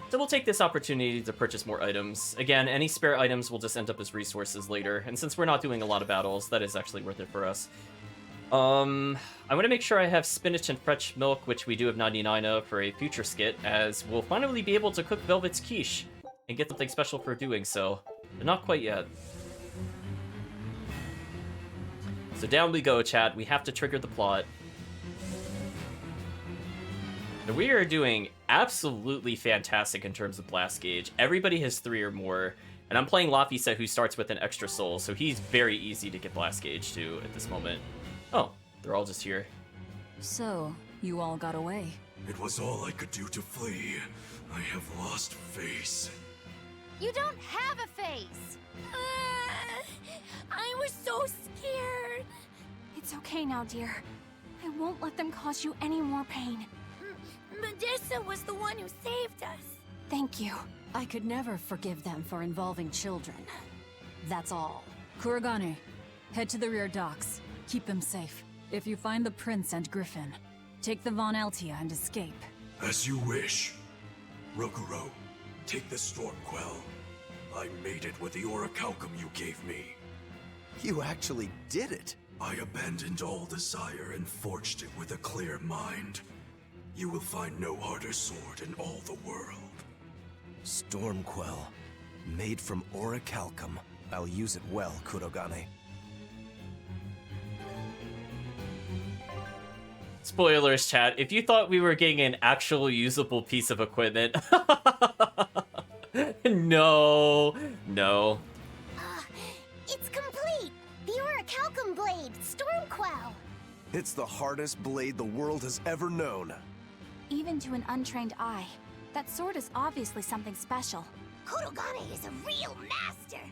So we'll take this opportunity to purchase more items. Again, any spare items will just end up as resources later, and since we're not doing a lot of battles, that is actually worth it for us. I want to make sure I have spinach and fresh milk, which we do have 99 of for a future skit, as we'll finally be able to cook Velvet's quiche and get something special for doing so, but not quite yet. So down we go, chat. We have to trigger the plot. And we are doing absolutely fantastic in terms of blast gauge. Everybody has 3 or more, and I'm playing Lafisa, who starts with an extra soul, so he's very easy to get blast gauge to at this moment. Oh, they're all just here. So, you all got away. It was all I could do to flee. I have lost face. You don't have a face! I was so scared! It's okay now, dear. I won't let them cause you any more pain. Medusa was the one who saved us. Thank you. I could never forgive them for involving children. That's all. Kurogane, head to the rear docks. Keep them safe. If you find the prince and Griffin, take the Von Altia and escape. As you wish. Rokuro, take the Stormquell. I made it with the orichalcum you gave me. You actually did it. I abandoned all desire and forged it with a clear mind. You will find no harder sword in all the world. Stormquell. Made from orichalcum. I'll use it well, Kurogane. Spoilers, chat. If you thought we were getting an actual usable piece of equipment... No. It's complete! The orichalcum blade, Stormquell! It's the hardest blade the world has ever known. Even to an untrained eye, that sword is obviously something special. Kurogane is a real master!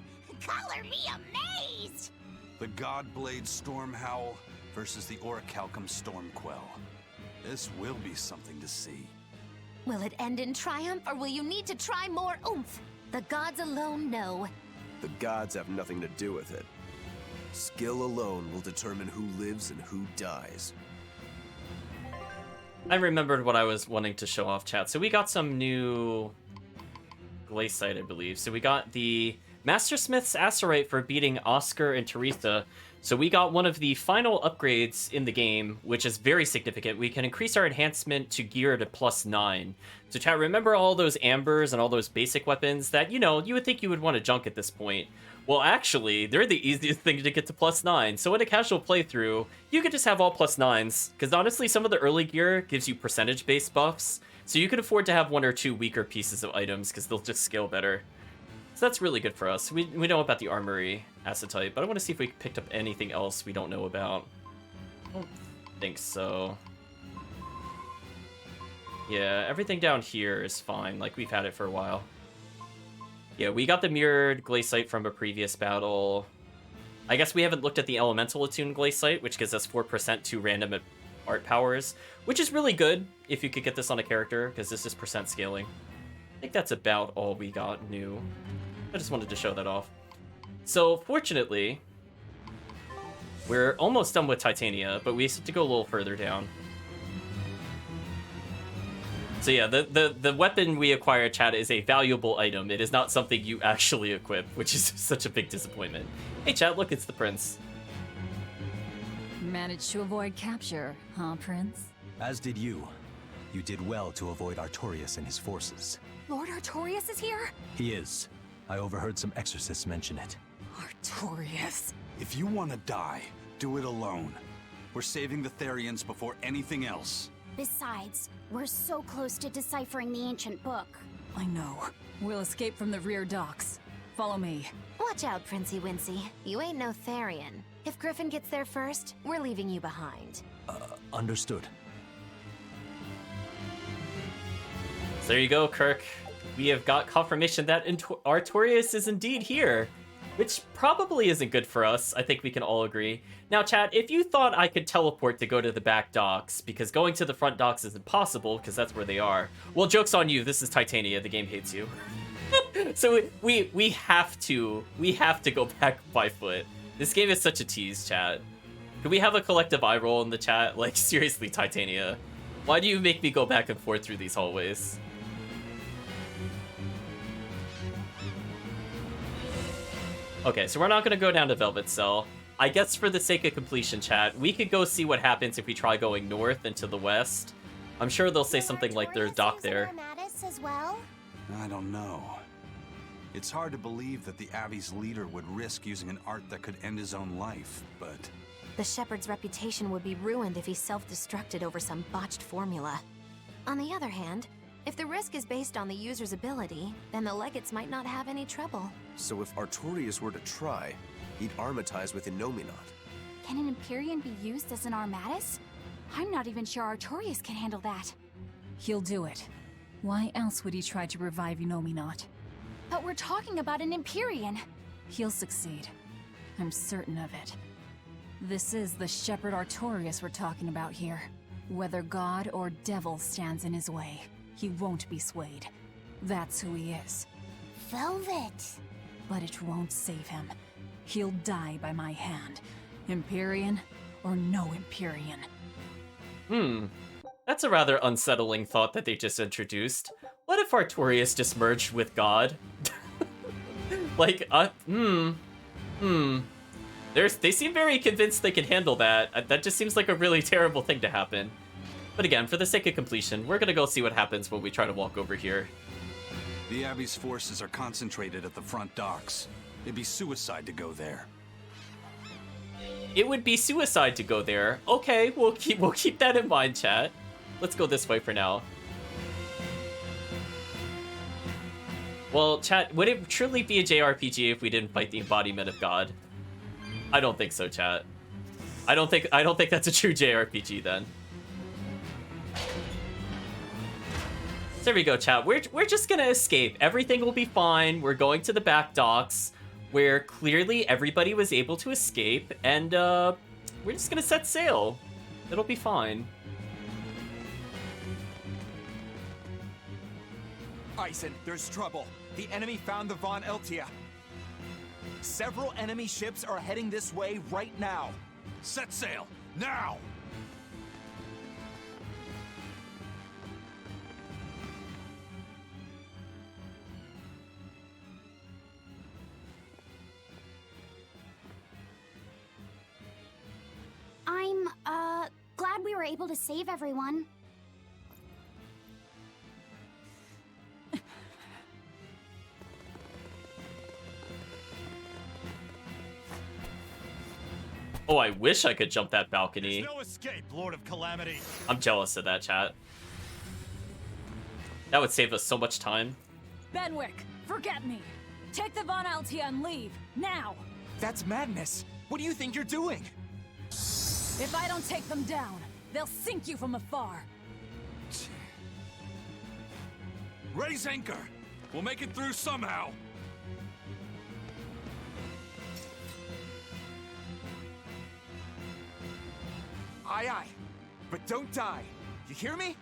Color me amazed! The Godblade Stormhowl versus the Orichalcum Stormquell. This will be something to see. Will it end in triumph, or will you need to try more oomph? The gods alone know. The gods have nothing to do with it. Skill alone will determine who lives and who dies. I remembered what I was wanting to show off, chat. So we got some new glaciite, I believe. So we got the Mastersmith's Acerite for beating Oscar and Teresa. So we got one of the final upgrades in the game, which is very significant. We can increase our enhancement to gear to +9. So chat, remember all those ambers and all those basic weapons that, you know, you would think you would want to junk at this point. Well, actually, they're the easiest thing to get to +9. So in a casual playthrough, you could just have all +9s. Because honestly, some of the early gear gives you percentage-based buffs. So you can afford to have 1 or 2 weaker pieces of items because they'll just scale better. So that's really good for us. We know about the armory acetite, but I want to see if we picked up anything else we don't know about. I don't think so. Yeah, everything down here is fine. Like, we've had it for a while. Yeah, we got the mirrored glaciite from a previous battle. I guess we haven't looked at the elemental attuned glaciite, which gives us 4% to random art powers, which is really good if you could get this on a character, because this is percent scaling. I think that's about all we got new. I just wanted to show that off. So, fortunately, we're almost done with Titania, but we have to go a little further down. So yeah, the weapon we acquired, chat, is a valuable item. It is not something you actually equip, which is such a big disappointment. Hey chat, look, it's the prince. Managed to avoid capture, huh, Prince? As did you. You did well to avoid Artorias and his forces. Lord Artorias is here? He is. I overheard some exorcists mention it. Artorias. If you want to die, do it alone. We're saving the Therians before anything else. Besides, we're so close to deciphering the ancient book. I know. We'll escape from the rear docks. Follow me. Watch out, Princey Wincy. You ain't no Therian. If Griffin gets there first, we're leaving you behind. Understood. So there you go, Kirk. We have got confirmation that Artorias is indeed here, which probably isn't good for us. I think we can all agree. Now, chat, if you thought I could teleport to go to the back docks, because going to the front docks is impossible, because that's where they are, well, joke's on you. This is Titania. The game hates you. So we have to go back by foot. This game is such a tease, chat. Could we have a collective eye roll in the chat? Like, seriously, Titania. Why do you make me go back and forth through these hallways? Okay, so we're not going to go down to Velvet Cell. I guess for the sake of completion, chat, we could go see what happens if we try going north and to the west. I'm sure they'll say something like there's dock there. As well? I don't know. It's hard to believe that the Abbey's leader would risk using an art that could end his own life, but... The Shepherd's reputation would be ruined if he self-destructed over some botched formula. On the other hand, if the risk is based on the user's ability, then the Legates might not have any trouble. So if Artorias were to try, he'd armatize with Innominat. Can an Empyrean be used as an Armatus? I'm not even sure Artorias can handle that. He'll do it. Why else would he try to revive Innominat? But we're talking about an Empyrean. He'll succeed. I'm certain of it. This is the Shepherd Artorias we're talking about here. Whether God or devil stands in his way, he won't be swayed. That's who he is. Velvet! But it won't save him. He'll die by my hand. Empyrean or no Empyrean. That's a rather unsettling thought that they just introduced. What if Artorias just merged with God? Like, they seem very convinced they can handle that. That just seems like a really terrible thing to happen. But again, for the sake of completion, we're gonna go see what happens when we try to walk over here. The Abbey's forces are concentrated at the front docks. It'd be suicide to go there. It would be suicide to go there. Okay, we'll keep that in mind, chat. Let's go this way for now. Well, chat, would it truly be a JRPG if we didn't fight the embodiment of God? I don't think so, chat. I don't think that's a true JRPG then. There we go, chat. We're just gonna escape. Everything will be fine. We're going to the back docks, where clearly everybody was able to escape, and we're just gonna set sail. It'll be fine. Eisen, there's trouble. The enemy found the Von Eltia. Several enemy ships are heading this way right now. Set sail, now! we were able to save everyone. Oh, I wish I could jump that balcony. There's no escape, Lord of Calamity. I'm jealous of that, chat. That would save us so much time. Benwick, forget me. Take the Von Altia and leave, now! That's madness. What do you think you're doing? If I don't take them down, they'll sink you from afar. Raise anchor! We'll make it through somehow! Aye, aye. But don't die. You hear me?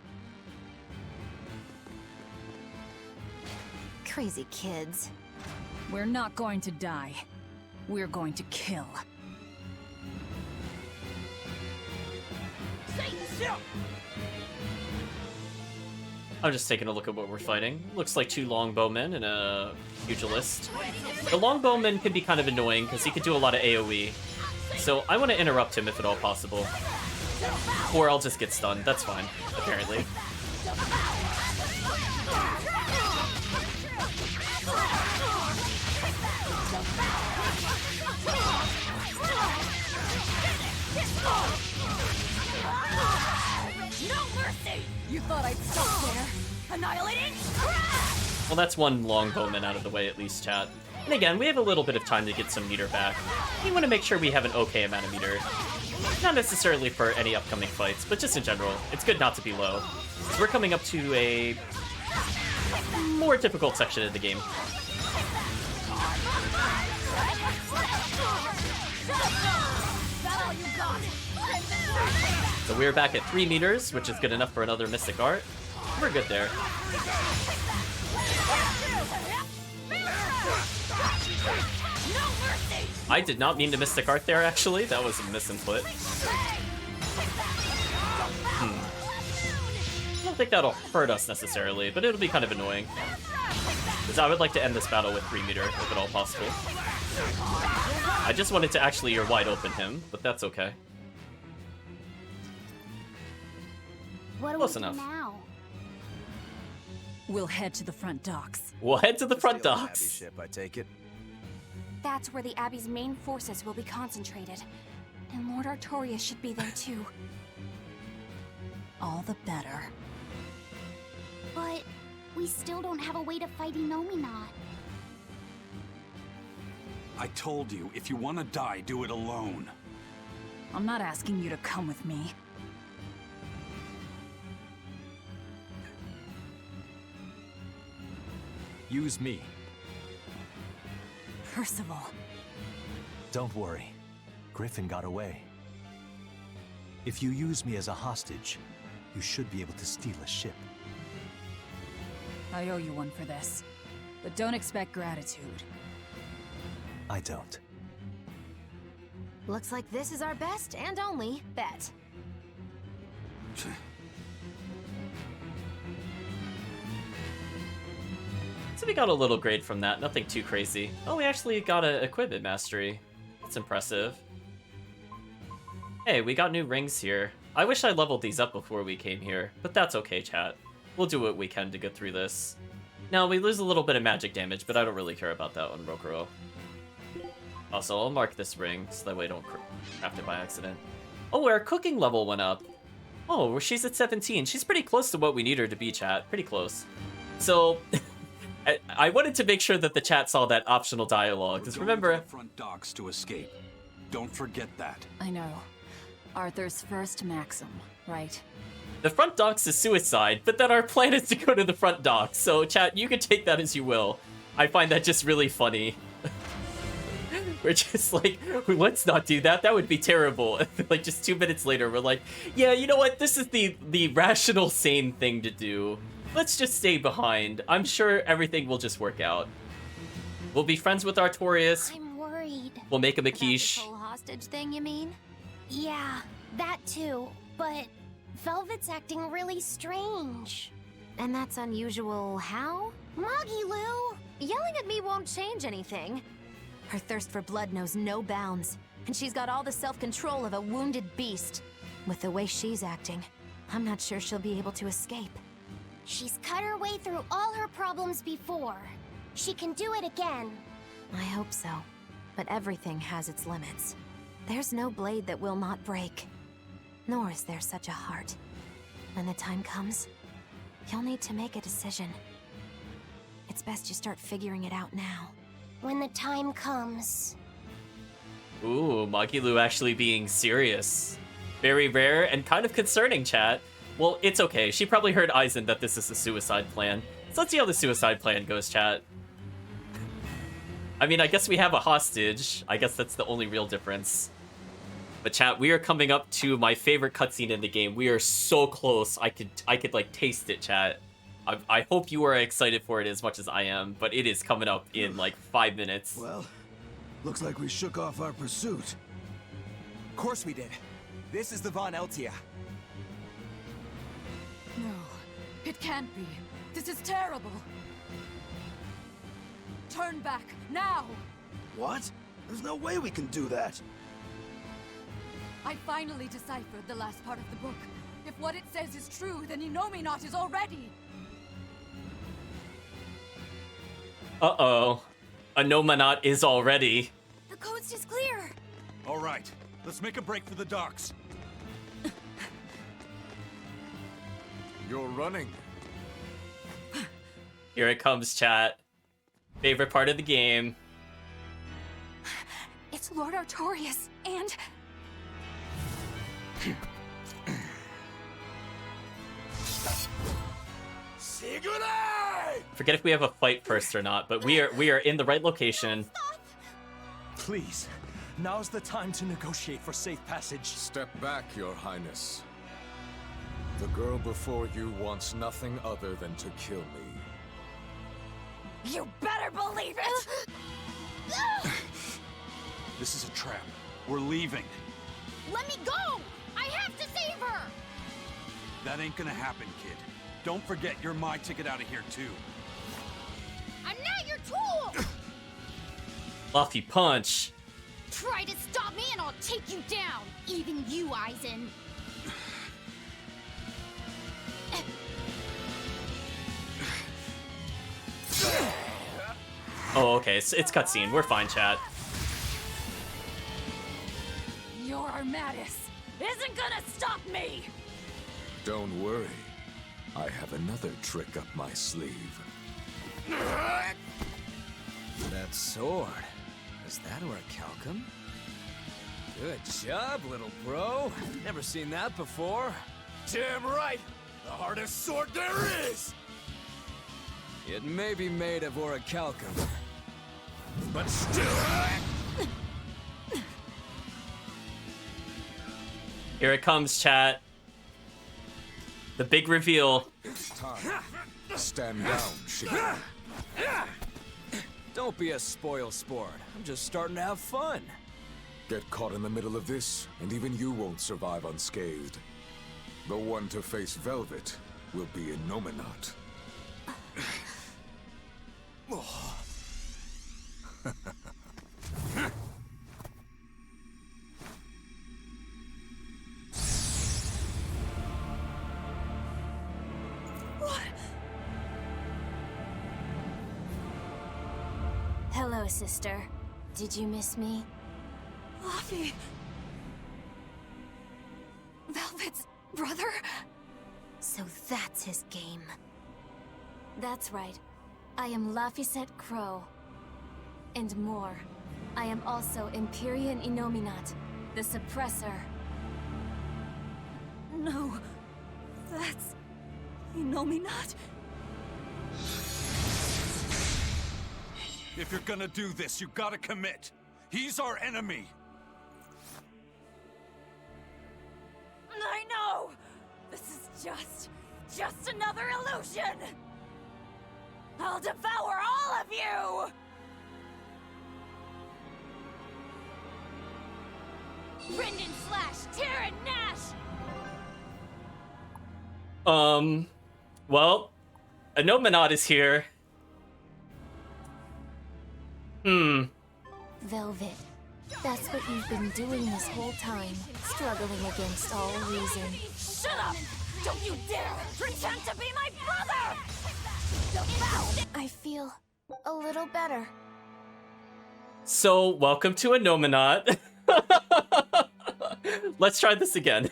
Crazy kids. We're not going to die. We're going to kill. I'm just taking a look at what we're fighting. Looks like 2 longbowmen and a pugilist. The longbowman can be kind of annoying because he can do a lot of AoE. So I want to interrupt him if at all possible. Or I'll just get stunned. That's fine, apparently. No mercy! You thought I'd stop there? Annihilating? Well, that's 1 longbowman out of the way at least, chat. And again, we have a little bit of time to get some meter back. We want to make sure we have an okay amount of meter. Not necessarily for any upcoming fights, but just in general. It's good not to be low. We're coming up to a more difficult section of the game. So we're back at 3 meters, which is good enough for another Mystic Art. We're good there. I did not mean to Mystic Art there, actually. That was a misinput. I don't think that'll hurt us necessarily, but it'll be kind of annoying. Because I would like to end this battle with 3 meter, if at all possible. I just wanted to actually wide open him, but that's okay. What do Close we do enough. now? We'll head to the front docks. We'll head to the front Still an Abbey docks. ship, I take it. That's where the Abbey's main forces will be concentrated. And Lord Artorias should be there too. All the better. But we still don't have a way to fight Inominat. I told you, if you want to die, do it alone. I'm not asking you to come with me. Use me. Percival. Don't worry. Griffin got away. If you use me as a hostage, you should be able to steal a ship. I owe you one for this. But don't expect gratitude. I don't. Looks like this is our best and only bet. So we got a little grade from that, nothing too crazy. Oh, we actually got an equipment mastery. That's impressive. Hey, we got new rings here. I wish I leveled these up before we came here, but that's okay, chat. We'll do what we can to get through this. Now, we lose a little bit of magic damage, but I don't really care about that on Rokuro. Also, I'll mark this ring, so that way I don't craft it by accident. Oh, our cooking level went up. Oh, she's at 17. She's pretty close to what we need her to be, chat. Pretty close. So... I wanted to make sure that the chat saw that optional dialogue. Because remember, to the front docks to escape. Don't forget that. I know. Arthur's first maxim, right? the front docks is suicide, but then our plan is to go to the front docks. So chat, you can take that as you will. I find that just really funny. We're just like, let's not do that. That would be terrible. Like just 2 minutes later, we're like, yeah, you know what? This is the rational, sane thing to do. Let's just stay behind. I'm sure everything will just work out. We'll be friends with Artorias. I'm worried. We'll make him a quiche. Whole hostage thing, you mean? Yeah, that too. But Velvet's acting really strange. And that's unusual how? Moggy Lou! Yelling at me won't change anything. Her thirst for blood knows no bounds, and she's got all the self-control of a wounded beast. With the way she's acting, I'm not sure she'll be able to escape. She's cut her way through all her problems before. She can do it again. I hope so. But everything has its limits. There's no blade that will not break. Nor is there such a heart. When the time comes, you'll need to make a decision. It's best you start figuring it out now. When the time comes. Ooh, Magilu actually being serious. Very rare and kind of concerning, chat. Well, it's okay. She probably heard Aizen that this is a suicide plan. So let's see how the suicide plan goes, chat. I mean, I guess we have a hostage. I guess that's the only real difference. But chat, we are coming up to my favorite cutscene in the game. We are so close. I could like taste it, chat. I hope you are excited for it as much as I am, but it is coming up in like 5 minutes. Well, looks like we shook off our pursuit. Of course we did. This is the Von Eltia. No, it can't be. This is terrible. Turn back, now! What? There's no way we can do that. I finally deciphered the last part of the book. If what it says is true, then Innominat is already... Uh-oh. Innominat is already. The coast is clear. All right, let's make a break for the docks. You're running. Here it comes, chat. Favorite part of the game. It's Lord Artorias, and... Say goodnight! Forget if we have a fight first or not, but we are in the right location. Please, now's the time to negotiate for safe passage. Step back, Your Highness. The girl before you wants nothing other than to kill me. You better believe it! This is a trap. We're leaving. Let me go! I have to save her! That ain't gonna happen, kid. Don't forget you're my ticket out of here, too. I'm not your tool! Fluffy punch. Try to stop me and I'll take you down! Even you, Aizen! Oh, okay. It's cutscene. We're fine, chat. Your Armatus isn't gonna stop me! Don't worry. I have another trick up my sleeve. That sword. Is that orichalcum? Good job, little bro. Never seen that before. Damn right! The hardest sword there is! It may be made of orichalcum, but still... Here it comes, chat. The big reveal. It's time. Stand down, Shiggy. Don't be a spoil sport. I'm just starting to have fun. Get caught in the middle of this, and even you won't survive unscathed. The one to face Velvet will be Innominat. Hello, sister. Did you miss me? Luffy. Velvet's brother? So that's his game. That's right. I am Laphicet Crow. And more. I am also Empyrean Innominat, the Suppressor. No. That's... Innominat? If you're gonna do this, you gotta commit. He's our enemy. I know! This is just another illusion! I'll devour all of you! Brendan / Terran Nash! Well, Innominat is here. Velvet. That's what you've been doing this whole time, struggling against all reason. Shut up! Don't you dare pretend to be my brother! I feel a little better. So, welcome to Anominat. Let's try this again.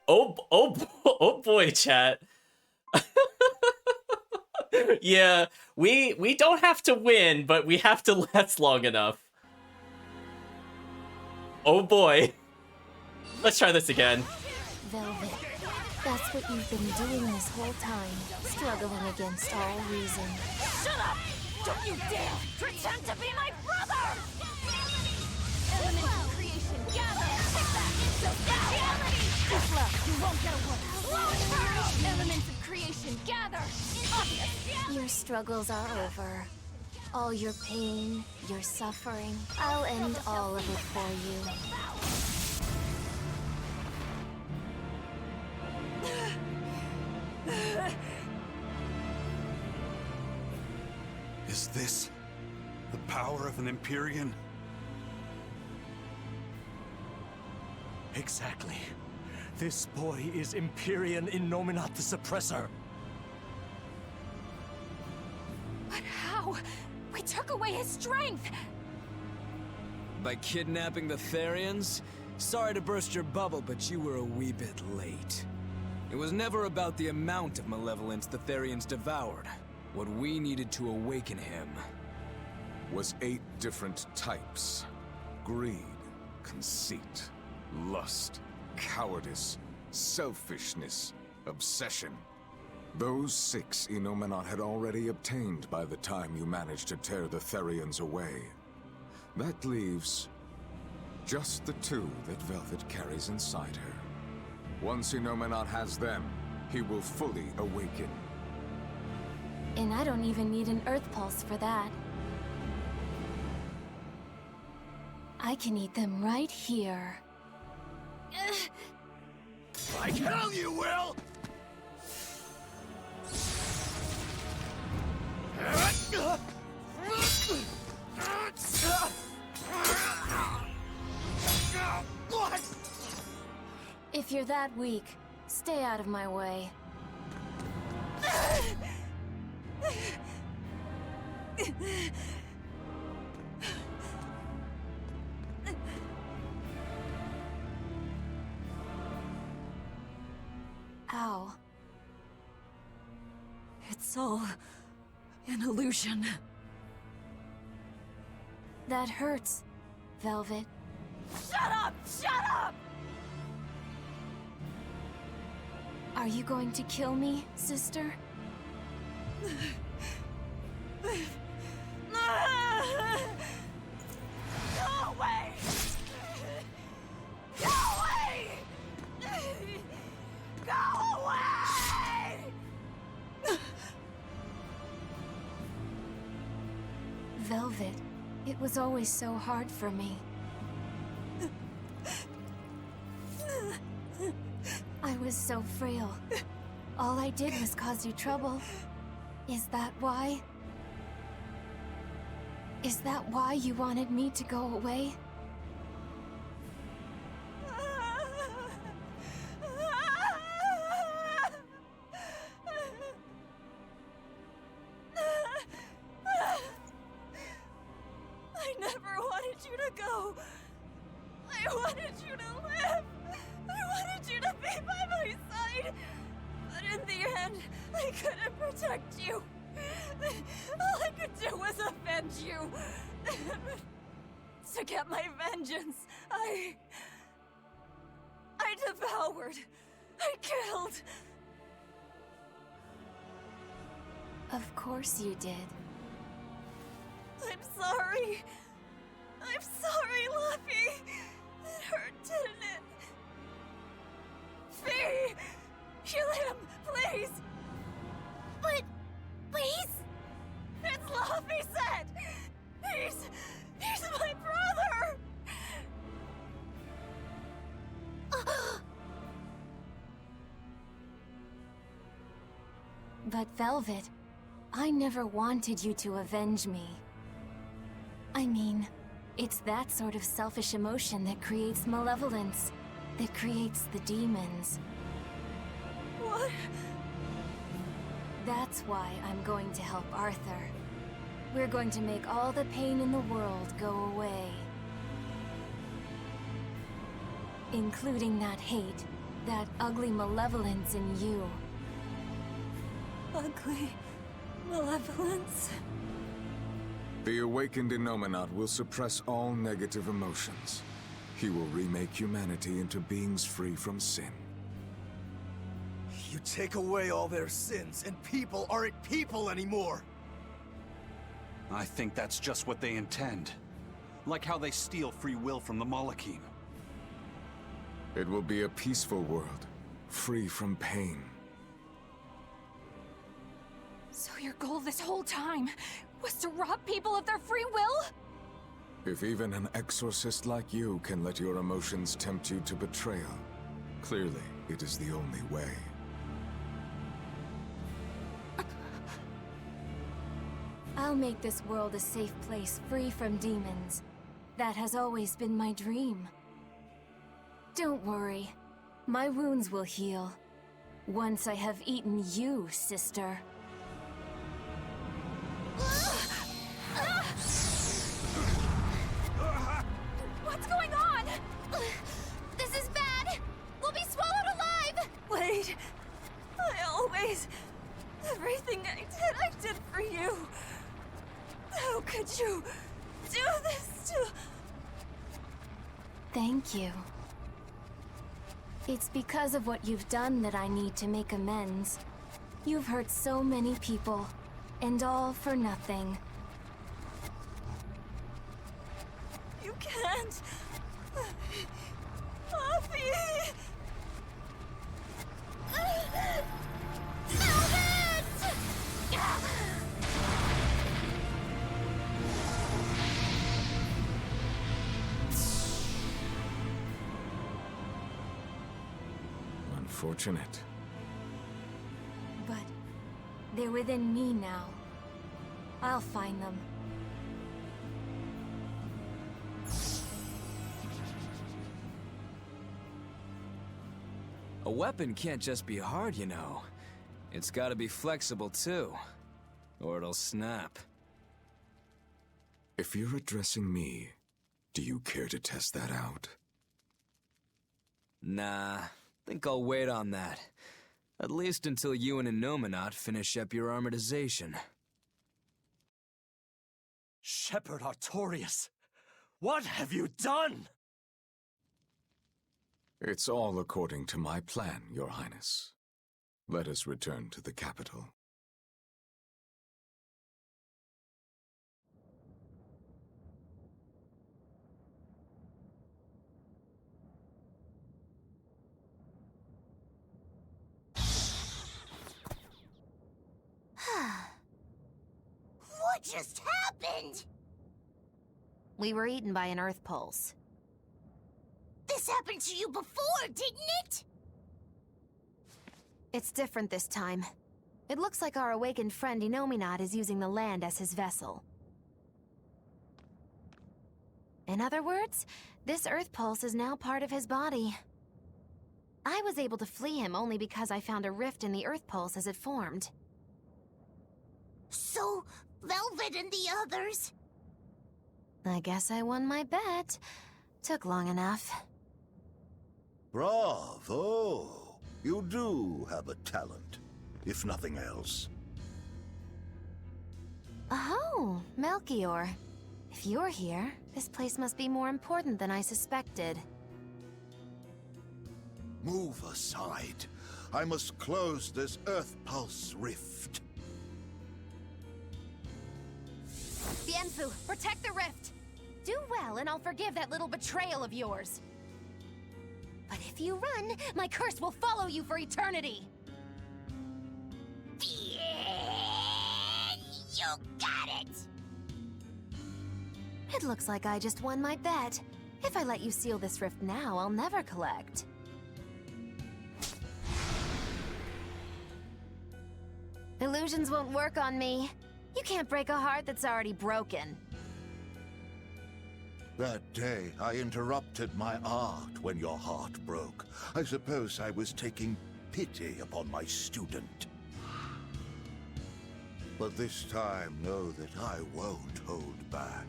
Oh boy, chat. Yeah, we don't have to win, but we have to last long enough. Oh boy. Let's try this again. Velvet, that's what you've been doing this whole time, struggling against all reason. Shut up! Don't you dare pretend to be my brother! Elements of creation, gather! Reality! Tifla, you won't get away! Elements of creation, gather! Your struggles are over. All your pain, your suffering, I'll end all of it for you. Is this the power of an Empyrean? Exactly. This boy is Empyrean Innominat the Suppressor. But how? We took away his strength! By kidnapping the Therians? Sorry to burst your bubble, but you were a wee bit late. It was never about the amount of malevolence the Therians devoured. What we needed to awaken him was 8 different types. Greed, conceit, lust, cowardice, selfishness, obsession. Those 6 Innominat had already obtained by the time you managed to tear the Therians away. That leaves just the 2 that Velvet carries inside her. Once Innominat has them, he will fully awaken. And I don't even need an Earth Pulse for that. I can eat them right here. Like hell you will! What? If you're that weak, stay out of my way. Ow. It's all an illusion. That hurts, Velvet. Shut up! Shut up! Are you going to kill me, sister? Go away! Go away! Go away! Velvet, it was always so hard for me. I was so frail. All I did was cause you trouble. Is that why? Is that why you wanted me to go away? I never wanted you to go. I wanted you to live. I wanted you to be by my side. But in the end, I couldn't protect you. All I could do was avenge you. To get my vengeance, I devoured. I killed. Of course you did. I'm sorry. I'm sorry, Luffy. It hurt, didn't it? Fee! Kill him, please! But... please? It's Luffy said! He's my brother! But Velvet, I never wanted you to avenge me. I mean, It's that sort of selfish emotion that creates malevolence, that creates the demons. What? That's why I'm going to help Arthur. We're going to make all the pain in the world go away. Including that hate, that ugly malevolence in you. Ugly malevolence? The awakened Innominat will suppress all negative emotions. He will remake humanity into beings free from sin. You take away all their sins, and people aren't people anymore! I think that's just what they intend. Like how they steal free will from the Malachim. It will be a peaceful world, free from pain. So your goal this whole time was to rob people of their free will? If even an exorcist like you can let your emotions tempt you to betrayal, clearly it is the only way. I'll make this world a safe place free from demons. That has always been my dream. Don't worry. My wounds will heal. Once I have eaten you, sister. What's going on? This is bad! We'll be swallowed alive! Wait. Everything I did for you. How could you do this to... Thank you. It's because of what you've done that I need to make amends. You've hurt so many people, and all for nothing. You can't... Poppy! Stop it! Unfortunate. But they're within me now. I'll find them. A weapon can't just be hard, you know. It's gotta be flexible, too. Or it'll snap. If you're addressing me, do you care to test that out? Nah, think I'll wait on that. At least until you and Innominat finish up your armorization. Shepherd Artorias! What have you done? It's all according to my plan, Your Highness. Let us return to the capital. What just happened? We were eaten by an Earth pulse. This happened to you before, didn't it? It's different this time. It looks like our awakened friend Innominat is using the land as his vessel. In other words, this Earth pulse is now part of his body. I was able to flee him only because I found a rift in the Earth pulse as it formed. So, Velvet and the others? I guess I won my bet. Took long enough. Bravo! You do have a talent, if nothing else. Oh, Melchior. If you're here, this place must be more important than I suspected. Move aside. I must close this Earth Pulse rift. Bienfu, protect the rift! Do well, and I'll forgive that little betrayal of yours. But if you run, my curse will follow you for eternity! Yeah, you got it! It looks like I just won my bet. If I let you seal this rift now, I'll never collect. Illusions won't work on me. You can't break a heart that's already broken. That day, I interrupted my art when your heart broke. I suppose I was taking pity upon my student. But this time, know that I won't hold back.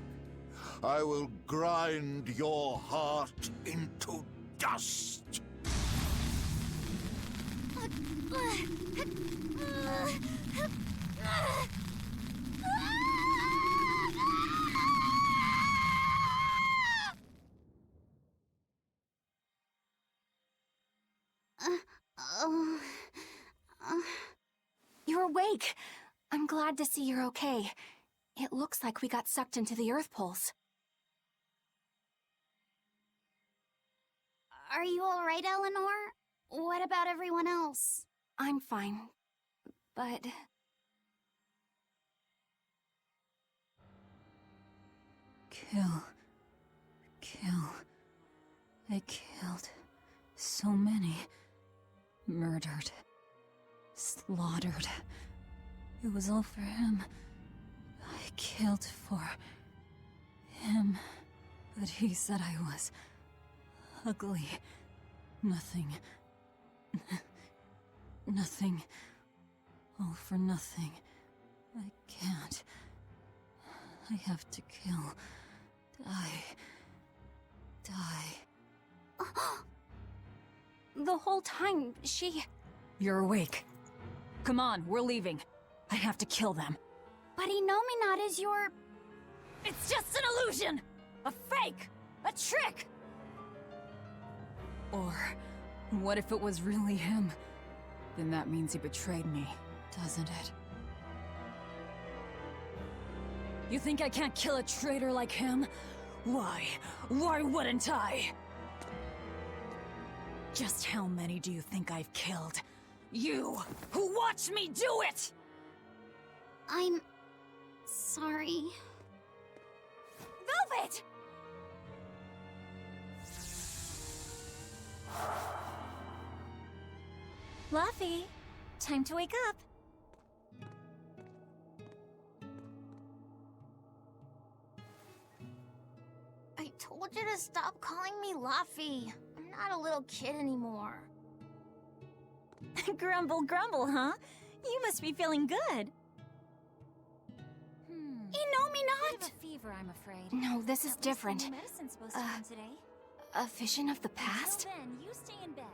I will grind your heart into dust. You're awake. I'm glad to see you're okay. It looks like we got sucked into the Earth Pulse. Are you alright, Eleanor? What about everyone else? I'm fine, but... Kill. I killed so many. Murdered. Slaughtered. It was all for him. I killed for him. But he said I was ugly. Nothing. Nothing. All for nothing. I can't. I have to kill. Die. The whole time, she... You're awake. Come on, we're leaving. I have to kill them. But Innominat is your... It's just an illusion! A fake! A trick! Or, what if it was really him? Then that means he betrayed me, doesn't it? You think I can't kill a traitor like him? Why? Why wouldn't I? Just how many do you think I've killed? You, who watched me do it! I'm... sorry. Velvet! Luffy, time to wake up. I told you to stop calling me Luffy. I'm not a little kid anymore. Grumble, grumble, huh? You must be feeling good. Innominat! Bit of a fever, I'm afraid. No, this is different. Medicine's supposed to come today. A vision of the past? Until then, you stay in bed.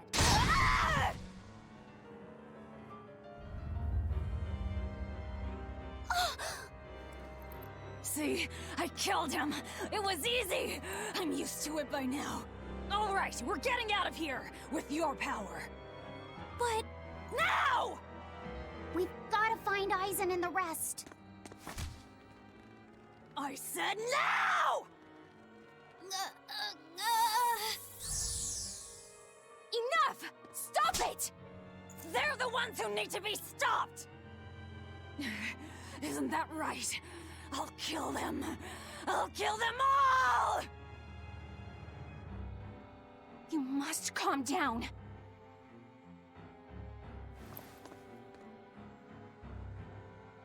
See? I killed him! It was easy! I'm used to it by now. Alright, we're getting out of here! With your power! But... Now! We've gotta find Aizen and the rest. I said now! Enough! Stop it! They're the ones who need to be stopped! Isn't that right? I'll kill them! I'll kill them all! You must calm down.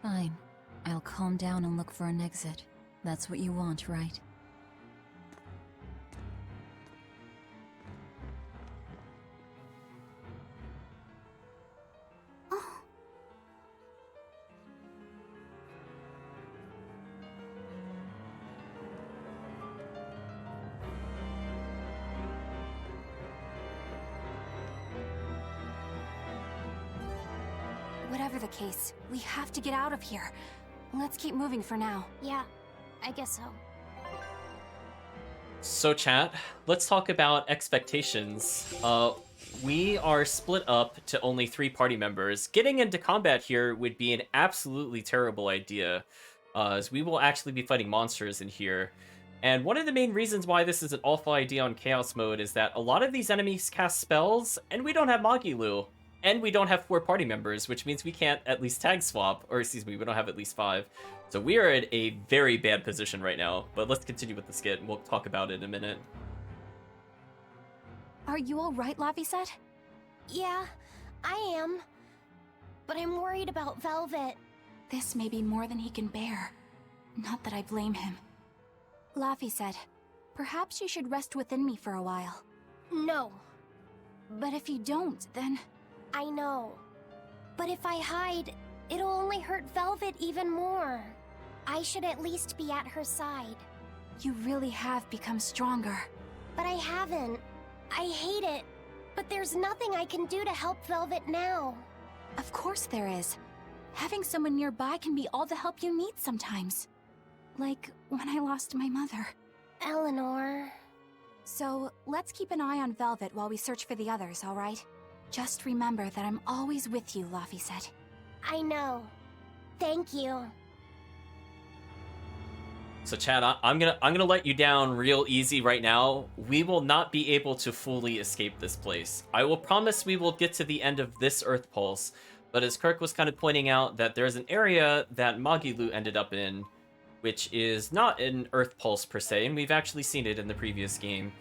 Fine. I'll calm down and look for an exit. That's what you want, right? Whatever the case, we have to get out of here. Let's keep moving for now. Yeah, I guess so. So chat, let's talk about expectations. We are split up to only 3 party members. Getting into combat here would be an absolutely terrible idea, as we will actually be fighting monsters in here. And one of the main reasons why this is an awful idea on Chaos Mode is that a lot of these enemies cast spells, and we don't have Magilu. And we don't have 4 party members, which means we can't at least tag swap, or excuse me, we don't have at least 5. So we are in a very bad position right now, but let's continue with the skit, and we'll talk about it in a minute. Are you alright, Lavisette? Yeah, I am. But I'm worried about Velvet. This may be more than he can bear. Not that I blame him. Lavisette, Perhaps you should rest within me for a while. No. But if you don't, then... I know. But if I hide, it'll only hurt Velvet even more. I should at least be at her side. You really have become stronger. But I haven't. I hate it. But there's nothing I can do to help Velvet now. Of course there is. Having someone nearby can be all the help you need sometimes. Like when I lost my mother. Eleanor... So, let's keep an eye on Velvet while we search for the others, alright? Just remember that I'm always with you, Laphicet. I know. Thank you. So Chad, I'm gonna let you down real easy right now. We will not be able to fully escape this place. I will promise we will get to the end of this Earth Pulse, but as Kirk was kind of pointing out, that there's an area that Magilu ended up in, which is not an Earth Pulse per se, and we've actually seen it in the previous game.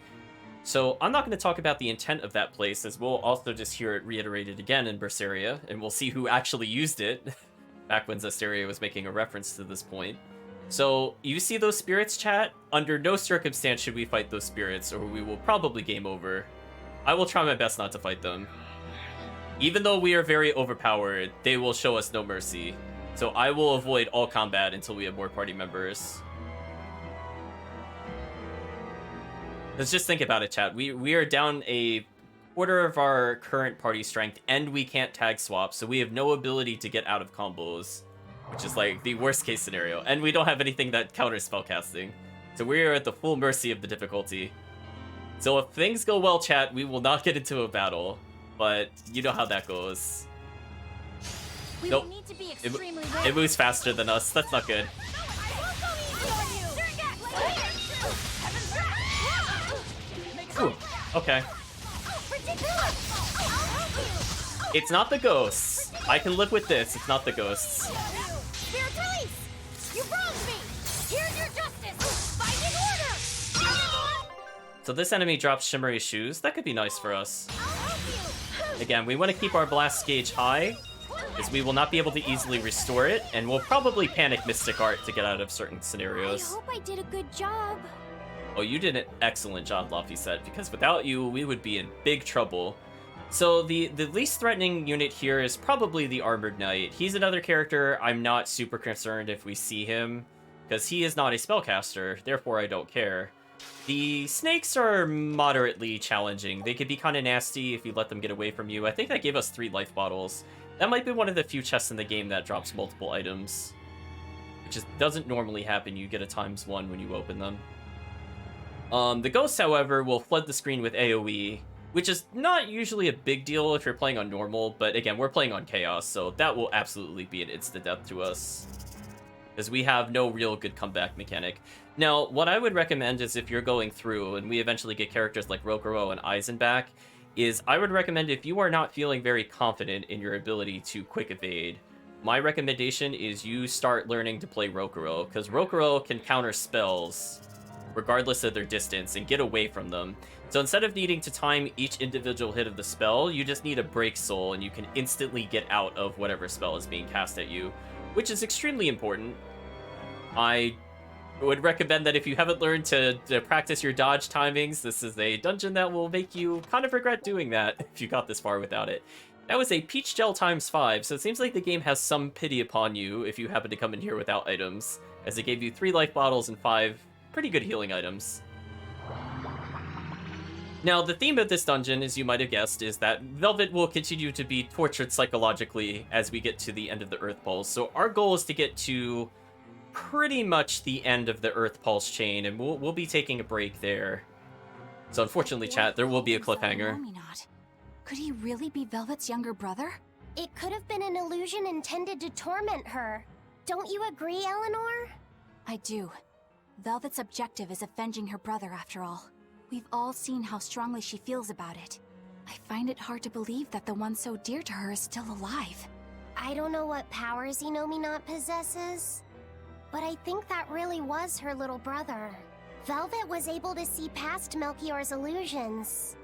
So I'm not going to talk about the intent of that place, as we'll also just hear it reiterated again in Berseria, and we'll see who actually used it, back when Zestiria was making a reference to this point. So, you see those spirits, chat? Under no circumstance should we fight those spirits, or we will probably game over. I will try my best not to fight them. Even though we are very overpowered, they will show us no mercy. So I will avoid all combat until we have more party members. Let's just think about it, chat. We are down a quarter of our current party strength, and we can't tag swap, so we have no ability to get out of combos, which is like the worst case scenario. And we don't have anything that counters spellcasting. So we are at the full mercy of the difficulty. So if things go well, chat, we will not get into a battle. But you know how that goes. Nope. It moves faster than us. That's not good. Ooh, okay. It's not the ghosts. I can live with this. It's not the ghosts. You wronged me! Here's your justice! Fight in order! So this enemy drops shimmery shoes. That could be nice for us. Again, we want to keep our blast gauge high, because we will not be able to easily restore it, and we'll probably panic Mystic Art to get out of certain scenarios. I hope I did a good job. Oh, you did an excellent job, Laphicet, because without you, we would be in big trouble. So the least threatening unit here is probably the Armored Knight. He's another character I'm not super concerned if we see him, because he is not a spellcaster, therefore I don't care. The snakes are moderately challenging. They could be kind of nasty if you let them get away from you. I think that gave us 3 life bottles. That might be one of the few chests in the game that drops multiple items, which just doesn't normally happen. You get a ×1 when you open them. The ghosts, however, will flood the screen with AoE, which is not usually a big deal if you're playing on normal, but again, we're playing on chaos, so that will absolutely be an insta-death to us, because we have no real good comeback mechanic. Now, what I would recommend is if you're going through, and we eventually get characters like Rokurou and Eisenbach, is I would recommend if you are not feeling very confident in your ability to quick evade, my recommendation is you start learning to play Rokurou, because Rokurou can counter spells regardless of their distance and get away from them. So instead of needing to time each individual hit of the spell, you just need a break soul and you can instantly get out of whatever spell is being cast at you, which is extremely important. I would recommend that if you haven't learned to practice your dodge timings, this is a dungeon that will make you kind of regret doing that if you got this far without it. That was a Peach Gel ×5, so it seems like the game has some pity upon you if you happen to come in here without items, as it gave you 3 life bottles and 5 pretty good healing items. Now, the theme of this dungeon, as you might have guessed, is that Velvet will continue to be tortured psychologically as we get to the end of the Earth Pulse. So our goal is to get to pretty much the end of the Earth Pulse chain, and we'll be taking a break there. So unfortunately, chat, there will be a cliffhanger. Could he really be Velvet's younger brother? It could have been an illusion intended to torment her. Don't you agree, Eleanor? I do. Velvet's objective is avenging her brother, after all. We've all seen how strongly she feels about it. I find it hard to believe that the one so dear to her is still alive. I don't know what powers Innominat possesses, but I think that really was her little brother. Velvet was able to see past Melchior's illusions.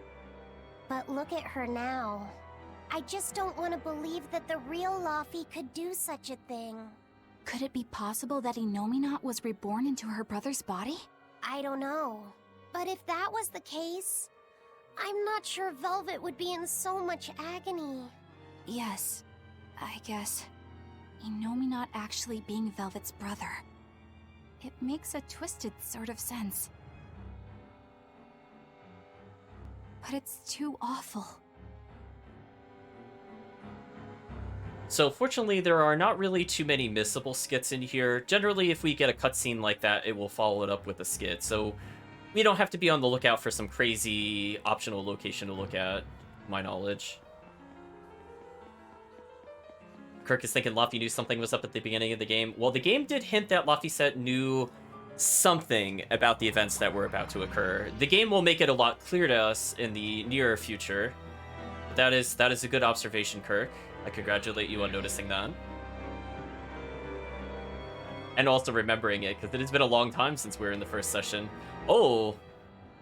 But look at her now. I just don't want to believe that the real Laphie could do such a thing. Could it be possible that Innominat was reborn into her brother's body? I don't know. But if that was the case, I'm not sure Velvet would be in so much agony. Yes, I guess. Inomi not actually being Velvet's brother. It makes a twisted sort of sense. But it's too awful. So fortunately, there are not really too many missable skits in here. Generally, if we get a cutscene like that, it will follow it up with a skit. So we don't have to be on the lookout for some crazy optional location to look at, to my knowledge. Kirk is thinking Laufey knew something was up at the beginning of the game. Well, the game did hint that Laufey knew something about the events that were about to occur. The game will make it a lot clearer to us in the nearer future. But that is a good observation, Kirk. I congratulate you on noticing that. And also remembering it, because it has been a long time since we were in the first session. Oh,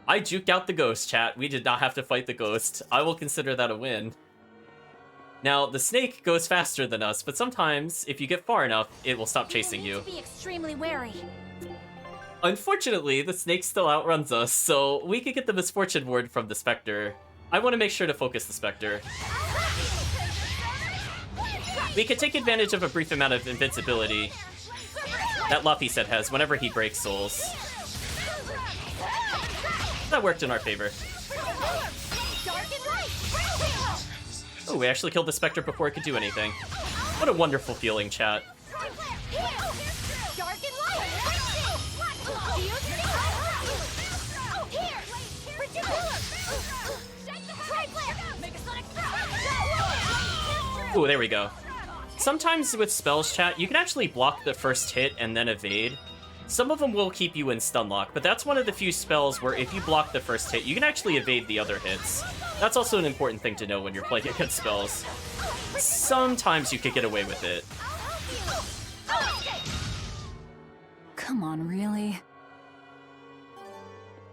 I juked out the ghost, chat. We did not have to fight the ghost. I will consider that a win. Now, the snake goes faster than us, but sometimes, if you get far enough, it will stop chasing you. Be extremely wary. Unfortunately, the snake still outruns us, so we could get the misfortune ward from the Spectre. I want to make sure to focus the Spectre. We could take advantage of a brief amount of invincibility that Laufey has whenever he breaks souls. That worked in our favor. Oh, we actually killed the Spectre before it could do anything. What a wonderful feeling, chat. Ooh, there we go. Sometimes with spells, chat, you can actually block the first hit and then evade. Some of them will keep you in stun lock, but that's one of the few spells where if you block the first hit, you can actually evade the other hits. That's also an important thing to know when you're playing against spells. Sometimes you could get away with it. Come on, really?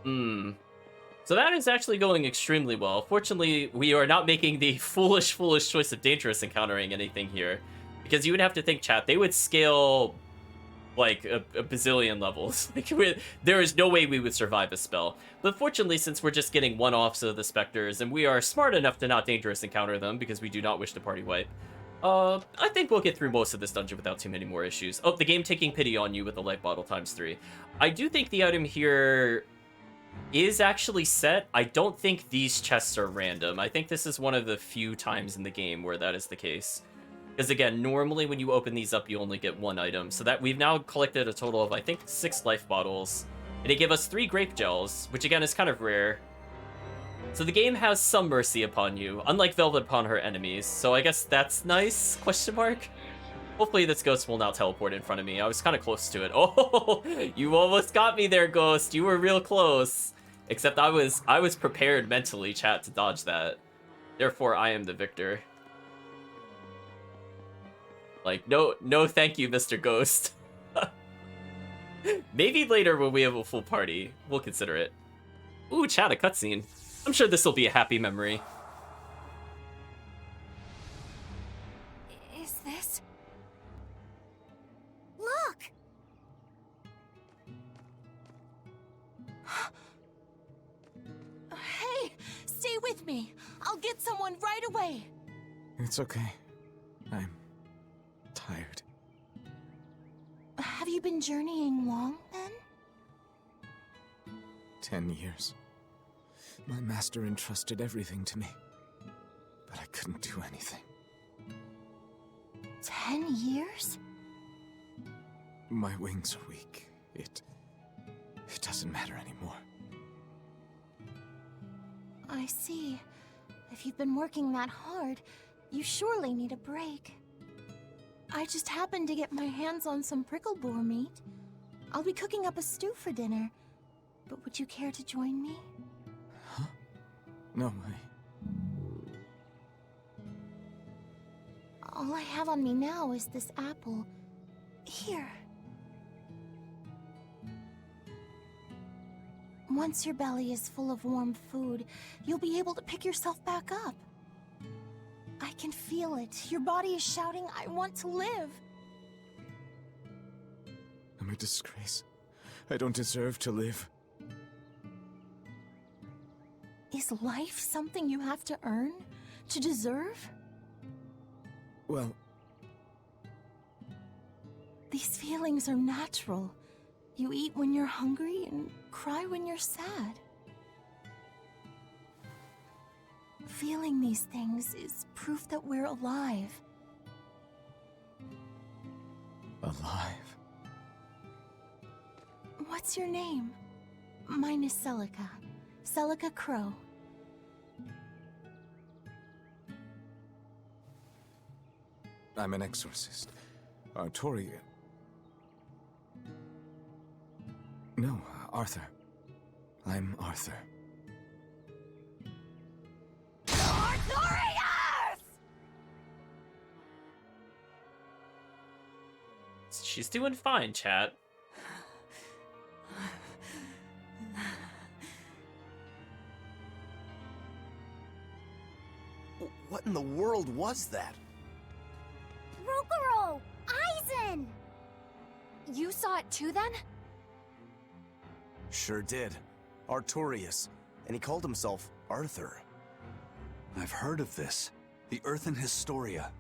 So that is actually going extremely well. Fortunately, we are not making the foolish choice of dangerous encountering anything here. Because you would have to think, chat, they would scale like a bazillion levels. There is no way we would survive a spell. But fortunately, since we're just getting one-offs of the Spectres, and we are smart enough to not dangerous encounter them because we do not wish to party wipe, I think we'll get through most of this dungeon without too many more issues. Oh, the game taking pity on you with the life bottle ×3. I do think the item here is actually set. I don't think these chests are random. I think this is one of the few times in the game where that is the case. Because again, normally when you open these up, you only get one item. So that we've now collected a total of, I think, 6 life bottles. And it gave us 3 grape gels, which again is kind of rare. So the game has some mercy upon you, unlike Velvet upon her enemies. So I guess that's nice, question mark? Hopefully this ghost will not teleport in front of me. I was kind of close to it. Oh, you almost got me there, ghost. You were real close. Except I was prepared mentally, chat, to dodge that. Therefore, I am the victor. Like, no thank you, Mr. Ghost. Maybe later when we have a full party, we'll consider it. Ooh, chat, a cutscene. I'm sure this will be a happy memory. Is this? Look! Hey, stay with me. I'll get someone right away. It's okay. I'm tired. Have you been journeying long, then? 10 years. My master entrusted everything to me, but I couldn't do anything. 10 years? My wings are weak. It doesn't matter anymore. I see. If you've been working that hard, you surely need a break. I just happened to get my hands on some prickle boar meat. I'll be cooking up a stew for dinner. But would you care to join me? Huh? No, All I have on me now is this apple. Here. Once your belly is full of warm food, you'll be able to pick yourself back up. I can feel it. Your body is shouting, I want to live. I'm a disgrace. I don't deserve to live. Is life something you have to earn? To deserve? Well, these feelings are natural. You eat when you're hungry and cry when you're sad. Feeling these things is proof that we're alive. Alive? What's your name? Mine is Celica. Celica Crow. I'm an exorcist. Artoria. No, Arthur. I'm Arthur. She's doing fine, chat. What in the world was that? Rokuro! Aizen! You saw it too, then? Sure did. Artorius. And he called himself Arthur. I've heard of this. The Earthen Historia.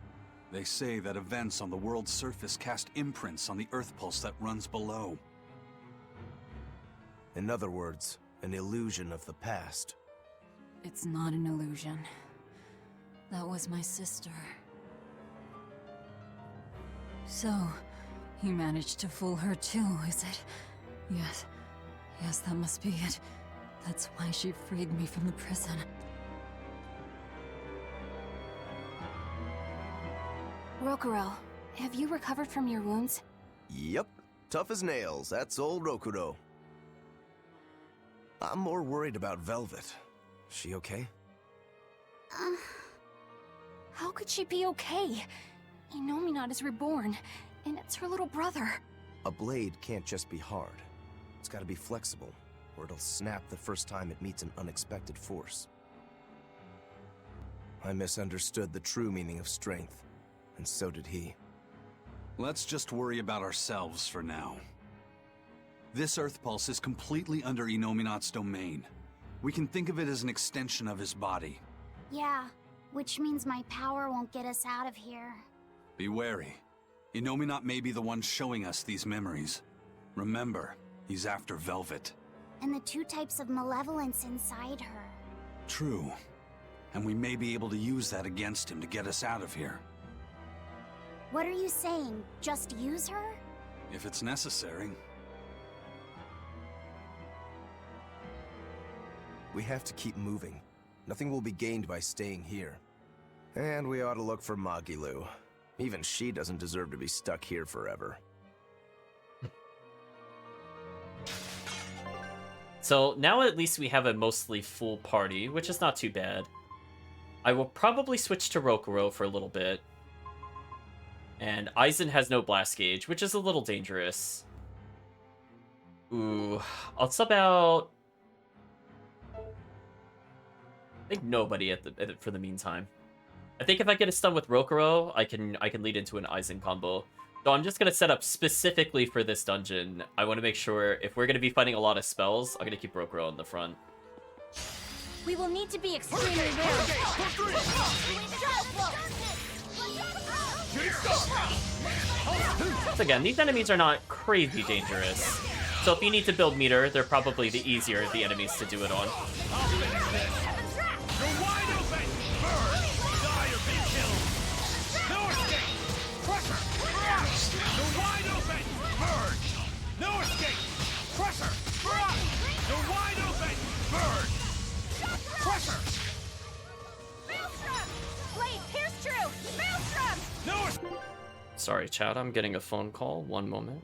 They say that events on the world's surface cast imprints on the Earth pulse that runs below. In other words, an illusion of the past. It's not an illusion. That was my sister. So, he managed to fool her too, is it? Yes. Yes, that must be it. That's why she freed me from the prison. Rokuro, have you recovered from your wounds? Yep. Tough as nails. That's old Rokuro. I'm more worried about Velvet. She okay? How could she be okay? Inominat is reborn, and it's her little brother. A blade can't just be hard. It's gotta be flexible, or it'll snap the first time it meets an unexpected force. I misunderstood the true meaning of strength, and so did he. Let's just worry about ourselves for now. This Earth Pulse is completely under Inominat's domain. We can think of it as an extension of his body. Yeah, which means my power won't get us out of here. Be wary. Inominat may be the one showing us these memories. Remember, he's after Velvet. And the two types of malevolence inside her. True. And we may be able to use that against him to get us out of here. What are you saying? Just use her? If it's necessary. We have to keep moving. Nothing will be gained by staying here. And we ought to look for Magilu. Even she doesn't deserve to be stuck here forever. So now at least we have a mostly full party, which is not too bad. I will probably switch to Rokuro for a little bit. And Aizen has no blast gauge, which is a little dangerous. Ooh, I'll sub out... I think nobody for the meantime. I think if I get a stun with Rokuro, I can lead into an Aizen combo. So I'm just gonna set up specifically for this dungeon. I want to make sure if we're gonna be fighting a lot of spells, I'm gonna keep Rokuro in the front. We will need to be extremely wary. So again, these enemies are not crazy dangerous. So if you need to build meter, they're probably the easier of the enemies to do it on. No escape! Crusher! You're wide open! Burn! Crusher! Maelstrom! Blade, pierce true! Maelstrom! No! Sorry, chat, I'm getting a phone call. One moment.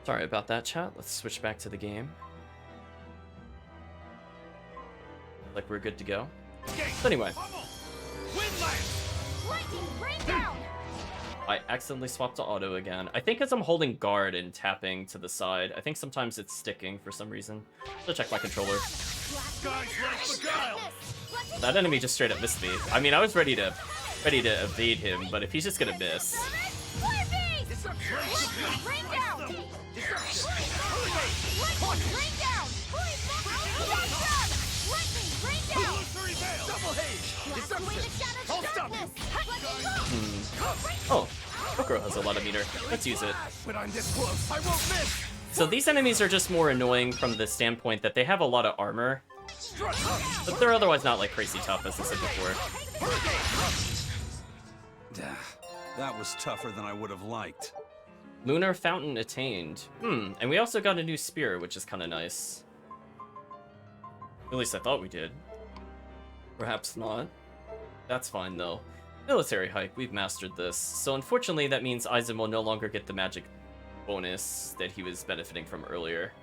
Sorry about that, chat. Let's switch back to the game. Like we're good to go. So anyway. I accidentally swapped to auto again. I think as I'm holding guard and tapping to the side. I think sometimes it's sticking for some reason. So check my controller. That enemy just straight up missed me. I mean, I was ready to evade him, but if he's just gonna miss. Oh, Kokoro has a lot of meter. Let's use it. So these enemies are just more annoying from the standpoint that they have a lot of armor, but they're otherwise not like crazy tough, as I said before. That was tougher than I would have liked. Lunar Fountain attained. And we also got a new spear, which is kind of nice. At least I thought we did. Perhaps not. That's fine, though. Military hike, we've mastered this. So unfortunately, that means Aizen will no longer get the magic bonus that he was benefiting from earlier.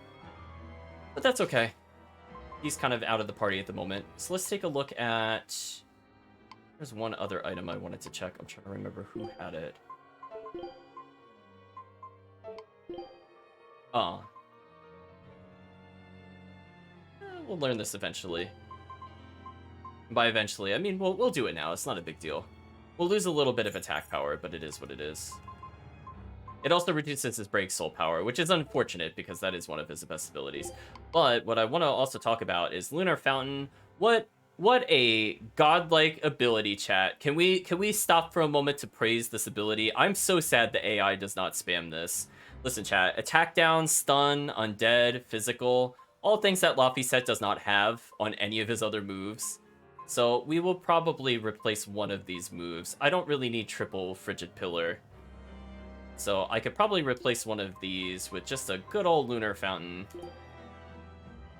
But that's okay. He's kind of out of the party at the moment. So let's take a look at... There's one other item I wanted to check. I'm trying to remember who had it. We'll learn this eventually. By eventually, I mean, we'll do it now. It's not a big deal. We'll lose a little bit of attack power, but it is what it is. It also reduces his break soul power, which is unfortunate because that is one of his best abilities. But what I want to also talk about is Lunar Fountain. What a godlike ability, chat. Can we stop for a moment to praise this ability? I'm so sad the AI does not spam this. Listen, chat. Attack down, stun, undead, physical, all things that Laphicet does not have on any of his other moves. So we will probably replace one of these moves. I don't really need triple Frigid Pillar. So I could probably replace one of these with just a good old Lunar Fountain.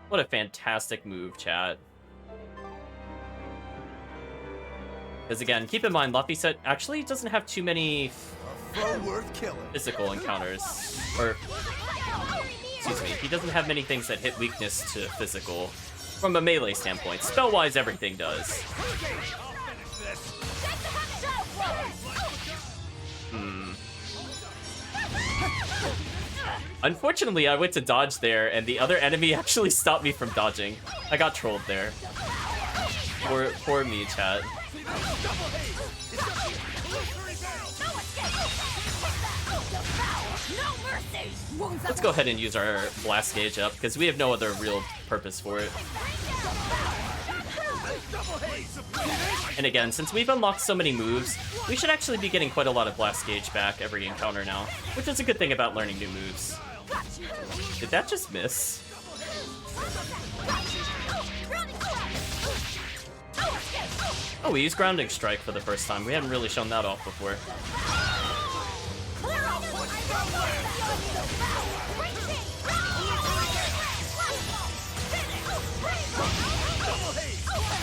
What a fantastic move, chat. Because again, keep in mind, Laphicet actually doesn't have too many physical encounters. Or, excuse me, he doesn't have many things that hit weakness to physical. From a melee standpoint, spell-wise, everything does. Unfortunately, I went to dodge there, and the other enemy actually stopped me from dodging. I got trolled there. For me, chat. Let's go ahead and use our blast gauge up, because we have no other real purpose for it. And again, since we've unlocked so many moves, we should actually be getting quite a lot of blast gauge back every encounter now, which is a good thing about learning new moves. Did that just miss? Oh, we used Grounding Strike for the first time. We hadn't really shown that off before.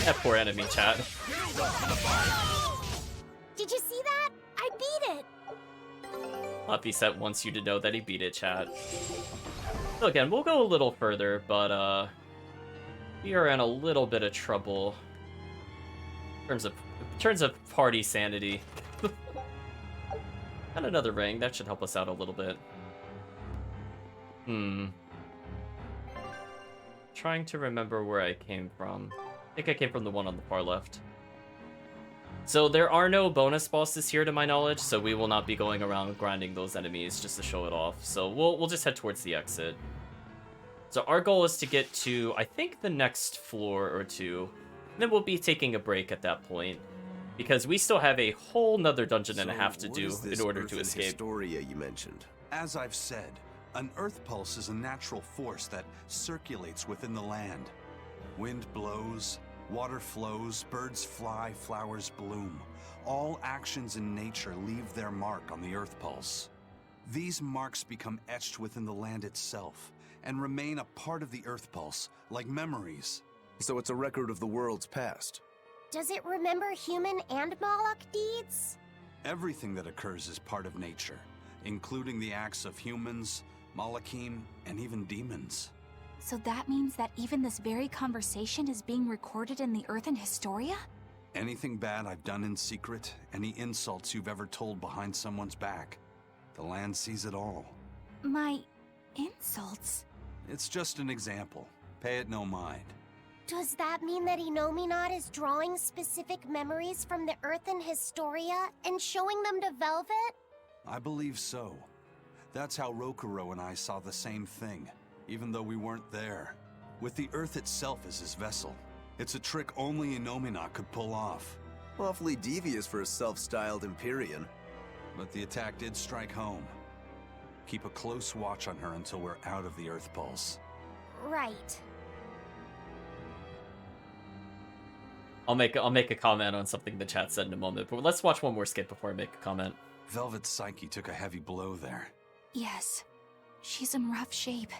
That poor enemy, chat. Did you see that? I beat it! Laphicet wants you to know that he beat it, chat. So again, we'll go a little further, but we are in a little bit of trouble in terms of party sanity. Got another ring, that should help us out a little bit. Trying to remember where I came from. I think I came from the one on the far left. So there are no bonus bosses here to my knowledge, so we will not be going around grinding those enemies just to show it off. So we'll just head towards the exit. So our goal is to get to, I think, the next floor or two. And then we'll be taking a break at that point, because we still have a whole nother dungeon and a half to do in order to escape. Berseria you mentioned. As I've said, an earth pulse is a natural force that circulates within the land. Wind blows, water flows, birds fly, flowers bloom. All actions in nature leave their mark on the earth pulse. These marks become etched within the land itself and remain a part of the earth pulse, like memories. So it's a record of the world's past. Does it remember human and Moloch deeds? Everything that occurs is part of nature, including the acts of humans, Malachim, and even demons. So that means that even this very conversation is being recorded in the Earthen Historia? Anything bad I've done in secret, any insults you've ever told behind someone's back, the land sees it all. My insults? It's just an example. Pay it no mind. Does that mean that Inominat is drawing specific memories from the Earthen Historia and showing them to Velvet? I believe so. That's how Rokuro and I saw the same thing, even though we weren't there. With the Earth itself as his vessel, it's a trick only Inominat could pull off. Awfully devious for a self-styled Empyrean. But the attack did strike home. Keep a close watch on her until we're out of the Earth Pulse. Right. I'll make a comment on something the chat said in a moment, but let's watch one more skip before I make a comment. Velvet's psyche took a heavy blow there. Yes. She's in rough shape.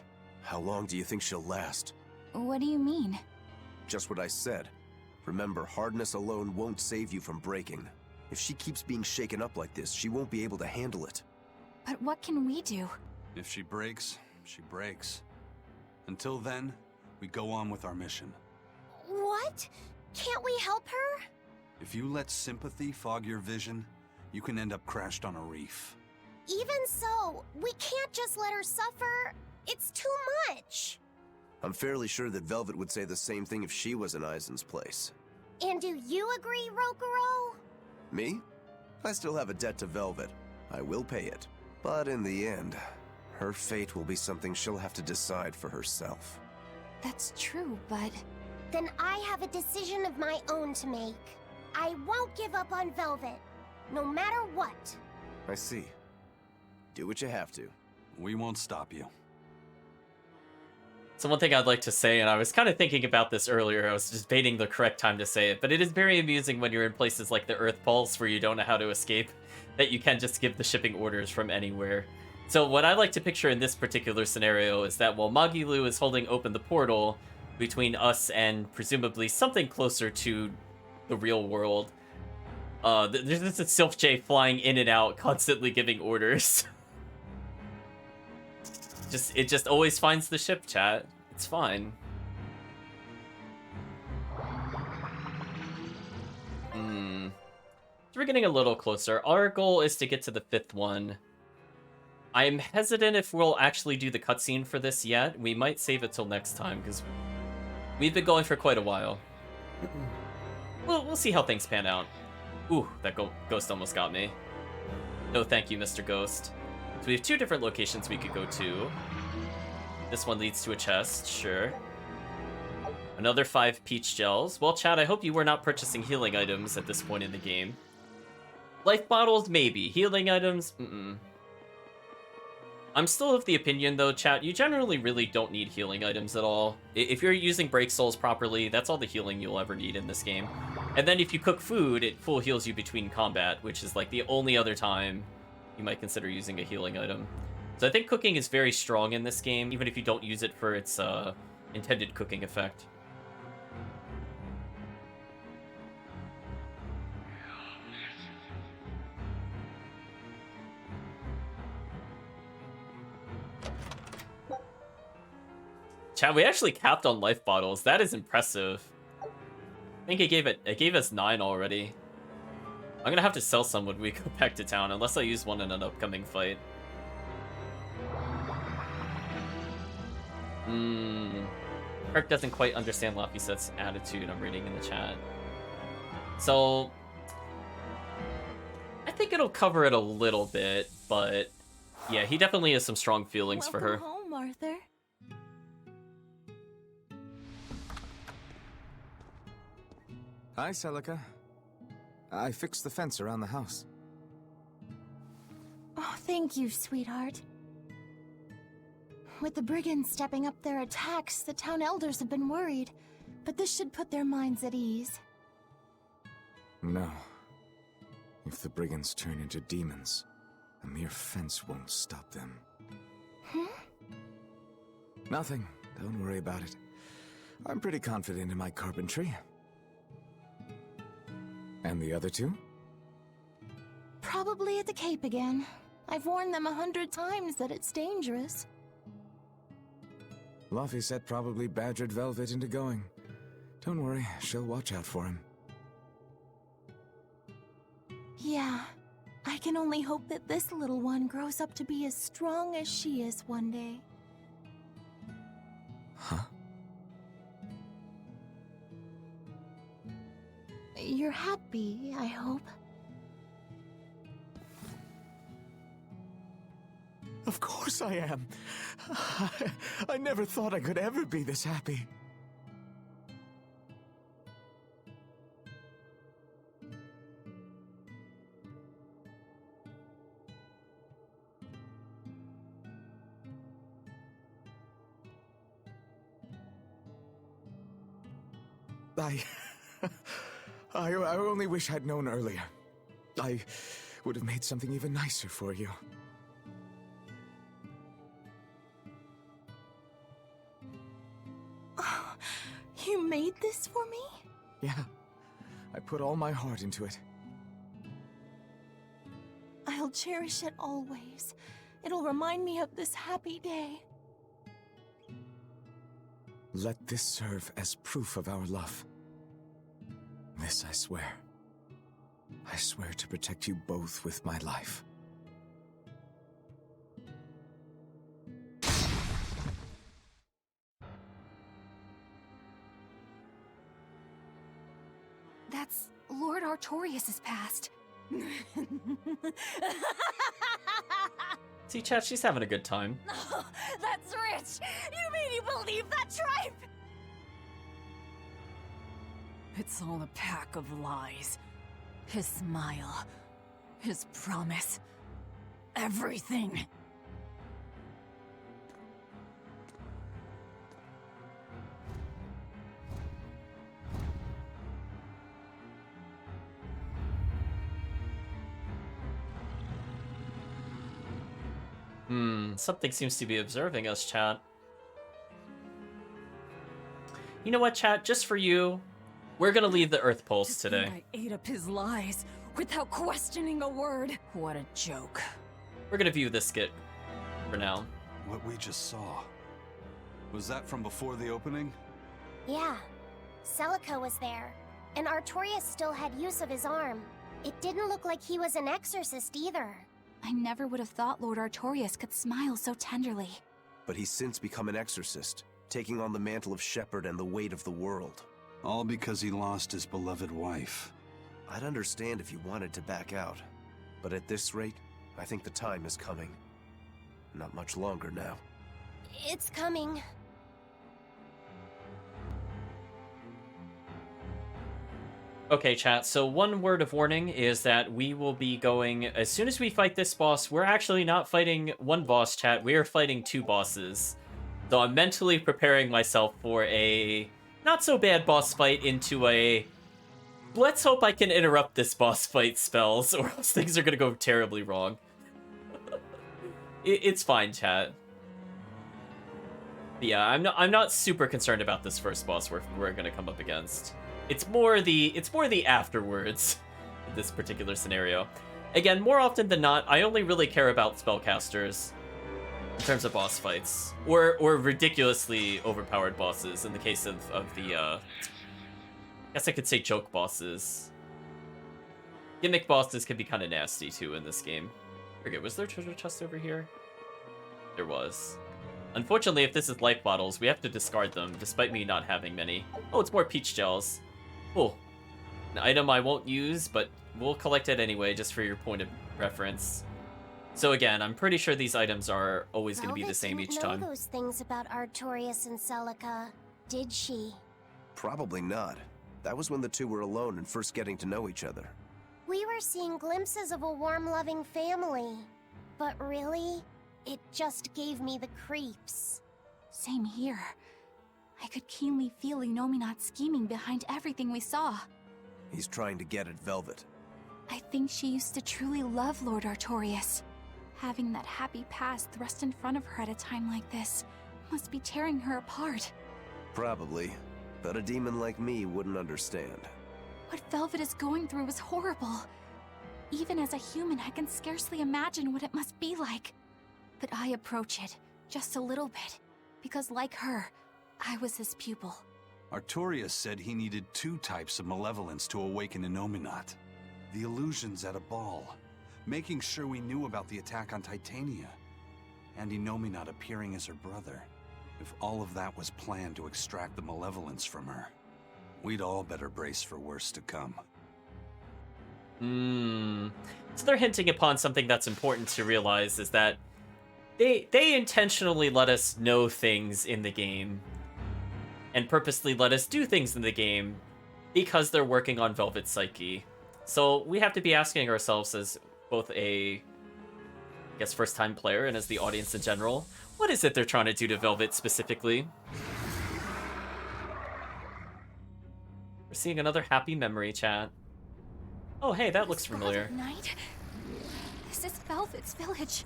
How long do you think she'll last? What do you mean? Just what I said. Remember, hardness alone won't save you from breaking. If she keeps being shaken up like this, she won't be able to handle it. But what can we do? If she breaks, she breaks. Until then, we go on with our mission. What? Can't we help her? If you let sympathy fog your vision, you can end up crashed on a reef. Even so, we can't just let her suffer. It's too much. I'm fairly sure that Velvet would say the same thing if she was in Aizen's place. And do you agree, Rokuro? Me? I still have a debt to Velvet. I will pay it. But in the end, her fate will be something she'll have to decide for herself. That's true, but... Then I have a decision of my own to make. I won't give up on Velvet, no matter what. I see. Do what you have to. We won't stop you. So one thing I'd like to say, and I was kind of thinking about this earlier, I was just debating the correct time to say it, but it is very amusing when you're in places like the Earth Pulse where you don't know how to escape, that you can just give the shipping orders from anywhere. So what I like to picture in this particular scenario is that while Magilu is holding open the portal between us and presumably something closer to the real world, there's this Sylph J flying in and out, constantly giving orders. It just always finds the ship, chat. It's fine. So we're getting a little closer. Our goal is to get to the 5th one. I'm hesitant if we'll actually do the cutscene for this yet. We might save it till next time, because we've been going for quite a while. We'll see how things pan out. Ooh, that ghost almost got me. No thank you, Mr. Ghost. So we have 2 different locations we could go to. This one leads to a chest, sure. Another 5 peach gels. Well, chat, I hope you were not purchasing healing items at this point in the game. Life bottles, maybe. Healing items, I'm still of the opinion, though, chat, you generally really don't need healing items at all. If you're using Break Souls properly, that's all the healing you'll ever need in this game. And then if you cook food, it full heals you between combat, which is like the only other time you might consider using a healing item. So I think cooking is very strong in this game, even if you don't use it for its intended cooking effect. Chat, we actually capped on life bottles. That is impressive. I think it gave us 9 already. I'm gonna have to sell some when we go back to town, unless I use one in an upcoming fight. Kirk doesn't quite understand Lapiset's attitude, I'm reading in the chat. So I think it'll cover it a little bit, but yeah, he definitely has some strong feelings for her. Welcome home, Arthur. Hi, Celica. I fixed the fence around the house. Oh, thank you, sweetheart. With the brigands stepping up their attacks, the town elders have been worried, but this should put their minds at ease. No. If the brigands turn into demons, a mere fence won't stop them. Nothing. Don't worry about it. I'm pretty confident in my carpentry. And the other 2? Probably at the Cape again. I've warned them 100 times that it's dangerous. Laphicet probably badgered Velvet into going. Don't worry, she'll watch out for him. Yeah, I can only hope that this little one grows up to be as strong as she is one day. Huh? You're happy, I hope. Of course I am. I never thought I could ever be this happy. I only wish I'd known earlier. I would have made something even nicer for you. You made this for me? Yeah, I put all my heart into it. I'll cherish it always. It'll remind me of this happy day. Let this serve as proof of our love. This I swear. I swear to protect you both with my life. That's Lord Artorias' past. See, chat, she's having a good time. Oh, that's rich! You mean you believe that tripe? It's all a pack of lies. His smile, his promise, everything. Something seems to be observing us, chat. You know what, chat? Just for you, we're gonna leave the Earth Pulse today. I ate up his lies without questioning a word. What a joke. We're gonna view this skit for now. What we just saw, was that from before the opening? Yeah. Celica was there, and Artorias still had use of his arm. It didn't look like he was an exorcist either. I never would have thought Lord Artorias could smile so tenderly. But he's since become an exorcist, taking on the mantle of shepherd and the weight of the world. All because he lost his beloved wife. I'd understand if you wanted to back out, but at this rate, I think the time is coming. Not much longer now. It's coming. Okay, chat, so one word of warning is that we will be going, as soon as we fight this boss, we're actually not fighting one boss, chat, we are fighting two bosses. So I'm mentally preparing myself for a not-so-bad boss fight into a let's hope I can interrupt this boss fight spells, or else things are gonna go terribly wrong. It's fine, chat. But yeah, I'm not super concerned about this first boss we're gonna come up against. It's more the afterwards in this particular scenario. Again, more often than not, I only really care about spellcasters in terms of boss fights, or ridiculously overpowered bosses. In the case of the, I guess I could say joke bosses. Gimmick bosses can be kind of nasty too in this game. Okay, was there a treasure chest over here? There was. Unfortunately, if this is life bottles, we have to discard them, despite me not having many. Oh, it's more peach gels. Cool. An item I won't use, but we'll collect it anyway, just for your point of reference. So again, I'm pretty sure these items are always going to be the same each time. Know those things about Artorias and Celica, did she? Probably not. That was when the two were alone and first getting to know each other. We were seeing glimpses of a warm, loving family. But really, it just gave me the creeps. Same here. I could keenly feel Inominat scheming behind everything we saw. He's trying to get at Velvet. I think she used to truly love Lord Artorias. Having that happy past thrust in front of her at a time like this must be tearing her apart. Probably, but a demon like me wouldn't understand. What Velvet is going through is horrible. Even as a human, I can scarcely imagine what it must be like. But I approach it, just a little bit, because like her, I was his pupil. Artorias said he needed 2 types of malevolence to awaken Innominat. The illusions at a ball, making sure we knew about the attack on Titania, and Innominat appearing as her brother. If all of that was planned to extract the malevolence from her, we'd all better brace for worse to come. So they're hinting upon something that's important to realize, is that they intentionally let us know things in the game and purposely let us do things in the game because they're working on Velvet's psyche. So we have to be asking ourselves, as both a, I guess, first-time player and as the audience in general, what is it they're trying to do to Velvet specifically? We're seeing another happy memory chat. Oh, hey, that looks familiar. Night? This is Velvet's village.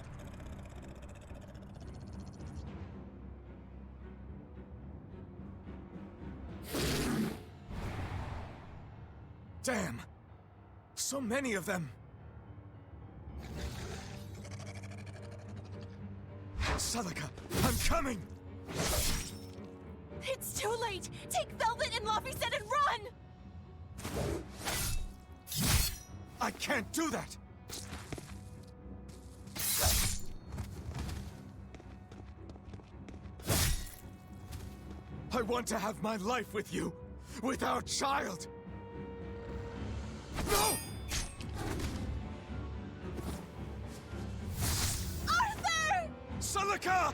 Damn! So many of them! Celica, I'm coming! It's too late! Take Velvet and Laphicet and run! I can't do that! I want to have my life with you, with our child! No! Arthur! Celica!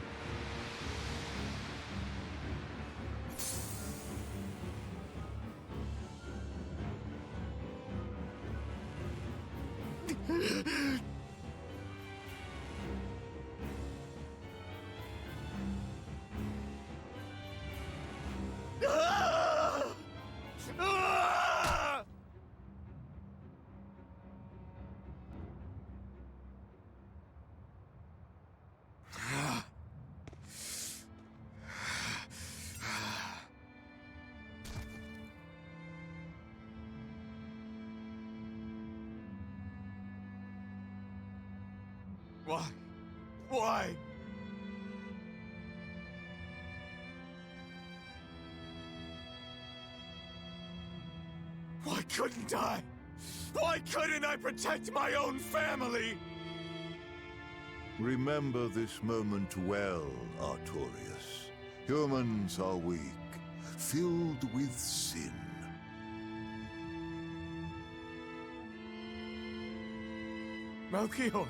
Why? Why? Why couldn't I? Why couldn't I protect my own family? Remember this moment well, Artorias. Humans are weak, filled with sin. Melchior!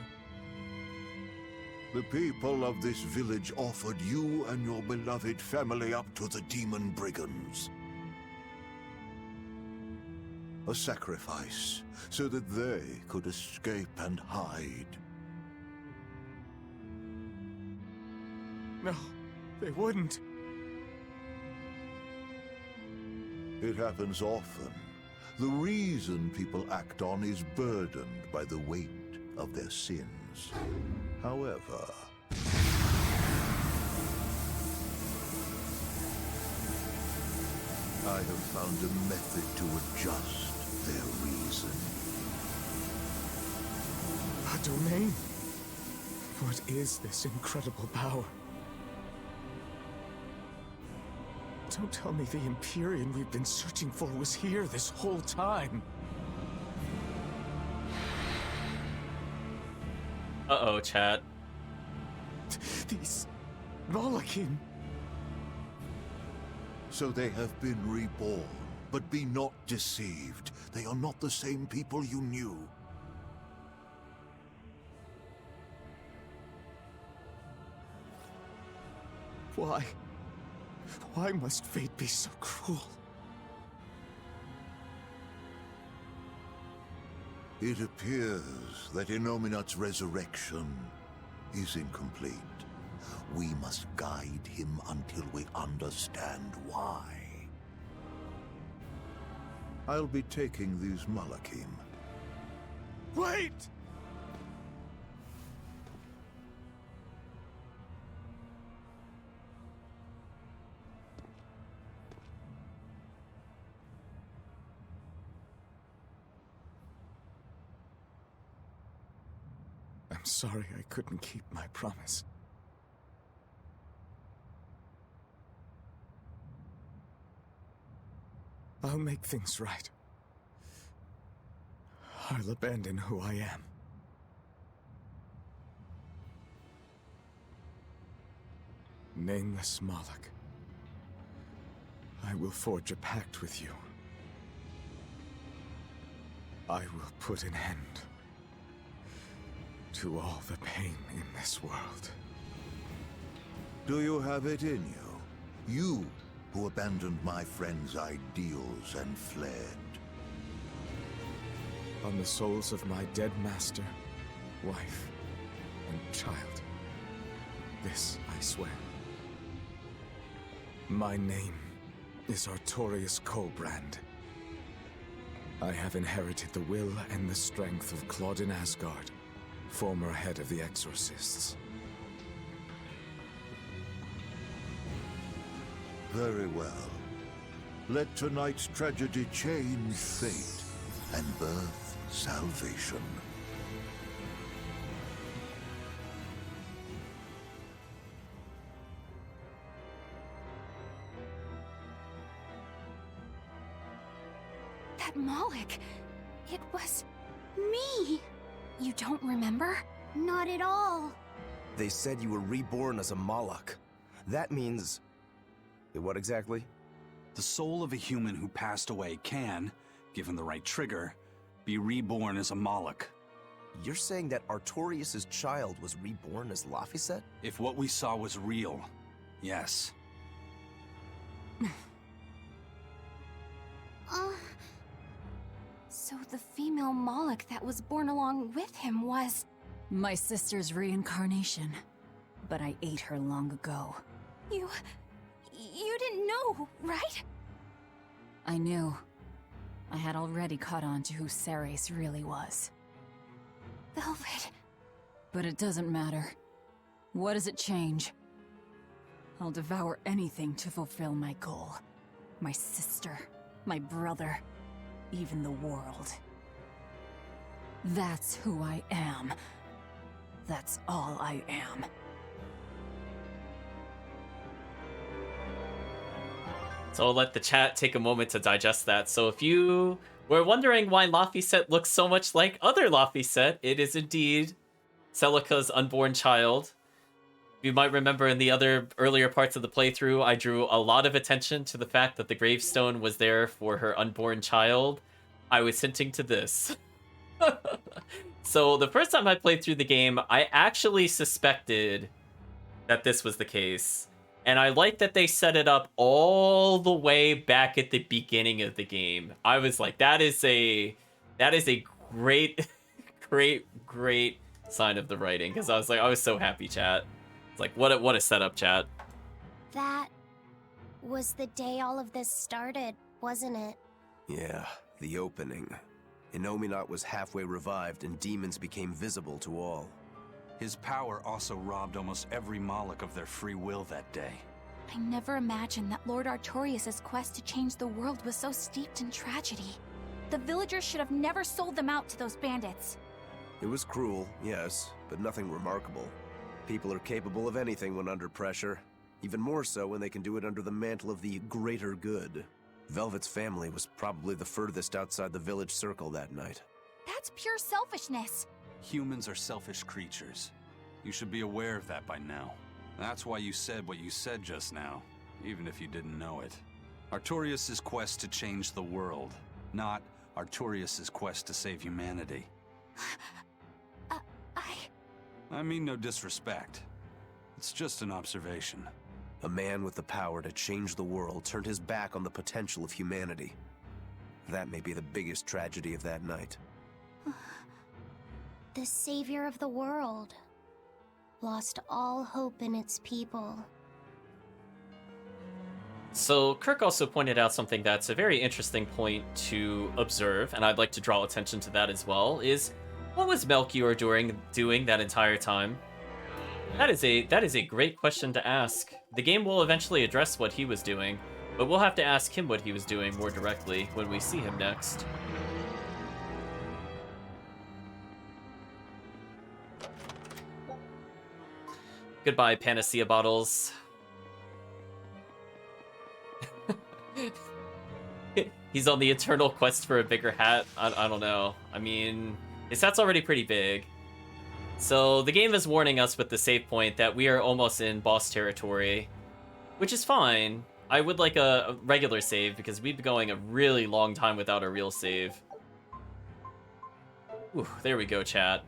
The people of this village offered you and your beloved family up to the demon brigands. A sacrifice, so that they could escape and hide. No, they wouldn't. It happens often. The reason people act on is burdened by the weight of their sins. However, I have found a method to adjust their reason. A domain? What is this incredible power? Don't tell me the Empyrean we've been searching for was here this whole time. Uh-oh, chat. These Malachim. So they have been reborn, but be not deceived. They are not the same people you knew. Why? Why must fate be so cruel? It appears that Innominat's resurrection is incomplete. We must guide him until we understand why. I'll be taking these Malachim. Wait! I'm sorry I couldn't keep my promise. I'll make things right. I'll abandon who I am. Nameless Moloch, I will forge a pact with you. I will put an end to all the pain in this world. Do you have it in you? You who abandoned my friend's ideals and fled. On the souls of my dead master, wife, and child. This I swear. My name is Artorius Colbrand. I have inherited the will and the strength of Claudin Asgard, former head of the Exorcists. Very well. Let tonight's tragedy change fate and birth salvation. That Moloch, it was me. You don't remember? Not at all. They said you were reborn as a Moloch. That means... what exactly? The soul of a human who passed away can, given the right trigger, be reborn as a Moloch. You're saying that Artorius' child was reborn as Laphicet? If what we saw was real, yes. So the female Moloch that was born along with him was... My sister's reincarnation. But I ate her long ago. You didn't know, right? I knew. I had already caught on to who Ceres really was. Velvet. But it doesn't matter. What does it change? I'll devour anything to fulfill my goal. My sister, my brother, even the world. That's who I am. That's all I am. So I'll let the chat take a moment to digest that. So if you were wondering why Laphicet looks so much like other Laphicet, it is indeed Celica's unborn child. You might remember in the other earlier parts of the playthrough, I drew a lot of attention to the fact that the gravestone was there for her unborn child. I was hinting to this. So the first time I played through the game, I actually suspected that this was the case. And I like that they set it up all the way back at the beginning of the game. I was like, that is a great, great sign of the writing. Because I was so happy, chat. It's like, what a setup, chat. That was the day all of this started, wasn't it? Yeah, the opening. Innominat was halfway revived and demons became visible to all. His power also robbed almost every Moloch of their free will that day. I never imagined that Lord Artorius' quest to change the world was so steeped in tragedy. The villagers should have never sold them out to those bandits. It was cruel, yes, but nothing remarkable. People are capable of anything when under pressure. Even more so when they can do it under the mantle of the greater good. Velvet's family was probably the furthest outside the village circle that night. That's pure selfishness. Humans are selfish creatures. You should be aware of that by now. That's why you said what you said just now, even if you didn't know it. Artorius' quest to change the world, not Artorius' quest to save humanity. I mean no disrespect. It's just an observation. A man with the power to change the world turned his back on the potential of humanity. That may be the biggest tragedy of that night. The savior of the world lost all hope in its people. So Kirk also pointed out something that's a very interesting point to observe, and I'd like to draw attention to that as well, is what was Melchior doing that entire time? That is a great question to ask. The game will eventually address what he was doing, but we'll have to ask him what he was doing more directly when we see him next. Goodbye, Panacea bottles. He's on the eternal quest for a bigger hat. I don't know. I mean, his hat's already pretty big. So the game is warning us with the save point that we are almost in boss territory, which is fine. I would like a regular save because we've been going a really long time without a real save. Ooh, there we go, chat.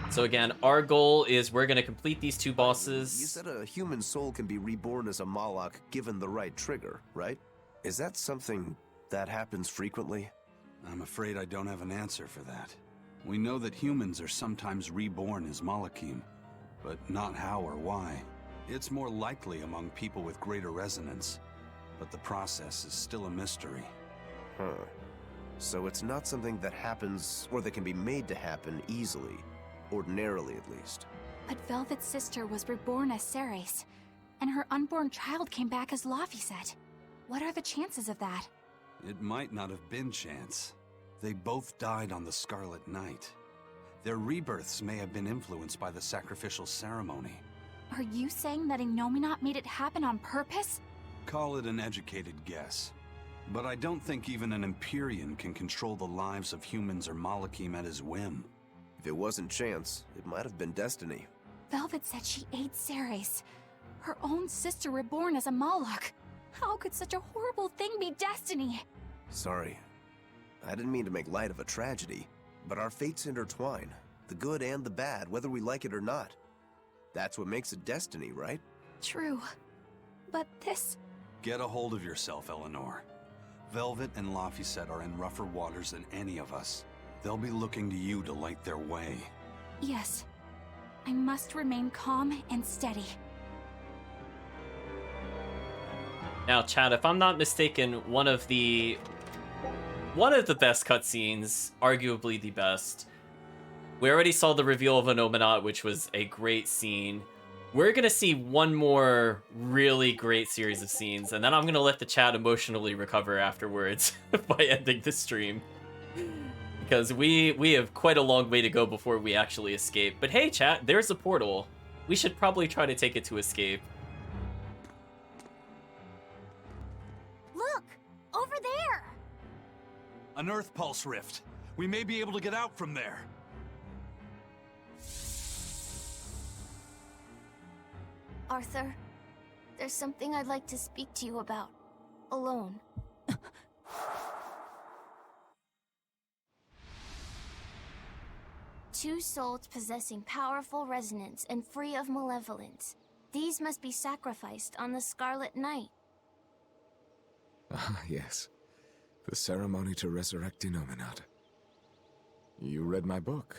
So again, our goal is we're going to complete these 2 bosses. You said a human soul can be reborn as a Malak given the right trigger, right? Is that something that happens frequently? I'm afraid I don't have an answer for that. We know that humans are sometimes reborn as Malakim, but not how or why. It's more likely among people with greater resonance, but the process is still a mystery. Huh. So it's not something that happens, or that can be made to happen easily. Ordinarily, at least. But Velvet's sister was reborn as Ceres, and her unborn child came back as Laphicet. What are the chances of that? It might not have been chance. They both died on the Scarlet Night. Their rebirths may have been influenced by the sacrificial ceremony. Are you saying that Innominat made it happen on purpose? Call it an educated guess. But I don't think even an Empyrean can control the lives of humans or Malakim at his whim. If it wasn't chance, it might have been destiny. Velvet said she ate Ceres, her own sister reborn as a Malak. How could such a horrible thing be destiny? Sorry. I didn't mean to make light of a tragedy, but our fates intertwine. The good and the bad, whether we like it or not. That's what makes it destiny, right? True. But this... Get a hold of yourself, Eleanor. Velvet and Laphicet are in rougher waters than any of us. They'll be looking to you to light their way. Yes. I must remain calm and steady. Now, chat, if I'm not mistaken, one of the best cutscenes, arguably the best. We already saw the reveal of Innominat, which was a great scene. We're gonna see one more really great series of scenes, and then I'm gonna let the chat emotionally recover afterwards by ending the stream. Because we have quite a long way to go before we actually escape. But hey, chat, there's a portal. We should probably try to take it to escape. Look! Over there! An Earth Pulse rift. We may be able to get out from there. Arthur, there's something I'd like to speak to you about. Alone. Two souls possessing powerful resonance and free of malevolence. These must be sacrificed on the Scarlet Night. Ah, yes. The ceremony to resurrect Innominat. You read my book.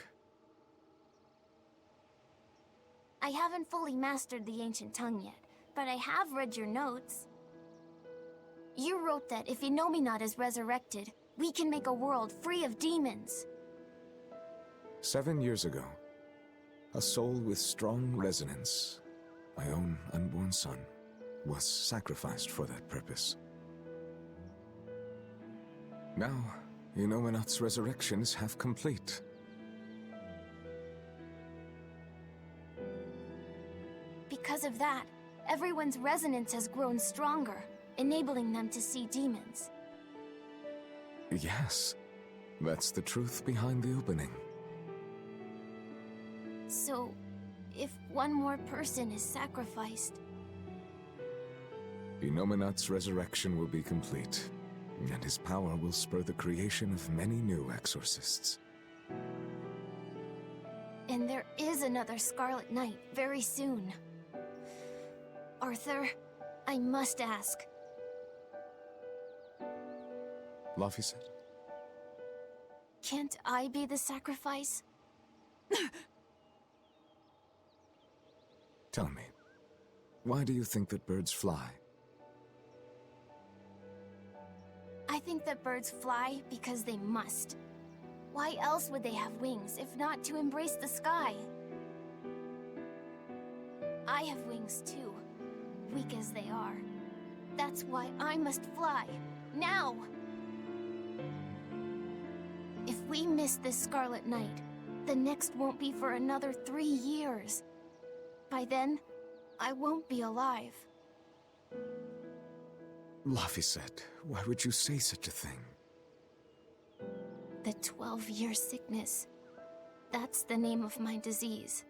I haven't fully mastered the ancient tongue yet, but I have read your notes. You wrote that if Innominat is resurrected, we can make a world free of demons. 7 years ago, a soul with strong resonance, my own unborn son, was sacrificed for that purpose. Now, Innominat's resurrection is half complete. Because of that, everyone's resonance has grown stronger, enabling them to see demons. Yes, that's the truth behind the opening. So, if one more person is sacrificed... Innominat's resurrection will be complete, and his power will spur the creation of many new exorcists. And there is another Scarlet Night very soon. Arthur, I must ask. Laphicet? Can't I be the sacrifice? Tell me, why do you think that birds fly? I think that birds fly because they must. Why else would they have wings if not to embrace the sky? I have wings too, weak as they are. That's why I must fly, now! If we miss this Scarlet Night, the next won't be for another 3 years. By then, I won't be alive. Laphicet, why would you say such a thing? The 12-year sickness. That's the name of my disease.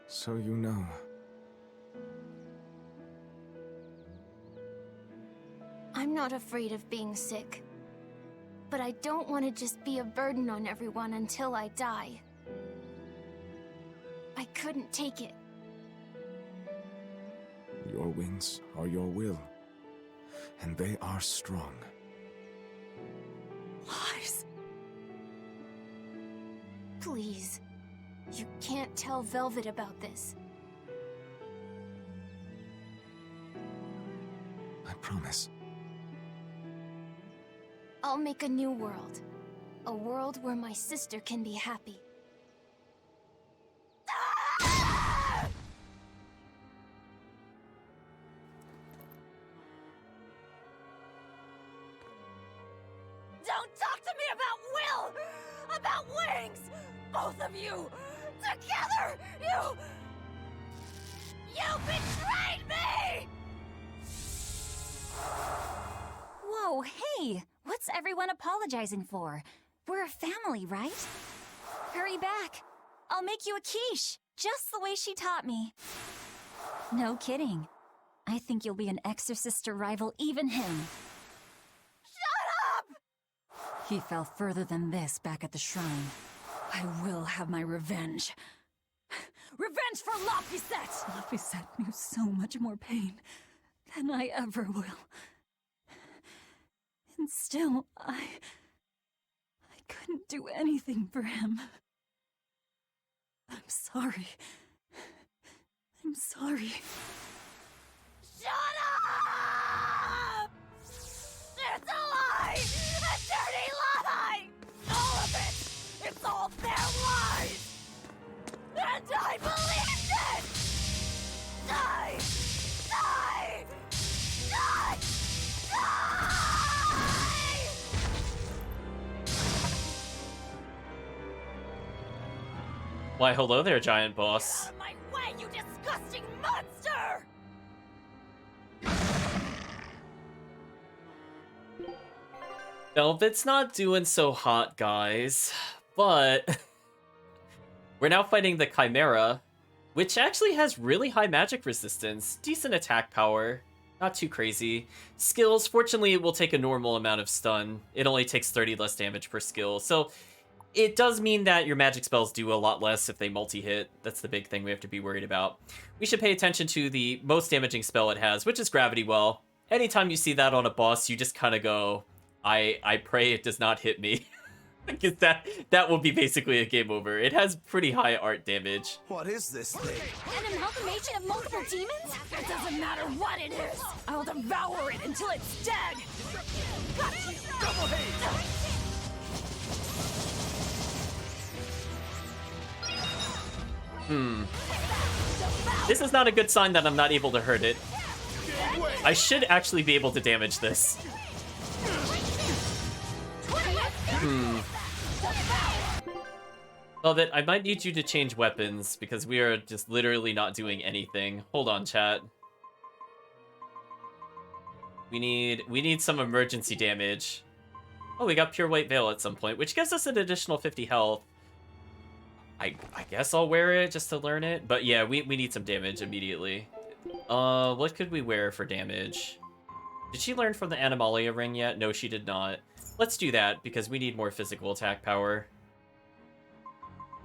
So you know. I'm not afraid of being sick. But I don't want to just be a burden on everyone until I die. I couldn't take it. Your wings are your will, and they are strong. Lars. Please. You can't tell Velvet about this. I promise. I'll make a new world. A world where my sister can be happy. Don't talk to me about Will! About wings! Both of you! Together! You betrayed me! Whoa, hey! What's everyone apologizing for? We're a family, right? Hurry back. I'll make you a quiche, just the way she taught me. No kidding. I think you'll be an exorcist to rival even him. Shut up! He fell further than this back at the shrine. I will have my revenge. Revenge for Laphicet! Laphicet knew so much more pain than I ever will. And still, I couldn't do anything for him. I'm sorry. I'm sorry. Shut up! It's a lie! A dirty lie! All of it! It's all their lies! And I believed it! Die! Die! Die! Die! Why, hello there, giant boss. Out of my way, you disgusting monster! Velvet's not doing so hot, guys. But we're now fighting the Chimera, which actually has really high magic resistance, decent attack power, not too crazy. Skills, fortunately, it will take a normal amount of stun. It only takes 30 less damage per skill, so it does mean that your magic spells do a lot less if they multi-hit. That's the big thing we have to be worried about. We should pay attention to the most damaging spell it has, which is Gravity Well. Anytime you see that on a boss, you just kind of go, I pray it does not hit me. Because that will be basically a game over. It has pretty high art damage. What is this thing? An amalgamation of multiple demons? It doesn't matter what it is! I'll devour it until it's dead! Got you! Double haze! This is not a good sign that I'm not able to hurt it. I should actually be able to damage this. Love it. I might need you to change weapons because we are just literally not doing anything. Hold on, chat. We need some emergency damage. Oh, we got Pure White Veil at some point, which gives us an additional 50 health. I guess I'll wear it just to learn it. But yeah, we need some damage immediately. What could we wear for damage? Did she learn from the Animalia ring yet? No, she did not. Let's do that because we need more physical attack power.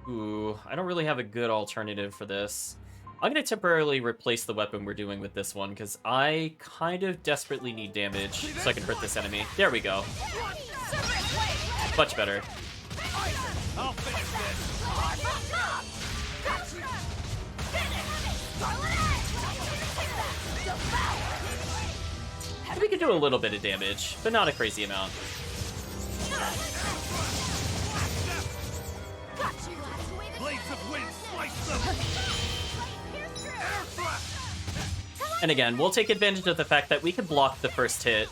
Ooh, I don't really have a good alternative for this. I'm going to temporarily replace the weapon we're doing with this one because I kind of desperately need damage so I can hurt this enemy. There we go. Much better. I'll finish this! We can do a little bit of damage, but not a crazy amount. Blades of wind, slice them! And again, we'll take advantage of the fact that we can block the first hit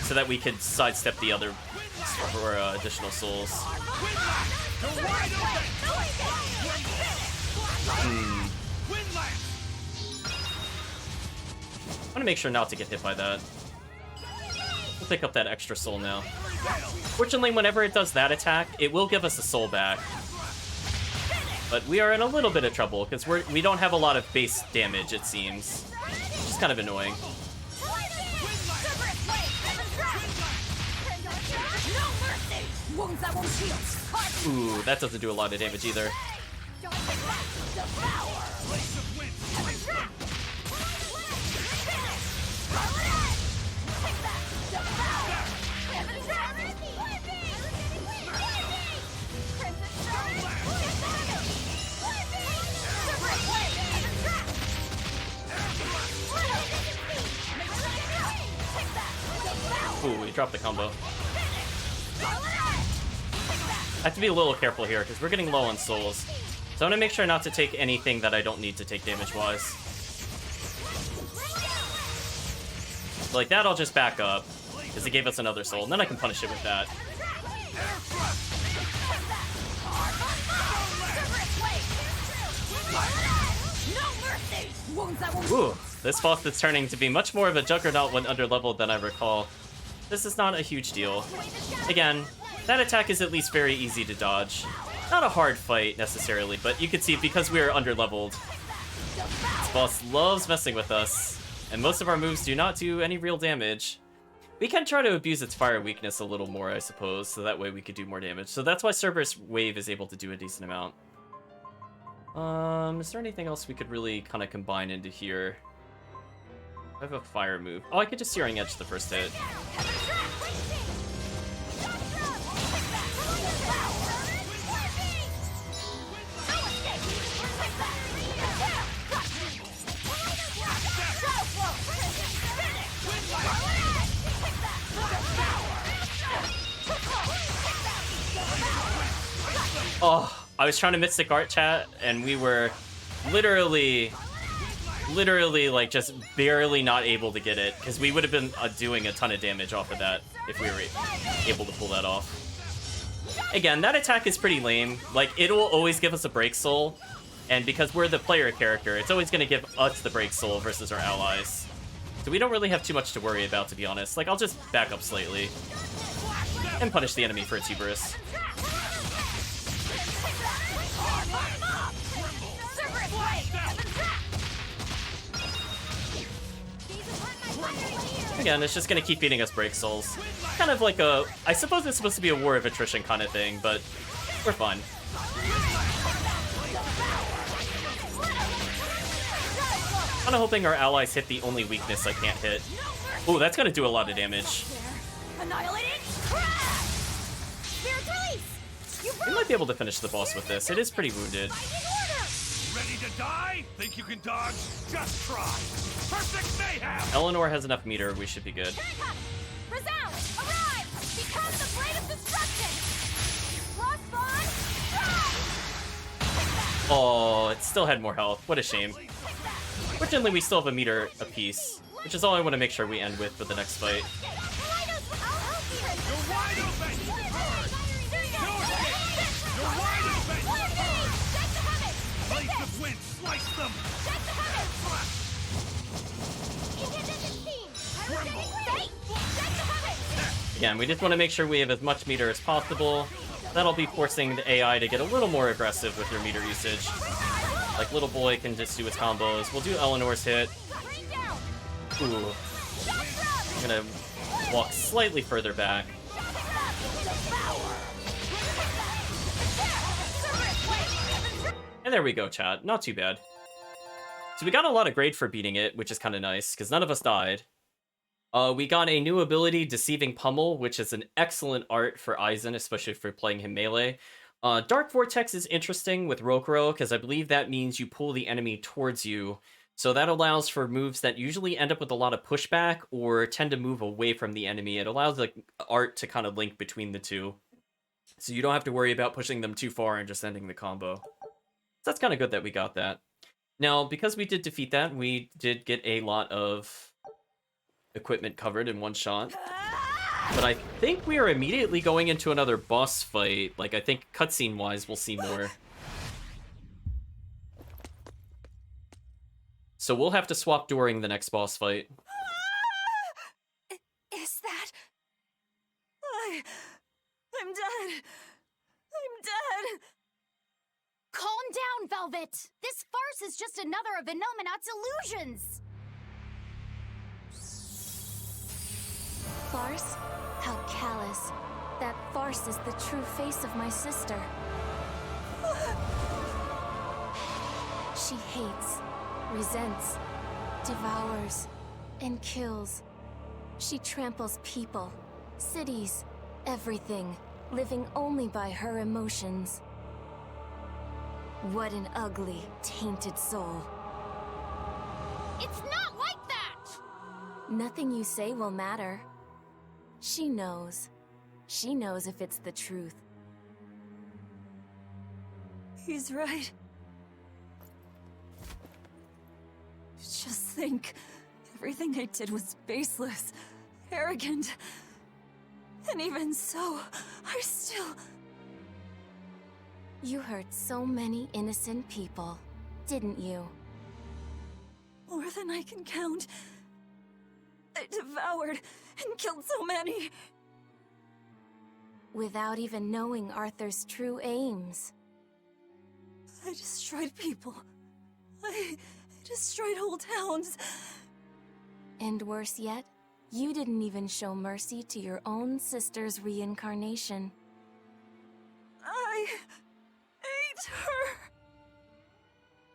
so that we can sidestep the other for additional souls. want to make sure not to get hit by that. We'll pick up that extra soul now. Fortunately, whenever it does that attack, it will give us a soul back. But we are in a little bit of trouble, because we don't have a lot of base damage, it seems. It's kind of annoying. Ooh, that doesn't do a lot of damage either. Ooh, we dropped the combo. I have to be a little careful here, because we're getting low on souls. So I'm going to make sure not to take anything that I don't need to take damage-wise. So like that, I'll just back up, because it gave us another soul, and then I can punish it with that. Ooh, this boss is turning to be much more of a juggernaut when underleveled than I recall. This is not a huge deal. Again, that attack is at least very easy to dodge. Not a hard fight, necessarily, but you can see because we are underleveled, this boss loves messing with us, and most of our moves do not do any real damage. We can try to abuse its fire weakness a little more, I suppose, so that way we could do more damage. So that's why Cerberus Wave is able to do a decent amount. Is there anything else we could really kind of combine into here? I have a fire move. Oh, I could just Searing Edge the first hit. Oh, I was trying to Mystic Art chat, and we were literally like just barely not able to get it, because we would have been doing a ton of damage off of that if we were able to pull that off. Again, that attack is pretty lame. Like, it will always give us a break soul, and because we're the player character, it's always going to give us the break soul versus our allies. So we don't really have too much to worry about, to be honest. Like, I'll just back up slightly and punish the enemy for its hubris. Again, it's just gonna keep feeding us break souls. Kind of like a... I suppose it's supposed to be a war of attrition kind of thing, but we're fine. Kind of hoping our allies hit the only weakness I can't hit. Ooh, that's gonna do a lot of damage. We might be able to finish the boss with this. It is pretty wounded. Ready to die? Think you can dodge? Just try. Perfect mayhem! Eleanor has enough meter. We should be good. Resound! Arrive! Become the blade of destruction! Frostbond! Oh, it still had more health. What a shame. Fortunately, we still have a meter apiece, which is all I want to make sure we end with for the next fight. Slice them! Again, we just want to make sure we have as much meter as possible. That'll be forcing the AI to get a little more aggressive with your meter usage. Like, little boy can just do his combos. We'll do Eleanor's hit. Ooh. I'm gonna walk slightly further back. And there we go, chat. Not too bad. So we got a lot of grade for beating it, which is kind of nice, because none of us died. We got a new ability, Deceiving Pummel, which is an excellent art for Aizen, especially for playing him melee. Dark Vortex is interesting with Rokuro, because I believe that means you pull the enemy towards you. So that allows for moves that usually end up with a lot of pushback, or tend to move away from the enemy. It allows the art to kind of link between the two. So you don't have to worry about pushing them too far and just ending the combo. So that's kind of good that we got that. Now, because we did defeat that, we did get a lot of equipment covered in one shot. But I think we are immediately going into another boss fight. Like, I think cutscene-wise, we'll see more. So we'll have to swap during the next boss fight. another of Inominat's illusions! Farce? How callous. That farce is the true face of my sister. She hates, resents, devours, and kills. She tramples people, cities, everything, living only by her emotions. What an ugly, tainted soul. It's not like that! Nothing you say will matter. She knows. She knows if it's the truth. He's right. Just think. Everything I did was baseless, arrogant. And even so, I still... You hurt so many innocent people, didn't you? More than I can count. I devoured and killed so many. Without even knowing Arthur's true aims. I destroyed people. I destroyed whole towns. And worse yet, you didn't even show mercy to your own sister's reincarnation. I hate her.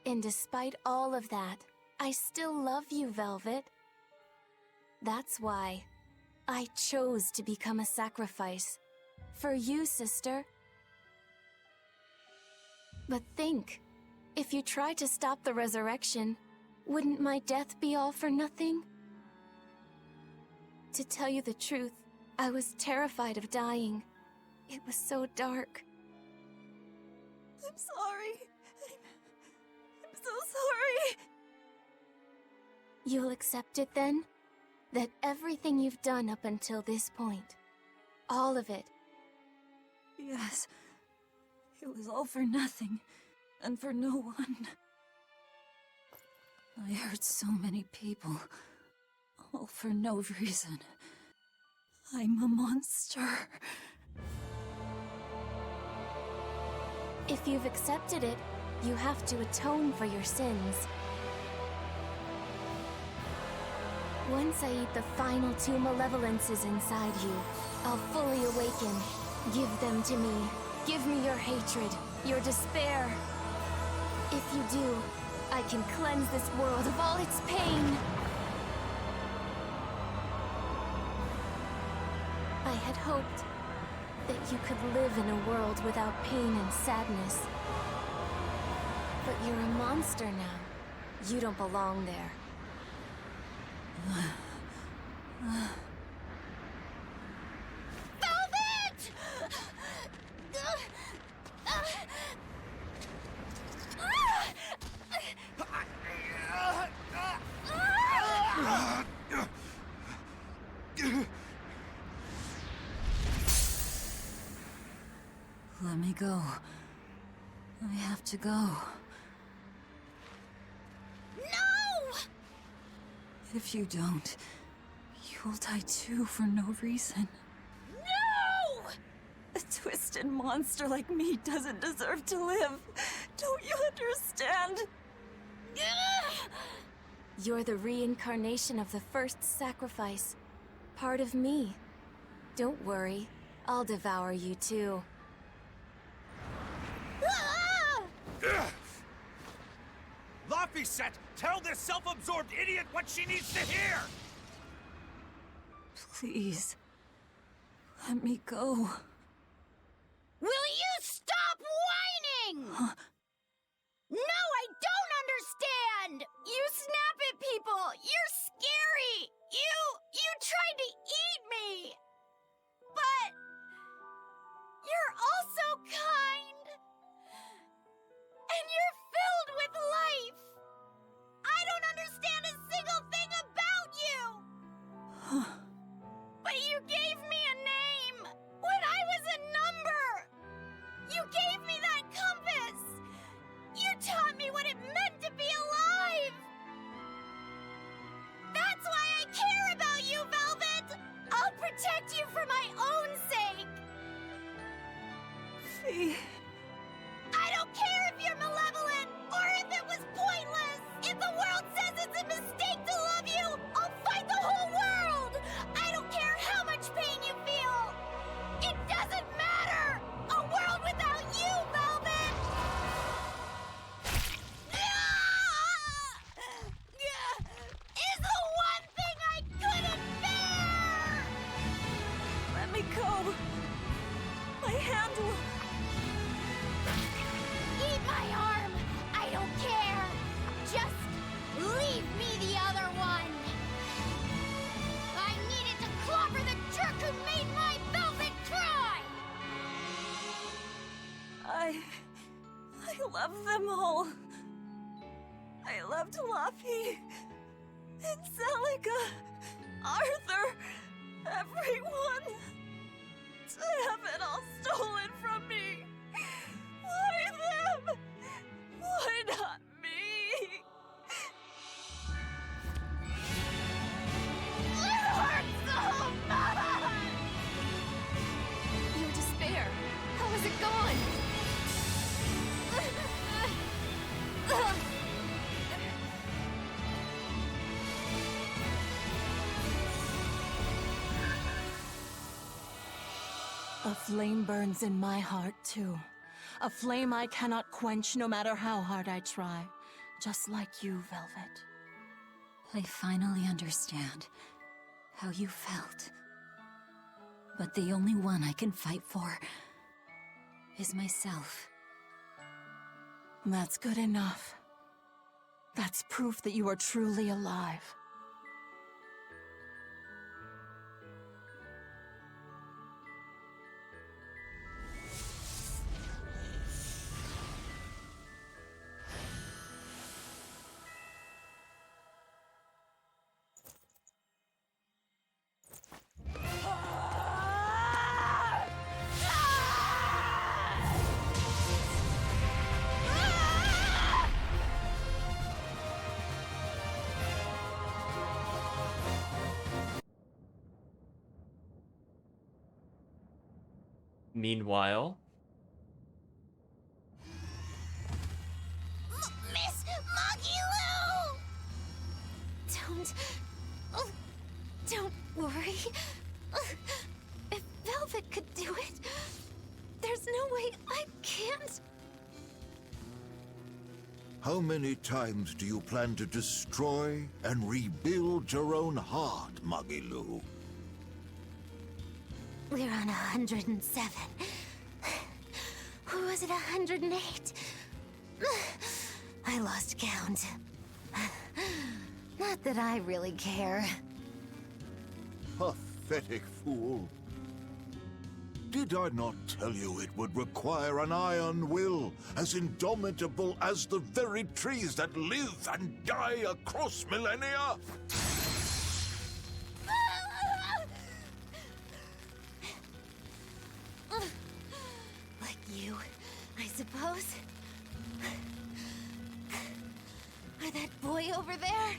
And despite all of that, I still love you, Velvet. That's why I chose to become a sacrifice. For you, sister. But think, if you try to stop the resurrection, wouldn't my death be all for nothing? To tell you the truth, I was terrified of dying. It was so dark. I'm sorry. I'm so sorry. You'll accept it then? That everything you've done up until this point, all of it. Yes. It was all for nothing, and for no one. I hurt so many people, all for no reason. I'm a monster. If you've accepted it, you have to atone for your sins. Once I eat the final 2 malevolences inside you, I'll fully awaken. Give them to me. Give me your hatred, your despair. If you do, I can cleanse this world of all its pain. I had hoped that you could live in a world without pain and sadness. But you're a monster now. You don't belong there. Velvet! Let me go. I have to go. No! If you don't, you'll die too for no reason. No! A twisted monster like me doesn't deserve to live. Don't you understand? You're the reincarnation of the first sacrifice. Part of me. Don't worry, I'll devour you too. Laphicet, tell this self-absorbed idiot what she needs to hear! Please, let me go. Will you stop whining? Huh? No, I don't understand! You snap at people! You're scary! You tried to eat me! But... you're also kind! And you're filled with life! I don't understand a single thing about you! But you gave me a name! When I was a number! You gave me that compass! love them all. I loved Luffy, and Celica, Arthur, everyone. To have it all stolen from me. Why them? Why not me? It hurts so much! Your despair. How is it gone? A flame burns in my heart, too. A flame I cannot quench no matter how hard I try. Just like you, Velvet. I finally understand how you felt. But the only one I can fight for is myself. That's good enough. That's proof that you are truly alive. Meanwhile, Miss Magilou! Don't worry. If Velvet could do it, there's no way I can't. How many times do you plan to destroy and rebuild your own heart, Magilou? We're on 107. Or was it 108? I lost count. Not that I really care. Pathetic fool. Did I not tell you it would require an iron will, as indomitable as the very trees that live and die across millennia? Like you, I suppose. Or that boy over there.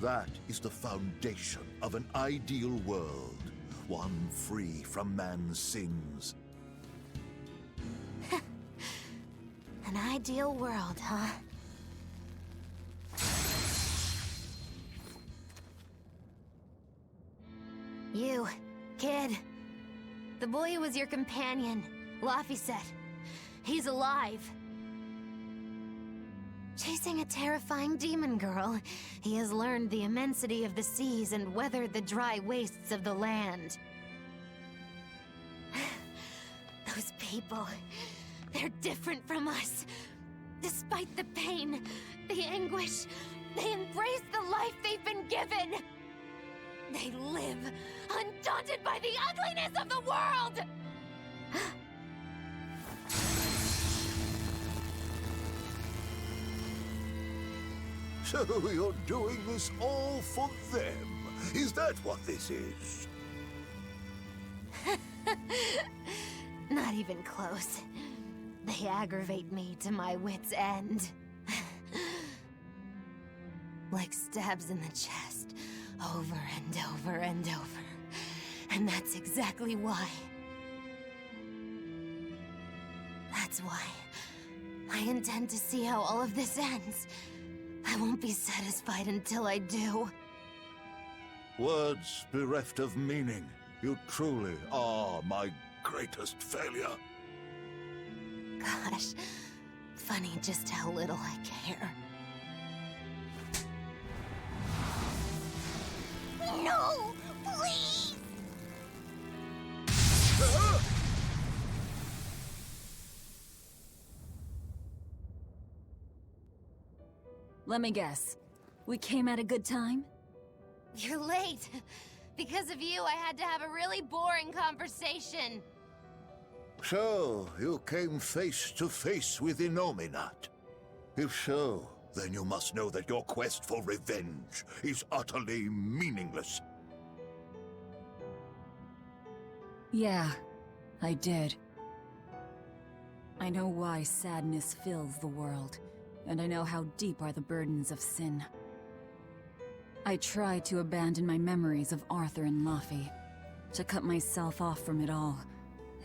That is the foundation of an ideal world, one free from man's sins. An ideal world, huh? You, kid. The boy who was your companion, Laphicet. He's alive. Chasing a terrifying demon girl, he has learned the immensity of the seas and weathered the dry wastes of the land. Those people, they're different from us. Despite the pain, the anguish, they embrace the life they've been given. They live, undaunted by the ugliness of the world! So you're doing this all for them? Is that what this is? Not even close. They aggravate me to my wit's end. Like stabs in the chest, over and over and over. And that's exactly why. That's why I intend to see how all of this ends. I won't be satisfied until I do. Words bereft of meaning. You truly are my greatest failure. Gosh, funny just how little I care. No! Please! Let me guess. We came at a good time? You're late. Because of you, I had to have a really boring conversation. So, you came face to face with Innominat. If so, then you must know that your quest for revenge is utterly meaningless. Yeah, I did. I know why sadness fills the world, and I know how deep are the burdens of sin. I tried to abandon my memories of Arthur and Laffy, to cut myself off from it all,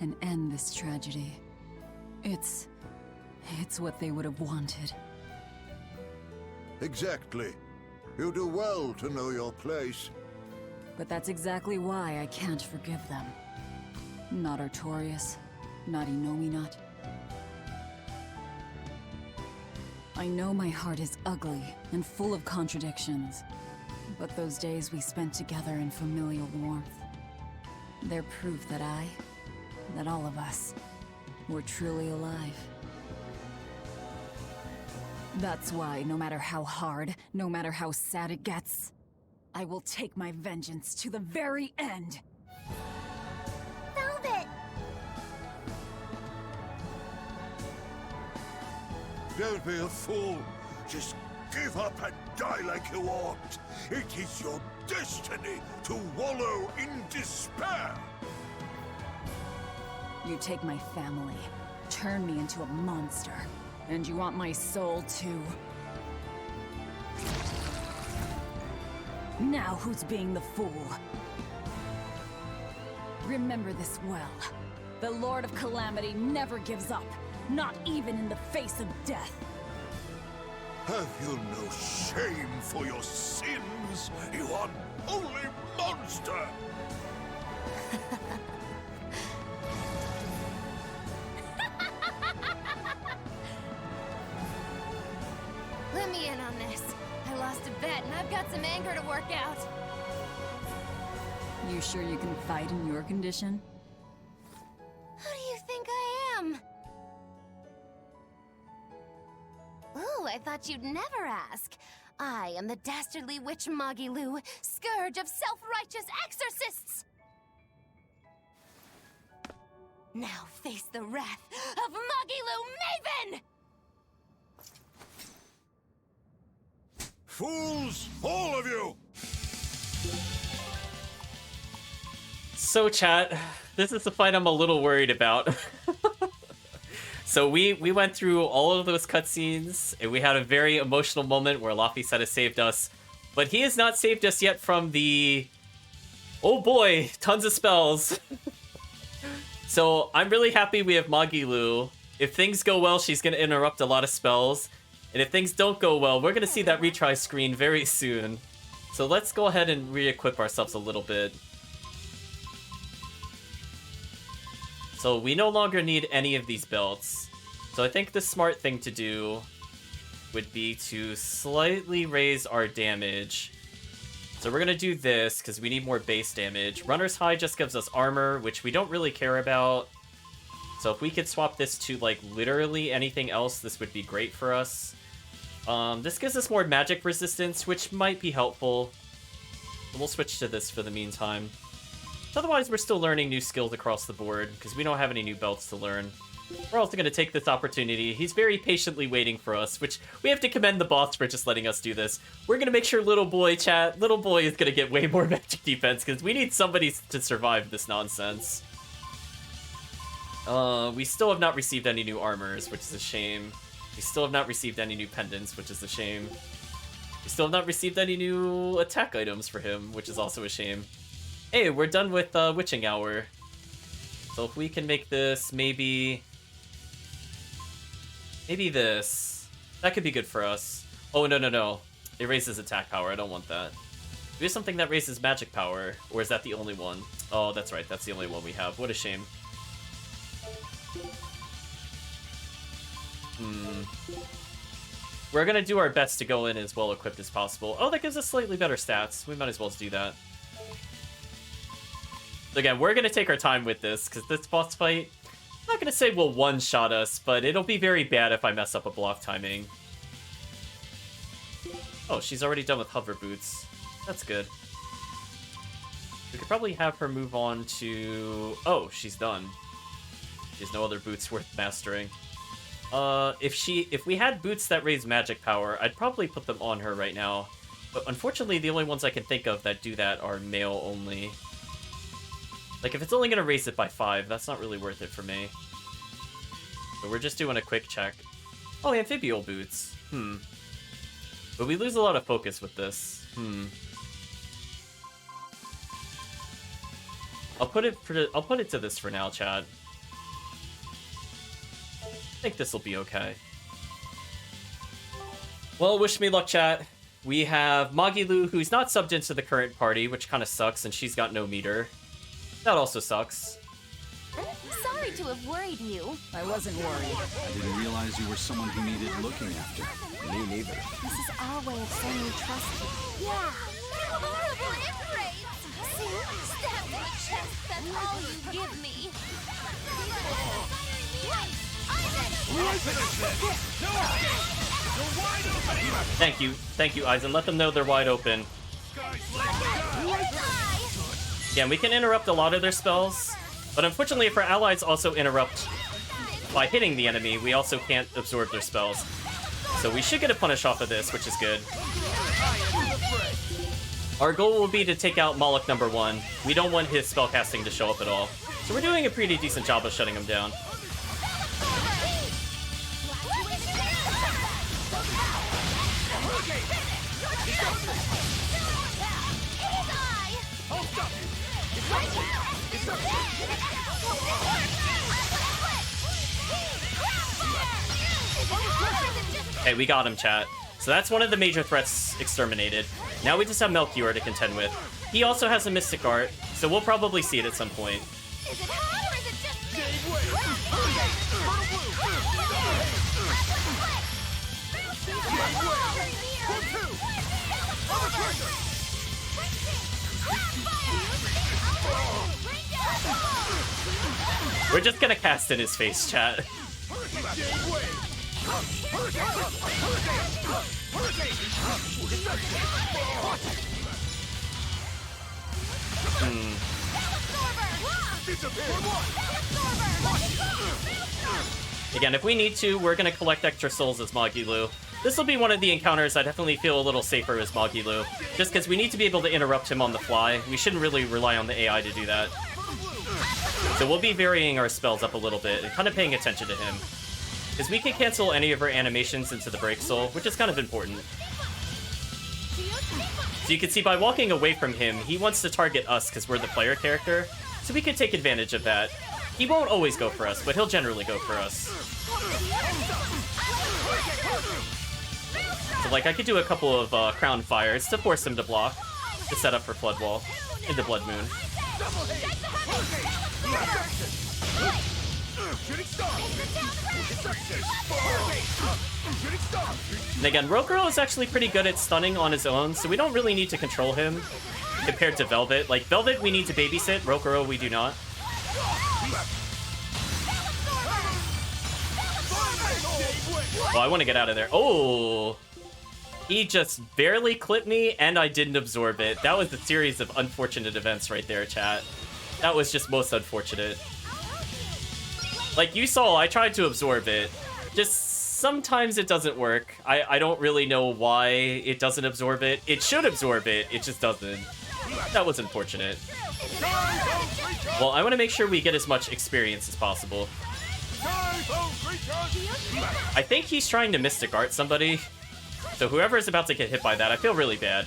and end this tragedy. It's what they would have wanted. Exactly. You do well to know your place. But that's exactly why I can't forgive them. Not Artorias, not Innominat. I know my heart is ugly and full of contradictions, but those days we spent together in familial warmth, they're proof that that all of us, were truly alive. That's why, no matter how hard, no matter how sad it gets, I will take my vengeance to the very end! Velvet! Don't be a fool. Just give up and die like you ought. It is your destiny to wallow in despair. You take my family, turn me into a monster, and you want my soul too. Now who's being the fool? Remember this well. The Lord of Calamity never gives up, not even in the face of death. Have you no shame for your sins, you unholy monster? Let me in on this. I lost a bet and I've got some anger to work out. You sure you can fight in your condition? Who do you think I am? Ooh, I thought you'd never ask. I am the dastardly witch Magilu, scourge of self-righteous exorcists! Now face the wrath of Magilu Maven! Fools, all of you! So chat, this is the fight I'm a little worried about. So we went through all of those cutscenes, and we had a very emotional moment where Laffy has saved us. But he has not saved us yet from the... oh boy, tons of spells. So I'm really happy we have Magilu. If things go well, she's going to interrupt a lot of spells. And if things don't go well, we're going to see that retry screen very soon. So let's go ahead and re-equip ourselves a little bit. So we no longer need any of these belts. So I think the smart thing to do would be to slightly raise our damage. So we're going to do this because we need more base damage. Runner's High just gives us armor, which we don't really care about. So if we could swap this to like literally anything else, this would be great for us. This gives us more magic resistance, which might be helpful. We'll switch to this for the meantime. Otherwise, we're still learning new skills across the board, because we don't have any new belts to learn. We're also going to take this opportunity. He's very patiently waiting for us, which we have to commend the boss for just letting us do this. We're going to make sure Little Boy is going to get way more magic defense, because we need somebody to survive this nonsense. We still have not received any new armors, which is a shame. We still have not received any new pendants, which is a shame. We still have not received any new attack items for him, which is also a shame. Hey, we're done with Witching Hour. So if we can make this maybe this. That could be good for us. Oh, no. It raises attack power. I don't want that. Do we have something that raises magic power? Or is that the only one? Oh, that's right. That's the only one we have. What a shame. We're going to do our best to go in as well equipped as possible. Oh, that gives us slightly better stats. We might as well do that. Again, we're going to take our time with this, because this boss fight, I'm not going to say will one-shot us, but it'll be very bad if I mess up a block timing. Oh, she's already done with hover boots. That's good. We could probably have her move on to... oh, she's done. There's no other boots worth mastering. If we had boots that raise magic power, I'd probably put them on her right now. But unfortunately, the only ones I can think of that do that are male only. Like, if it's only gonna raise it by 5, that's not really worth it for me. So we're just doing a quick check. Oh, amphibial boots. But we lose a lot of focus with this. I'll put it to this for now, chat. I think this will be okay. Well, wish me luck, chat. We have Magilu, who's not subbed into the current party, which kind of sucks, and she's got no meter. That also sucks. Sorry to have worried you. I wasn't worried. I didn't realize you were someone who needed looking after. Me neither. This is our way of saying we trust you. Yeah. Horrible ingrates. See? Stabbed in the chest, that's all you give me. Thank you, Eisen. Let them know they're wide open. Yeah, we can interrupt a lot of their spells, but unfortunately if our allies also interrupt by hitting the enemy, we also can't absorb their spells. So we should get a punish off of this, which is good. Our goal will be to take out Moloch number 1. We don't want his spellcasting to show up at all. So we're doing a pretty decent job of shutting him down. Okay, we got him, chat. So that's one of the major threats exterminated. Now we just have Melchior to contend with. He also has a Mystic Art, so we'll probably see it at some point. We're just gonna cast in his face, chat. Again, if we need to, we're gonna collect extra souls as Magilu. This will be one of the encounters I definitely feel a little safer as Magilu, just because we need to be able to interrupt him on the fly. We shouldn't really rely on the AI to do that. So we'll be varying our spells up a little bit and kind of paying attention to him. Because we can cancel any of our animations into the Break Soul, which is kind of important. So you can see by walking away from him, he wants to target us because we're the player character. So we could take advantage of that. He won't always go for us, but he'll generally go for us. So like I could do a couple of Crown Fires to force him to block, to set up for Flood Wall into Blood Moon. And again, Rokuro is actually pretty good at stunning on his own, so we don't really need to control him compared to Velvet. Like, Velvet we need to babysit, Rokuro we do not. Well, I want to get out of there. Oh! He just barely clipped me, and I didn't absorb it. That was a series of unfortunate events right there, chat. That was just most unfortunate. Like you saw, I tried to absorb it. Just sometimes it doesn't work. I don't really know why it doesn't absorb it. It should absorb it, it just doesn't. That was unfortunate. Well, I want to make sure we get as much experience as possible. I think he's trying to Mystic Art somebody. So whoever is about to get hit by that, I feel really bad.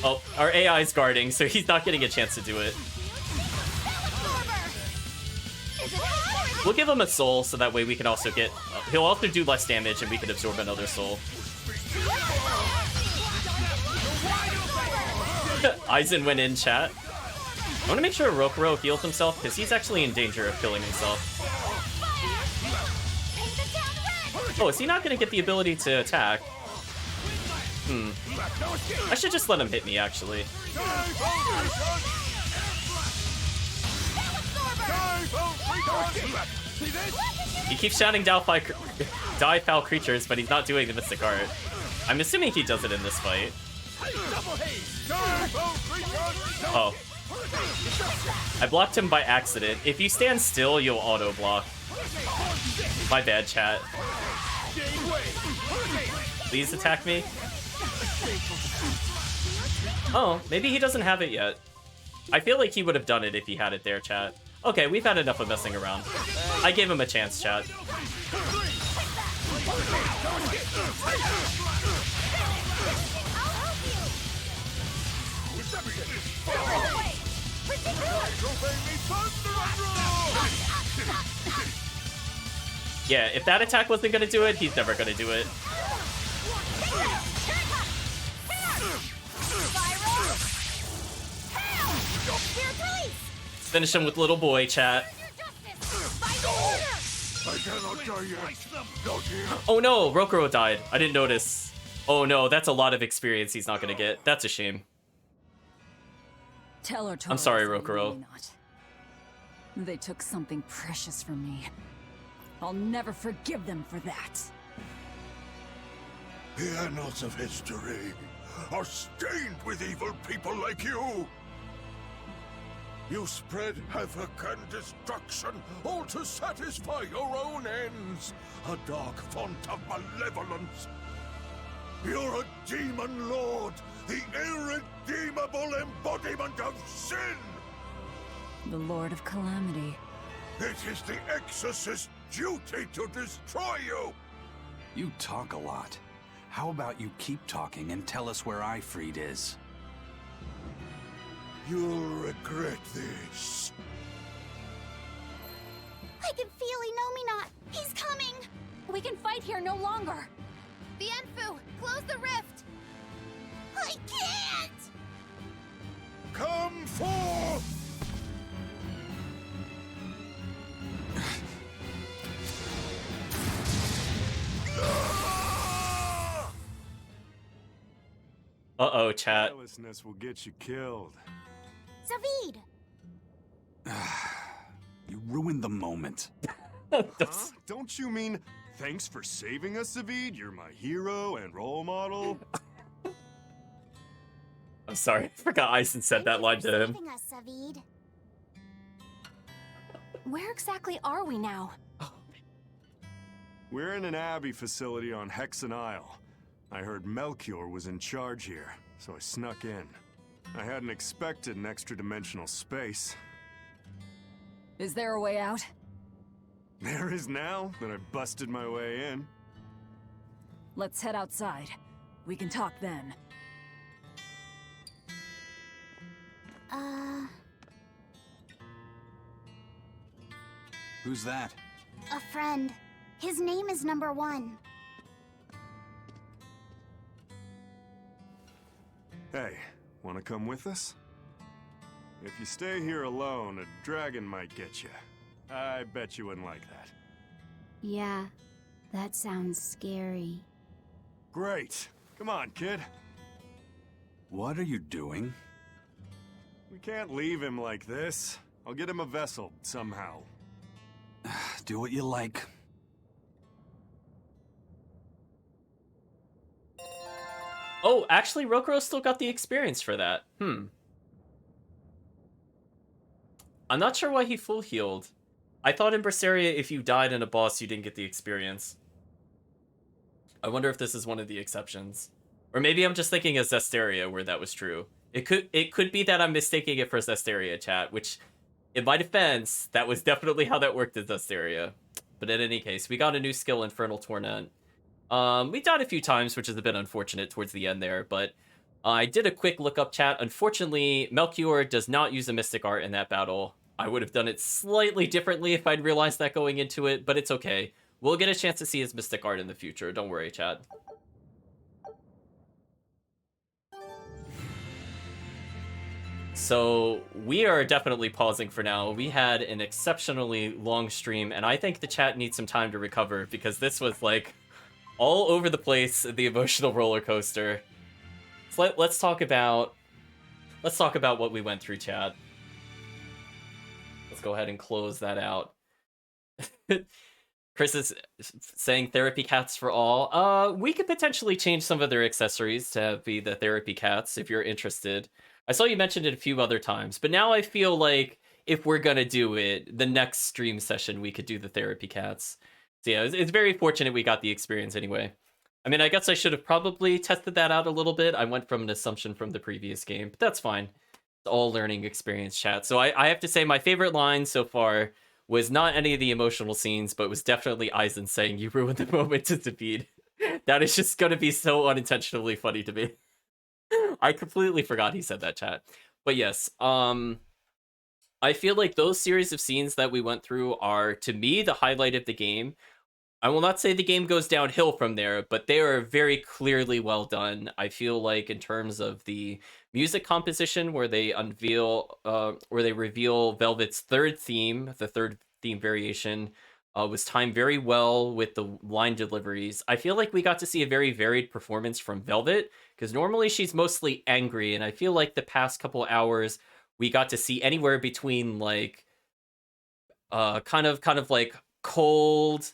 Oh, our AI is guarding, so he's not getting a chance to do it. We'll give him a soul, so that way we can also get... he'll also do less damage, and we can absorb another soul. Aizen went in, chat. I want to make sure Rokuro heals himself, because he's actually in danger of killing himself. Oh, is he not going to get the ability to attack? I should just let him hit me, actually. He keeps shouting die foul creatures, but he's not doing the Mystic Art. I'm assuming he does it in this fight. Oh. I blocked him by accident. If you stand still, you'll auto-block. My bad, chat. Please attack me. Oh, maybe he doesn't have it yet. I feel like he would have done it if he had it there, chat. Okay, we've had enough of messing around. I gave him a chance, chat. Yeah, if that attack wasn't gonna do it, he's never gonna do it. Finish him with little boy, chat. Oh no, Rokuro died. I didn't notice. Oh no, that's a lot of experience he's not gonna get. That's a shame. Tell her, I'm sorry, Taurus, Rokuro. They took something precious from me. I'll never forgive them for that. The annals of history are stained with evil people like you. You spread havoc and destruction, all to satisfy your own ends. A dark font of malevolence. You're a demon lord, the irredeemable embodiment of sin. The Lord of Calamity. It is the Exorcist's duty to destroy you. You talk a lot. How about you keep talking and tell us where Ifrit is? You'll regret this. I can feel Inominat. He's coming. We can fight here no longer. Bienfu, close the rift. I can't! Come forth! Uh-oh, chat. Carelessness will get you killed. Zavid! You ruined the moment. Huh? Don't you mean thanks for saving us, Zavid? You're my hero and role model. I'm sorry, I forgot Ison said that line to him. Saving us, Zavid. Where exactly are we now? We're in an Abbey facility on Hexen Isle. I heard Melchior was in charge here, so I snuck in. I hadn't expected an extra-dimensional space. Is there a way out? There is now that I busted my way in. Let's head outside. We can talk then. Who's that? A friend. His name is Number 1. Hey, wanna come with us? If you stay here alone, a dragon might get you. I bet you wouldn't like that. Yeah, that sounds scary. Great. Come on, kid. What are you doing? We can't leave him like this. I'll get him a vessel, somehow. Do what you like. Oh, actually, Rokuro still got the experience for that. I'm not sure why he full healed. I thought in Berseria, if you died in a boss, you didn't get the experience. I wonder if this is one of the exceptions. Or maybe I'm just thinking of Zesteria, where that was true. It could be that I'm mistaking it for Zesteria, chat, which, in my defense, that was definitely how that worked in Zesteria. But in any case, we got a new skill, Infernal Torment. We died a few times, which is a bit unfortunate towards the end there, but I did a quick look up, chat. Unfortunately, Melchior does not use a Mystic Art in that battle. I would have done it slightly differently if I'd realized that going into it, but it's okay. We'll get a chance to see his Mystic Art in the future. Don't worry, chat. So we are definitely pausing for now. We had an exceptionally long stream, and I think the chat needs some time to recover because this was like all over the place, the emotional roller coaster. So let's talk about what we went through, chat. Let's go ahead and close that out. Chris is saying therapy cats for all. We could potentially change some of their accessories to be the therapy cats if you're interested. I saw you mentioned it a few other times, but now I feel like if we're gonna do it, the next stream session we could do the therapy cats. So yeah, it's very fortunate we got the experience anyway. I mean, I guess I should have probably tested that out a little bit. I went from an assumption from the previous game, but that's fine. It's all learning experience, chat. So I have to say my favorite line so far was not any of the emotional scenes, but was definitely Aizen saying, "You ruined the moment to defeat." That is just going to be so unintentionally funny to me. I completely forgot he said that, chat. But yes, I feel like those series of scenes that we went through are, to me, the highlight of the game. I will not say the game goes downhill from there, but they are very clearly well done. I feel like in terms of the music composition, where they reveal Velvet's third theme, the third theme variation, was timed very well with the line deliveries. I feel like we got to see a very varied performance from Velvet, because normally she's mostly angry, and I feel like the past couple hours we got to see anywhere between like kind of like cold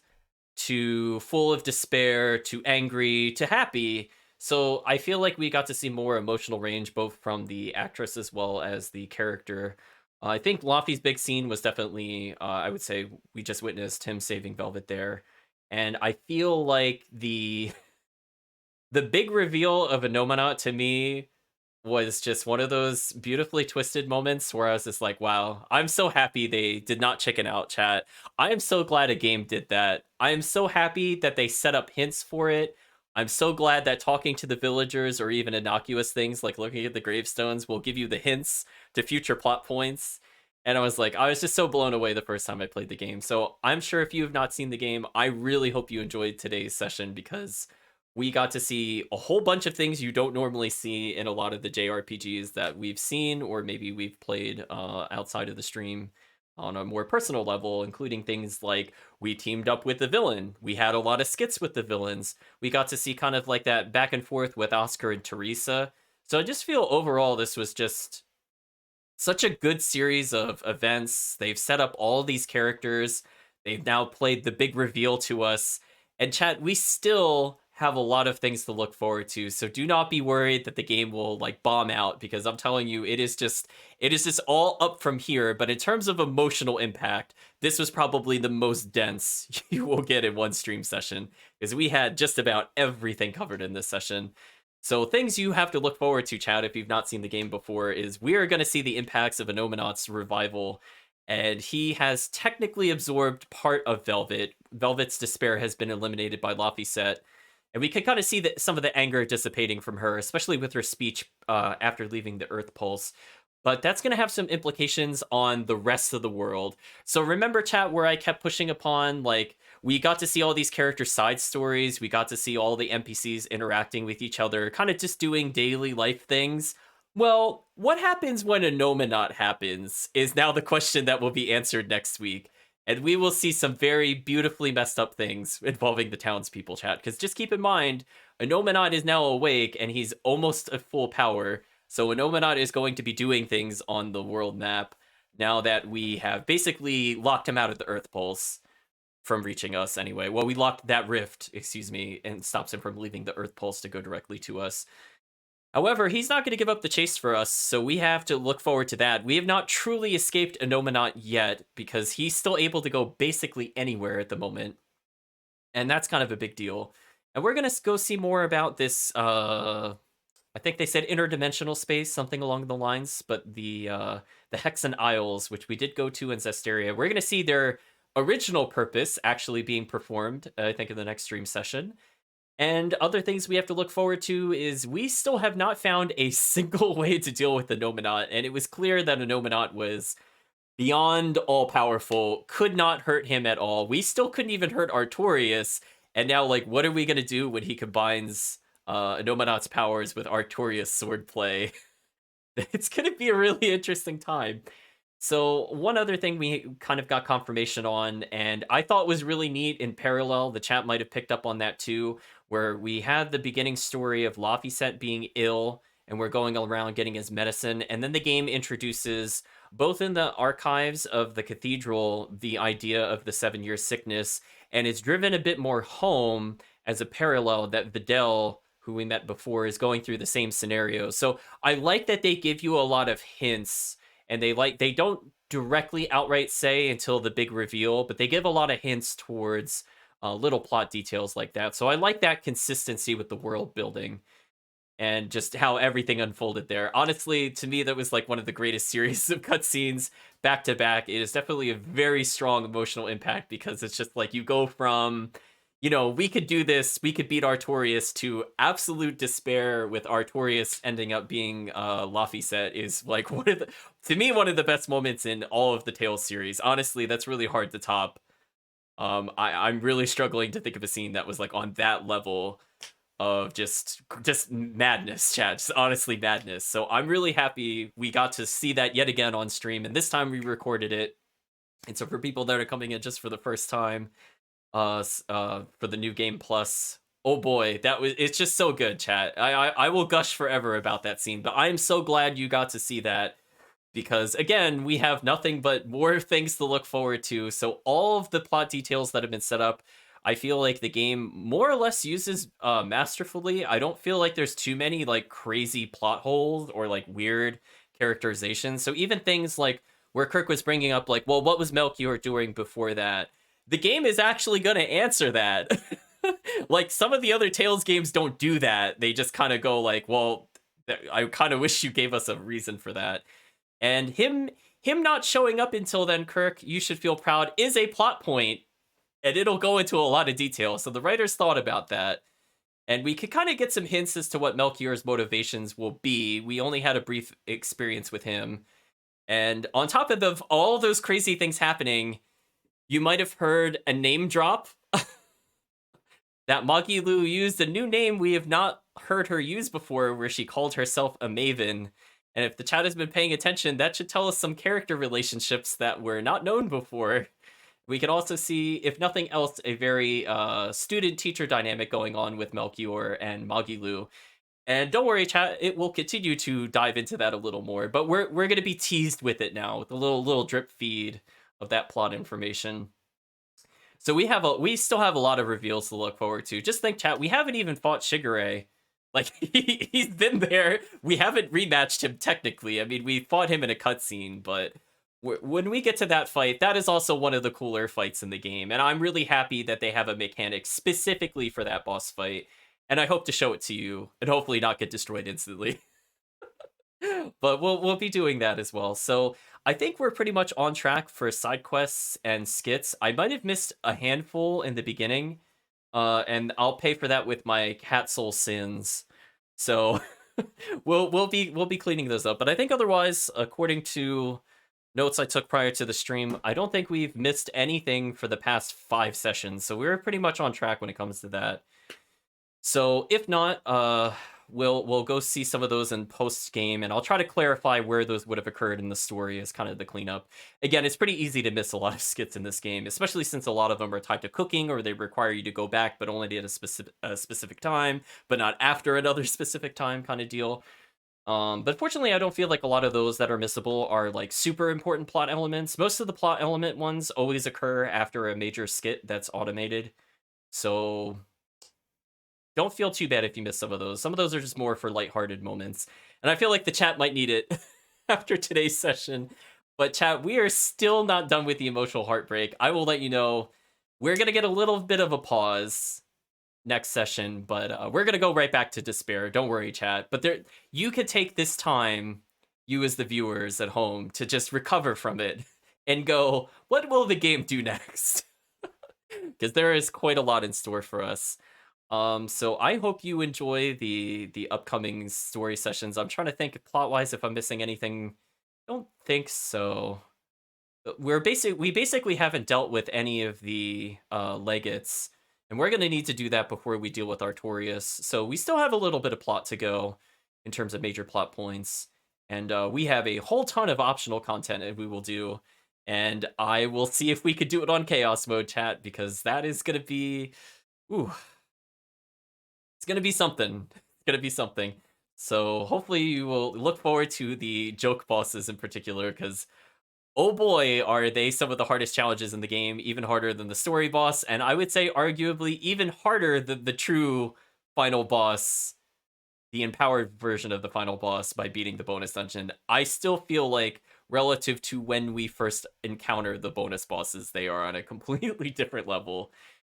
to full of despair to angry to happy. So I feel like we got to see more emotional range both from the actress as well as the character. I think Laffy's big scene was definitely, I would say, we just witnessed him saving Velvet there. And I feel like the big reveal of Anomanat to me was just one of those beautifully twisted moments where I was just like, wow, I'm so happy they did not chicken out, chat. I am so glad a game did that. I am so happy that they set up hints for it. I'm so glad that talking to the villagers or even innocuous things like looking at the gravestones will give you the hints to future plot points. And I was just so blown away the first time I played the game. So I'm sure if you have not seen the game, I really hope you enjoyed today's session because we got to see a whole bunch of things you don't normally see in a lot of the JRPGs that we've seen or maybe we've played outside of the stream on a more personal level, including things like we teamed up with the villain. We had a lot of skits with the villains. We got to see kind of like that back and forth with Oscar and Teresa. So I just feel overall this was just such a good series of events. They've set up all these characters. They've now played the big reveal to us. And chat, we still have a lot of things to look forward to. So do not be worried that the game will like bomb out because I'm telling you, it is just all up from here. But in terms of emotional impact, this was probably the most dense you will get in one stream session because we had just about everything covered in this session. So things you have to look forward to, chat, if you've not seen the game before, is we are going to see the impacts of Anomanat's revival. And he has technically absorbed part of Velvet. Velvet's despair has been eliminated by Laphicet. And we can kind of see that some of the anger dissipating from her, especially with her speech after leaving the Earth Pulse. But that's going to have some implications on the rest of the world. So remember, chat, where I kept pushing upon, like, we got to see all these character side stories. We got to see all the NPCs interacting with each other, kind of just doing daily life things. Well, what happens when a Nominat happens is now the question that will be answered next week. And we will see some very beautifully messed up things involving the townspeople, chat. Because just keep in mind, Anomanat is now awake and he's almost at full power. So Anomanat is going to be doing things on the world map now that we have basically locked him out of the Earth Pulse from reaching us anyway. Well, we locked that rift, excuse me, and stops him from leaving the Earth Pulse to go directly to us. However, he's not going to give up the chase for us, so we have to look forward to that. We have not truly escaped Anomanat yet, because he's still able to go basically anywhere at the moment. And that's kind of a big deal. And we're going to go see more about this, I think they said interdimensional space, something along the lines, but the Hexen Isles, which we did go to in Zesteria, we're going to see their original purpose actually being performed, I think, in the next stream session. And other things we have to look forward to is we still have not found a single way to deal with the Nominat, and it was clear that a Nominat was beyond all-powerful, could not hurt him at all. We still couldn't even hurt Artorias, and now, like, what are we going to do when he combines Nominat's powers with Artorias' swordplay? It's going to be a really interesting time. So one other thing we kind of got confirmation on, and I thought was really neat in parallel, the chat might have picked up on that too, where we had the beginning story of Laphicet being ill, and we're going around getting his medicine, and then the game introduces, both in the archives of the cathedral, the idea of the 7-year sickness, and it's driven a bit more home as a parallel that Videl, who we met before, is going through the same scenario. So I like that they give you a lot of hints, and they don't directly outright say until the big reveal, but they give a lot of hints towards little plot details like that. So I like that consistency with the world building and just how everything unfolded there. Honestly, to me, that was like one of the greatest series of cutscenes back to back. It is definitely a very strong emotional impact because it's just like you go from, you know, we could do this, we could beat Artorias, to absolute despair with Artorias ending up being Laphicet is like one of the, to me, one of the best moments in all of the Tales series. Honestly, that's really hard to top. I'm really struggling to think of a scene that was like on that level of just madness, chat. Just honestly madness. So I'm really happy we got to see that yet again on stream, and this time we recorded it. And so for people that are coming in just for the first time, for the new game plus, oh boy, it's just so good, chat. I will gush forever about that scene, but I'm so glad you got to see that because again, we have nothing but more things to look forward to. So all of the plot details that have been set up, I feel like the game more or less uses masterfully. I don't feel like there's too many like crazy plot holes or like weird characterizations. So even things like where Kirk was bringing up like, well, what was Melchior doing before that? The game is actually going to answer that. Like some of the other Tales games don't do that. They just kind of go like, well, I kind of wish you gave us a reason for that. And him not showing up until then, Kirk, you should feel proud, is a plot point, and it'll go into a lot of detail. So the writers thought about that, and we could kind of get some hints as to what Melchior's motivations will be. We only had a brief experience with him, and on top of all those crazy things happening, you might have heard a name drop that Magilu used a new name we have not heard her use before, where she called herself a maven. And if the chat has been paying attention, that should tell us some character relationships that were not known before. We can also see, if nothing else, a very student-teacher dynamic going on with Melchior and Magilu. And don't worry, chat, it will continue to dive into that a little more. But we're going to be teased with it now, with a little drip feed of that plot information. So we still have a lot of reveals to look forward to. Just think, chat, we haven't even fought Shigure. Like, he's been there. We haven't rematched him technically. I mean, we fought him in a cutscene, but when we get to that fight, that is also one of the cooler fights in the game. And I'm really happy that they have a mechanic specifically for that boss fight. And I hope to show it to you and hopefully not get destroyed instantly. But we'll be doing that as well. So I think we're pretty much on track for side quests and skits. I might have missed a handful in the beginning. And I'll pay for that with my cat soul sins. So we'll be cleaning those up. But I think otherwise, according to notes I took prior to the stream, I don't think we've missed anything for the past 5 sessions. So we're pretty much on track when it comes to that. So if not, we'll go see some of those in post game, and I'll try to clarify where those would have occurred in the story as kind of the cleanup. Again, it's pretty easy to miss a lot of skits in this game, especially since a lot of them are tied to cooking, or they require you to go back, but only at a specific time, but not after another specific time kind of deal. But fortunately, I don't feel like a lot of those that are missable are like super important plot elements. Most of the plot element ones always occur after a major skit that's automated. So don't feel too bad if you miss some of those. Some of those are just more for lighthearted moments. And I feel like the chat might need it after today's session. But chat, we are still not done with the emotional heartbreak. I will let you know we're going to get a little bit of a pause next session, but we're going to go right back to despair. Don't worry, chat. But you could take this time, you as the viewers at home, to just recover from it and go, what will the game do next? Because there is quite a lot in store for us. So I hope you enjoy the upcoming story sessions. I'm trying to think plot-wise if I'm missing anything. Don't think so. We basically haven't dealt with any of the legates, and we're going to need to do that before we deal with Artorias. So we still have a little bit of plot to go in terms of major plot points, and we have a whole ton of optional content that we will do. And I will see if we could do it on Chaos Mode, chat, because that is going to be... Ooh. It's going to be something. It's going to be something. So hopefully you will look forward to the joke bosses in particular, because oh boy, are they some of the hardest challenges in the game, even harder than the story boss, and I would say arguably even harder than the true final boss, the empowered version of the final boss by beating the bonus dungeon. I still feel like relative to when we first encounter the bonus bosses. They are on a completely different level.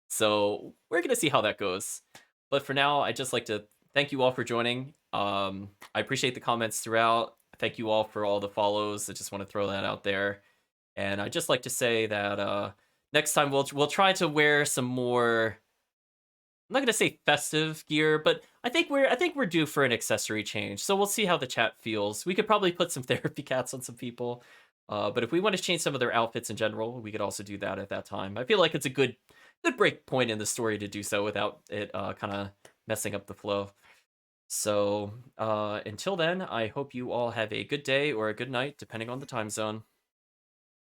So we're gonna see how that goes. But for now, I'd just like to thank you all for joining. I appreciate the comments throughout. Thank you all for all the follows. I just want to throw that out there. And I'd just like to say that next time we'll try to wear some more, I'm not gonna say festive gear, but I think we're due for an accessory change. So we'll see how the chat feels. We could probably put some therapy cats on some people. But if we want to change some of their outfits in general, we could also do that at that time. I feel like it's a good break point in the story to do so without it kind of messing up the flow. So until then, I hope you all have a good day or a good night, depending on the time zone.